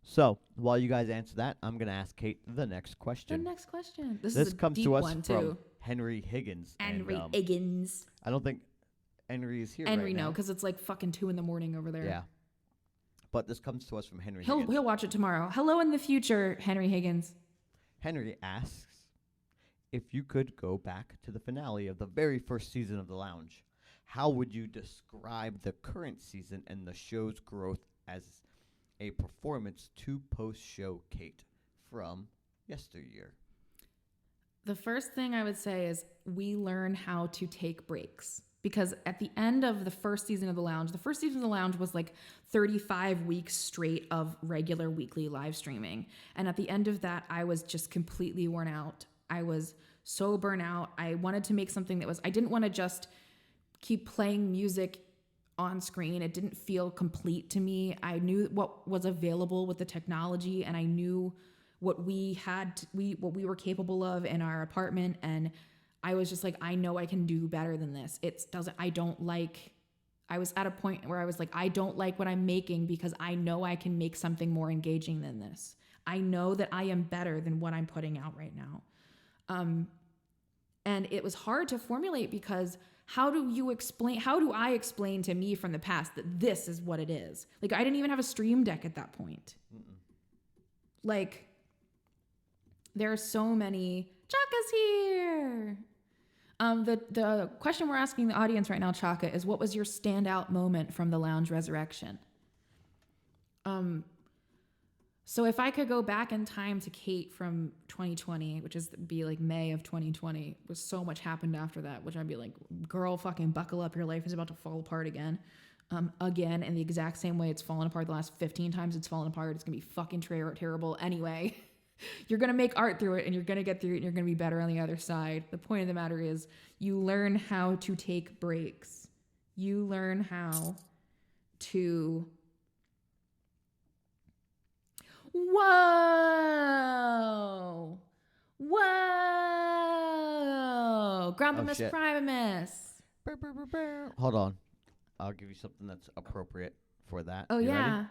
So, while you guys answer that, I'm going to ask Kate the next question. The next question. This comes to us from Henry Higgins. Henry Higgins. I don't think Henry is here Henry, right now. no, because it's like fucking 2 a.m. over there. Yeah. But this comes to us from Henry Higgins. He'll watch it tomorrow. Hello in the future, Henry Higgins. Henry asks, if you could go back to the finale of the very first season of The Lounge, how would you describe the current season and the show's growth as a performance to post-show Kate from yesteryear? The first thing I would say is we learn how to take breaks. Because at the end of the first season of The Lounge was like 35 weeks straight of regular weekly live streaming. And at the end of that, I was just completely worn out. I was so burnt out. I wanted to make something I didn't want to just keep playing music on screen. It didn't feel complete to me. I knew what was available with the technology, and I knew what we were capable of in our apartment, and I was just like, I know I can do better than this. I was at a point where I was like, I don't like what I'm making because I know I can make something more engaging than this. I know that I am better than what I'm putting out right now. And it was hard to formulate because how do I explain to me from the past that this is what it is? Like, I didn't even have a stream deck at that point. Like, there are so many, Chaka's here. The question we're asking the audience right now, Chaka, is what was your standout moment from the Lounge Resurrection? So if I could go back in time to Kate from 2020, which is be like May of 2020, was so much happened after that, which I'd be like, girl, fucking buckle up. Your life is about to fall apart again. Again, in the exact same way it's fallen apart the last 15 times it's fallen apart. It's going to be fucking terrible anyway. You're going to make art through it, and you're going to get through it, and you're going to be better on the other side. The point of the matter is you learn how to take breaks. You learn how to... Whoa! Grumpimus shit. Primus. Hold on. I'll give you something that's appropriate for that. Oh, You yeah. ready?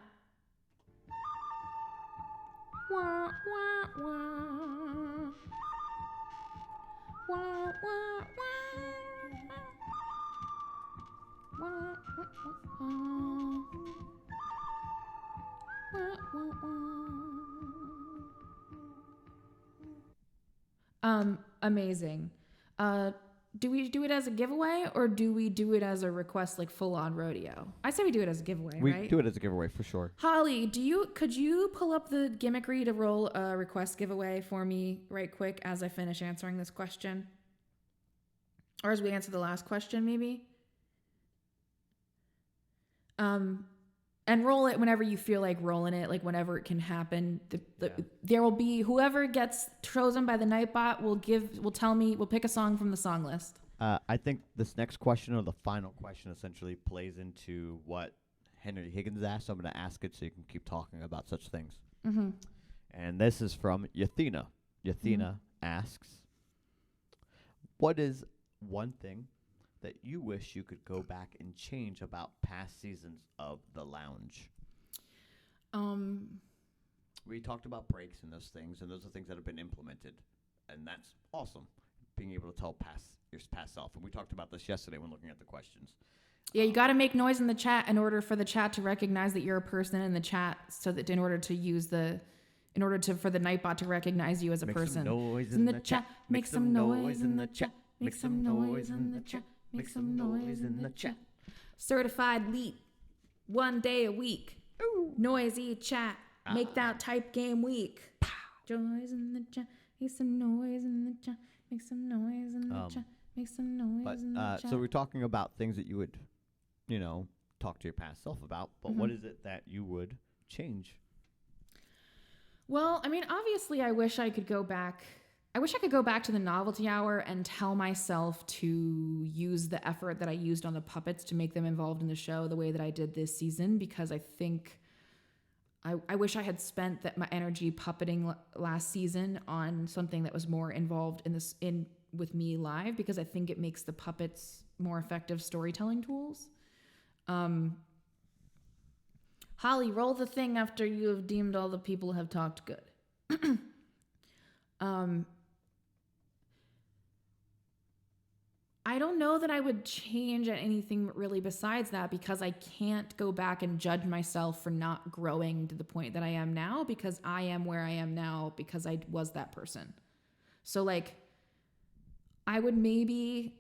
Wah, wah, wah. Wah, wah, wah. Wah, wah, wah. Amazing. Do we do it as a giveaway or do we do it as a request, like full on rodeo? I say we do it as a giveaway, We right? do it as a giveaway for sure. Holly, could you pull up the gimmickry to roll a request giveaway for me right quick as I finish answering this question? Or as we answer the last question, maybe? And roll it whenever you feel like rolling it, like whenever it can happen. There will be, whoever gets chosen by the Nightbot will pick a song from the song list. I think this next question, or the final question, essentially plays into what Henry Higgins asked. So I'm going to ask it so you can keep talking about such things. Mm-hmm. And this is from Yathena. Yathena asks, what is one thing that you wish you could go back and change about past seasons of The Lounge? We talked about breaks and those things, and those are things that have been implemented, and that's awesome, being able to tell your past self. And we talked about this yesterday when looking at the questions. Yeah, you got to make noise in the chat in order for the chat to recognize that you're a person in the chat, so that for the Nightbot to recognize you as a person. Make some noise in the chat. Make some noise in the chat. Make some noise in the chat. Make some noise in the chat. Certified leap. 1 day a week. Ooh. Noisy chat. Make that type game week. Noise in the chat. Make some noise in the chat. Make some noise in the chat. Make some noise in the chat. So we're talking about things that you would, talk to your past self about. But what is it that you would change? Well, I mean, obviously, I wish I could go back to the novelty hour and tell myself to use the effort that I used on the puppets to make them involved in the show the way that I did this season, because I think I wish I had spent my energy puppeting last season on something that was more involved with me live, because I think it makes the puppets more effective storytelling tools. Holly, roll the thing after you have deemed all the people have talked good. I don't know that I would change anything really besides that, because I can't go back and judge myself for not growing to the point that I am now, because I am where I am now because I was that person. So like, I would maybe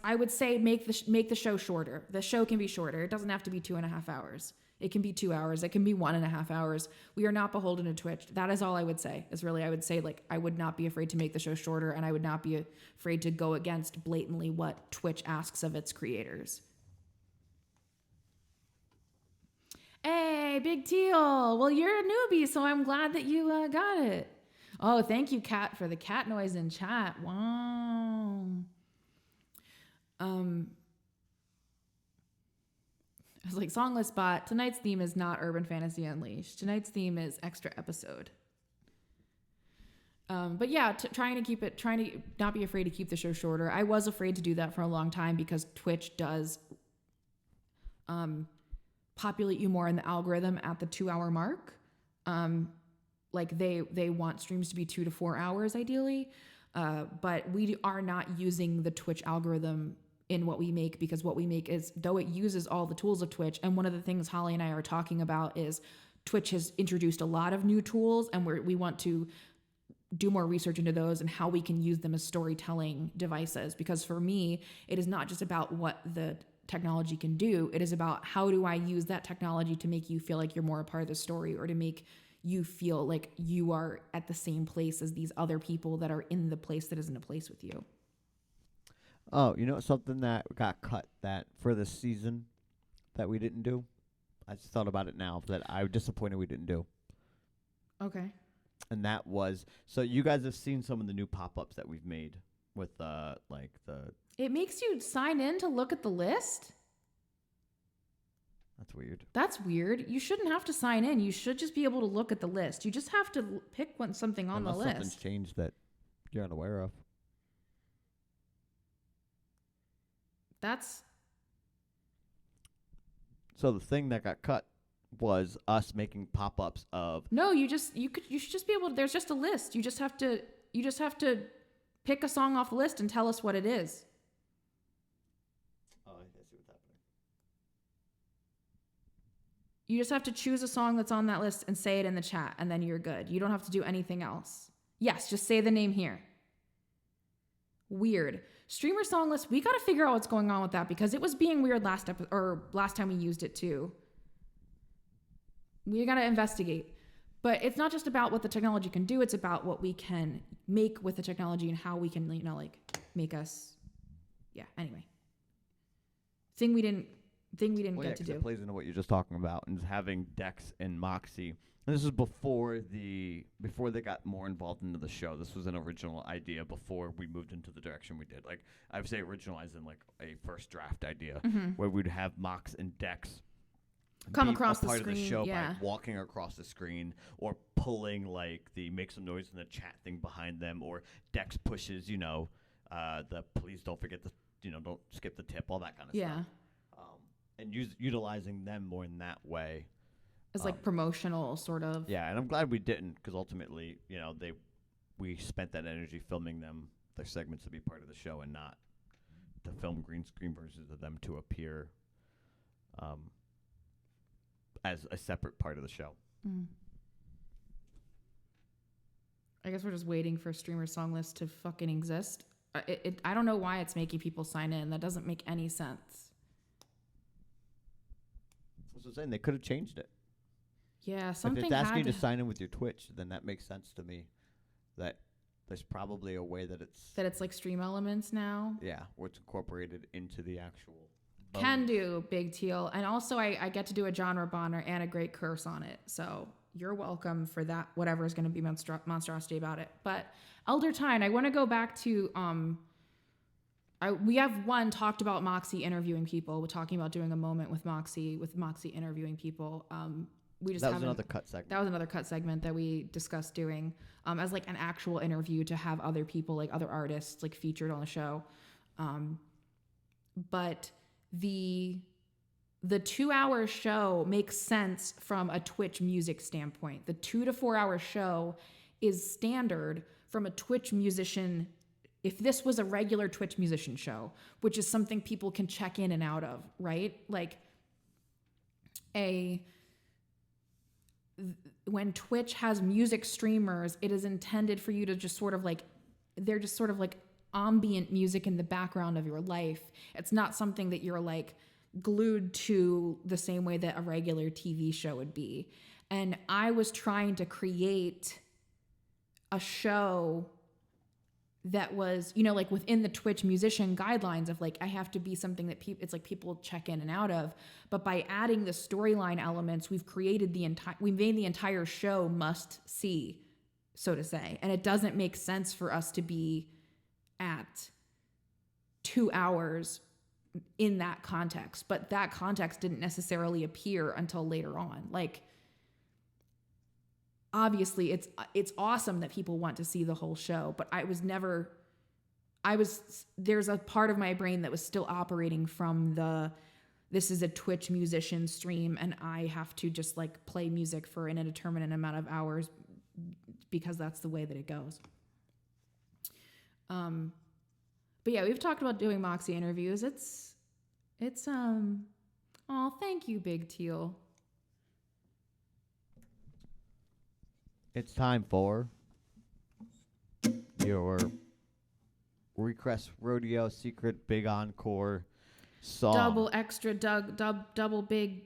I would say make the show shorter. The show can be shorter. It doesn't have to be 2.5 hours. It can be 2 hours. It can be 1.5 hours. We are not beholden to Twitch. That is all I would say. I would say, like, I would not be afraid to make the show shorter, and I would not be afraid to go against blatantly what Twitch asks of its creators. Hey, Big Teal. Well, you're a newbie, so I'm glad that you got it. Oh, thank you, Kat, for the cat noise in chat. Wow. I was like, Songless Bot, tonight's theme is not Urban Fantasy Unleashed. Tonight's theme is extra episode. But yeah, trying to not be afraid to keep the show shorter. I was afraid to do that for a long time because Twitch does populate you more in the algorithm at the 2-hour mark. Like they want streams to be 2 to 4 hours ideally. But we are not using the Twitch algorithm in what we make, because what we make is, though it uses all the tools of Twitch, and one of the things Holly and I are talking about is Twitch has introduced a lot of new tools, and we want to do more research into those and how we can use them as storytelling devices. Because for me, it is not just about what the technology can do. It is about how do I use that technology to make you feel like you're more a part of the story, or to make you feel like you are at the same place as these other people that are in the place that isn't a place with you. Oh, you know something that got cut that for this season that we didn't do? I just thought about it now that I'm disappointed we didn't do. Okay. And that was, so you guys have seen some of the new pop-ups that we've made with like the... It makes you sign in to look at the list? That's weird. That's weird. You shouldn't have to sign in. You should just be able to look at the list. You just have to pick something on Unless the list. something's changed that you're unaware of. That's... So the thing that got cut was us making pop-ups of... No, you should just be able to, there's just a list. You just have to pick a song off the list and tell us what it is. Oh, I see what's happening. You just have to choose a song that's on that list and say it in the chat, and then you're good. You don't have to do anything else. Yes, just say the name here. Weird. Streamer song list, we got to figure out what's going on with that, because it was being weird last time we used it too. We got to investigate. But it's not just about what the technology can do, it's about what we can make with the technology and how we can, make us... Yeah, anyway. Thing we didn't get to do. It plays into what you're just talking about, and having Dex and Moxie. And this is before they got more involved into the show. This was an original idea before we moved into the direction we did. Like, I would say original as in like a first draft idea, where we'd have Mox and Dex come across the the screen, part of the show yeah. by walking across the screen, or pulling like the make some noise in the chat thing behind them, or Dex pushes, the please don't forget the, don't skip the tip, all that kind of stuff. And utilizing them more in that way. As like promotional sort of. Yeah, and I'm glad we didn't, because ultimately, we spent that energy filming their segments to be part of the show, and not to film green screen versions of them to appear as a separate part of the show. I guess we're just waiting for streamer song list to fucking exist. I don't know why it's making people sign in. That doesn't make any sense. That's what I'm saying. They could have changed it. Yeah, something if it's asking you to sign in with your Twitch, then that makes sense to me. That there's probably a way that it's like Stream Elements now. Yeah, where it's incorporated into the actual. Can do, Big Teal. And also I get to do a genre bonner and a great curse on it. So you're welcome for that, whatever is going to be monstrosity about it. But Elder Tyne, I want to go back to we have talked about Moxie interviewing people. We're talking about doing a moment with Moxie interviewing people. That was another cut segment. That was another cut segment that we discussed doing as like an actual interview, to have other people, like other artists, like featured on the show. But the 2-hour show makes sense from a Twitch music standpoint. The 2 to 4 hour show is standard from a Twitch musician. If this was a regular Twitch musician show, which is something people can check in and out of, right? Like when Twitch has music streamers, it is intended for you to just sort of like, they're just sort of like ambient music in the background of your life. It's not something that you're like glued to the same way that a regular TV show would be. And I was trying to create a show that was, like within the Twitch musician guidelines of like, I have to be something that it's like people check in and out of. But by adding the storyline elements, we've made the entire show must see, so to say. And it doesn't make sense for us to be at 2 hours in that context, but that context didn't necessarily appear until later on. Like, obviously it's awesome that people want to see the whole show, but there's a part of my brain that was still operating from this is a Twitch musician stream and I have to just like play music for an indeterminate amount of hours because that's the way that it goes. But yeah, we've talked about doing Moxie interviews. It's oh, thank you, Big Teal. It's time for your Request Rodeo Secret Big Encore song. Double extra double big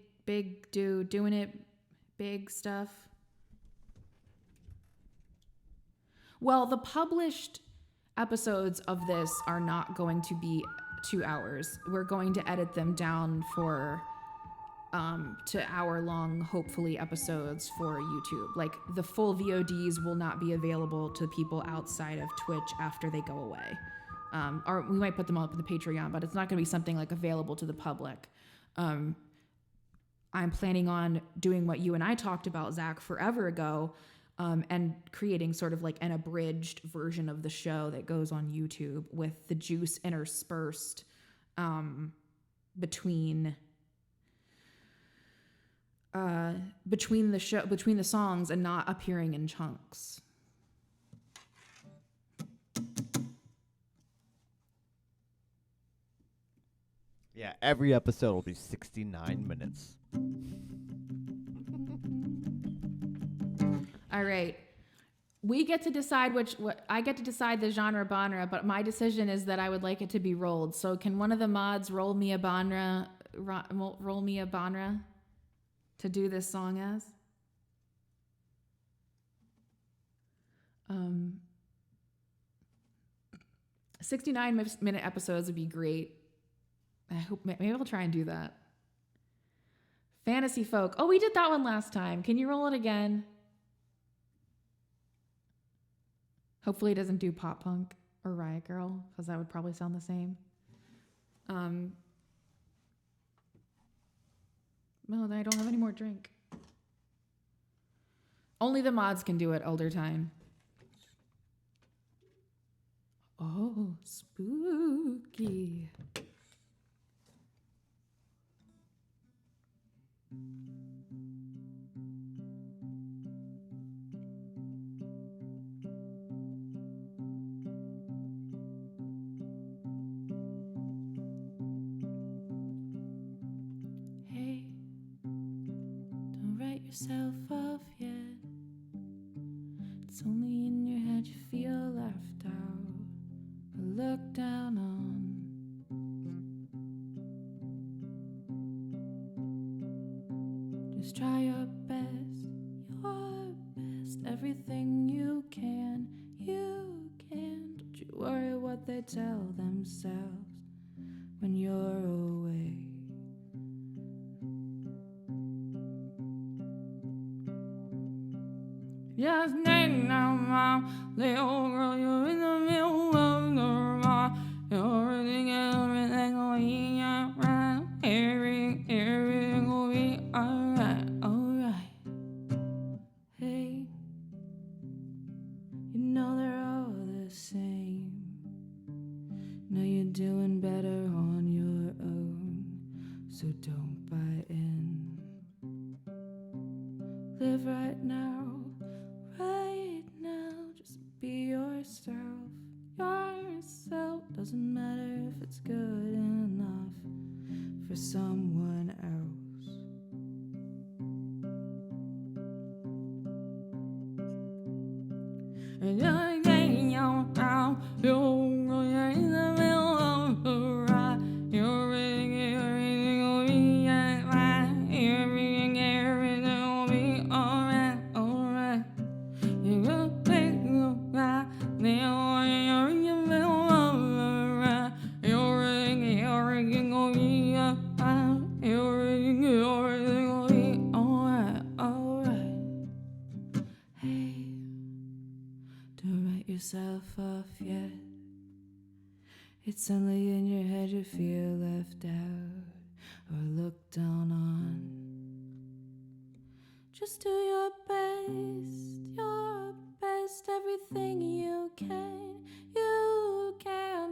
doing it big stuff. Well, the published episodes of this are not going to be 2 hours. We're going to edit them down for to hour-long, hopefully, episodes for YouTube. Like, the full VODs will not be available to people outside of Twitch after they go away. Or we might put them up in the Patreon, but it's not going to be something like available to the public. I'm planning on doing what you and I talked about, Zach, forever ago, and creating sort of like an abridged version of the show that goes on YouTube with the juice interspersed between the songs and not appearing in chunks. Yeah, every episode will be 69 minutes. All right. We get to decide I get to decide the genre banra, but my decision is that I would like it to be rolled. So can one of the mods roll me a banra to do this song as? 69-minute episodes would be great. I hope maybe I'll try and do that. Fantasy Folk. Oh, we did that one last time. Can you roll it again? Hopefully it doesn't do pop punk or Riot Girl, because that would probably sound the same. No, I don't have any more drink. Only the mods can do it, Elder Time. Oh, spooky. Hey, don't write yourself off yet. It's only in your head you feel left out or looked down on. Just try your best, everything you can. Don't you worry what they tell themselves when you're away. Just name now, little girl, you're in the middle of the rock. Everything will be alright. Everything will be alright, alright. Hey, you know they're all the same. Know you're doing better on your own, so don't buy in. Live right now. Just be yourself. Doesn't matter if it's good enough for someone else. And you're getting out, you're in the middle of the ride. Everything will be alright. Everything will be alright, alright. You're thinking about you're in the middle of the ride. Everything will be alright. Everything will be alright, alright. Hey, don't write yourself off yet. It's only in your head you feel left out or looked down on. Just do your best, everything you can.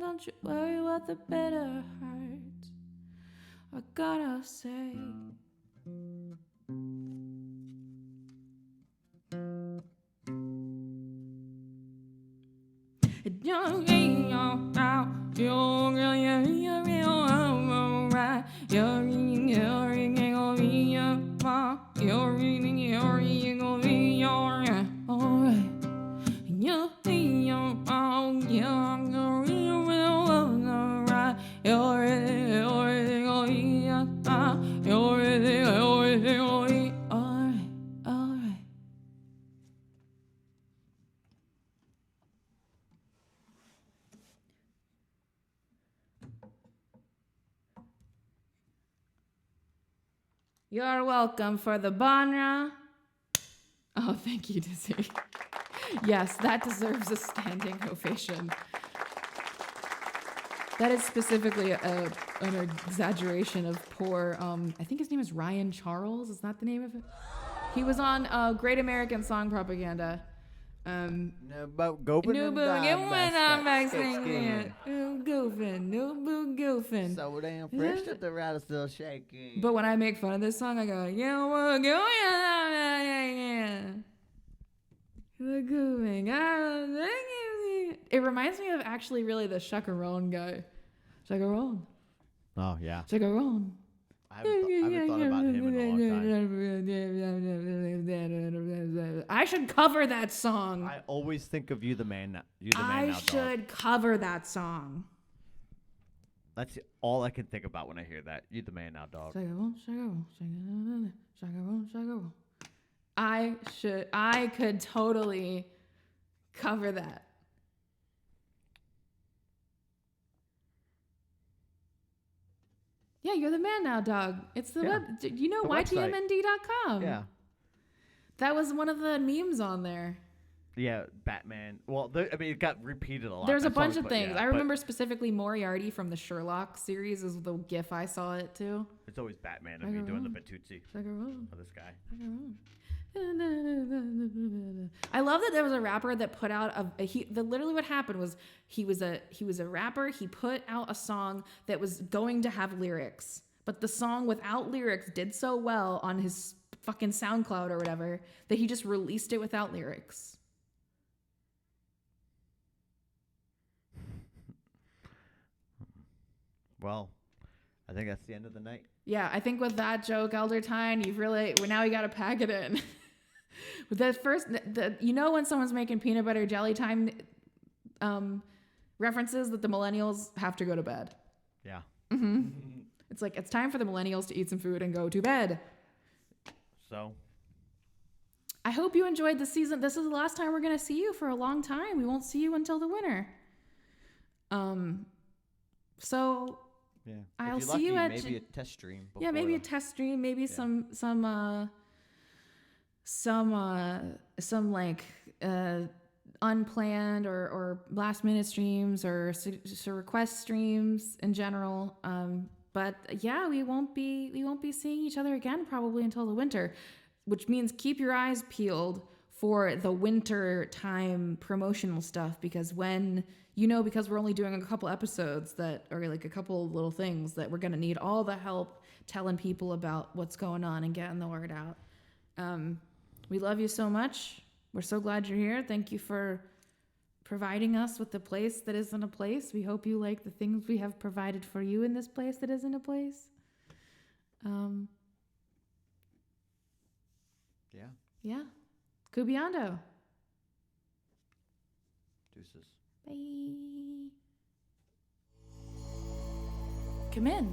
Don't you worry what the bitter hurts. I gotta say. You're welcome for the Banra. Oh, thank you, Dizzy. Yes, that deserves a standing ovation. That is specifically an exaggeration of poor, I think his name is Ryan Charles. Is that the name of it? He was on Great American Song Propaganda. Goofing. So damn fresh that the rat is still shaking. But when I make fun of this song, I go, yeah, we're going. It reminds me of actually really the Chacarone guy. Chacarone. Oh, yeah. Chacarone. I haven't thought about him in a long time. I should cover that song. I always think of You the Man Now. I should cover that song. That's all I can think about when I hear that. You the Man Now, dog. Chacarone. I could totally cover that. Yeah, you're the man now, dog. It's the web. You know, YTMND.com. Yeah. That was one of the memes on there. Yeah, Batman. Well, it got repeated a lot. There's a bunch of things. I remember specifically Moriarty from the Sherlock series is the gif I saw it too. It's always Batman of me doing the Batutsi. Of this guy. I love that there was a rapper that put out literally what happened was he was a rapper. He put out a song that was going to have lyrics, but the song without lyrics did so well on his fucking SoundCloud or whatever that he just released it without lyrics. Well, I think that's the end of the night. Yeah, I think with that joke, Elder Tyne, now you got to pack it in. With that first, when someone's making peanut butter jelly time references that the millennials have to go to bed. Yeah. Mm-hmm. It's like, it's time for the millennials to eat some food and go to bed. So. I hope you enjoyed the season. This is the last time we're going to see you for a long time. We won't see you until the winter. So. Yeah. I'll see lucky, you at maybe a test stream. Yeah, maybe a test stream, maybe some like unplanned or last minute streams or request streams in general. But yeah, we won't be seeing each other again probably until the winter, which means keep your eyes peeled for the winter time promotional stuff, because because we're only doing a couple episodes or like a couple of little things that we're going to need all the help telling people about what's going on and getting the word out. We love you so much. We're so glad you're here. Thank you for providing us with the place that isn't a place. We hope you like the things we have provided for you in this place that isn't a place. Yeah. Cubiando. Deuces. Bye. Come in.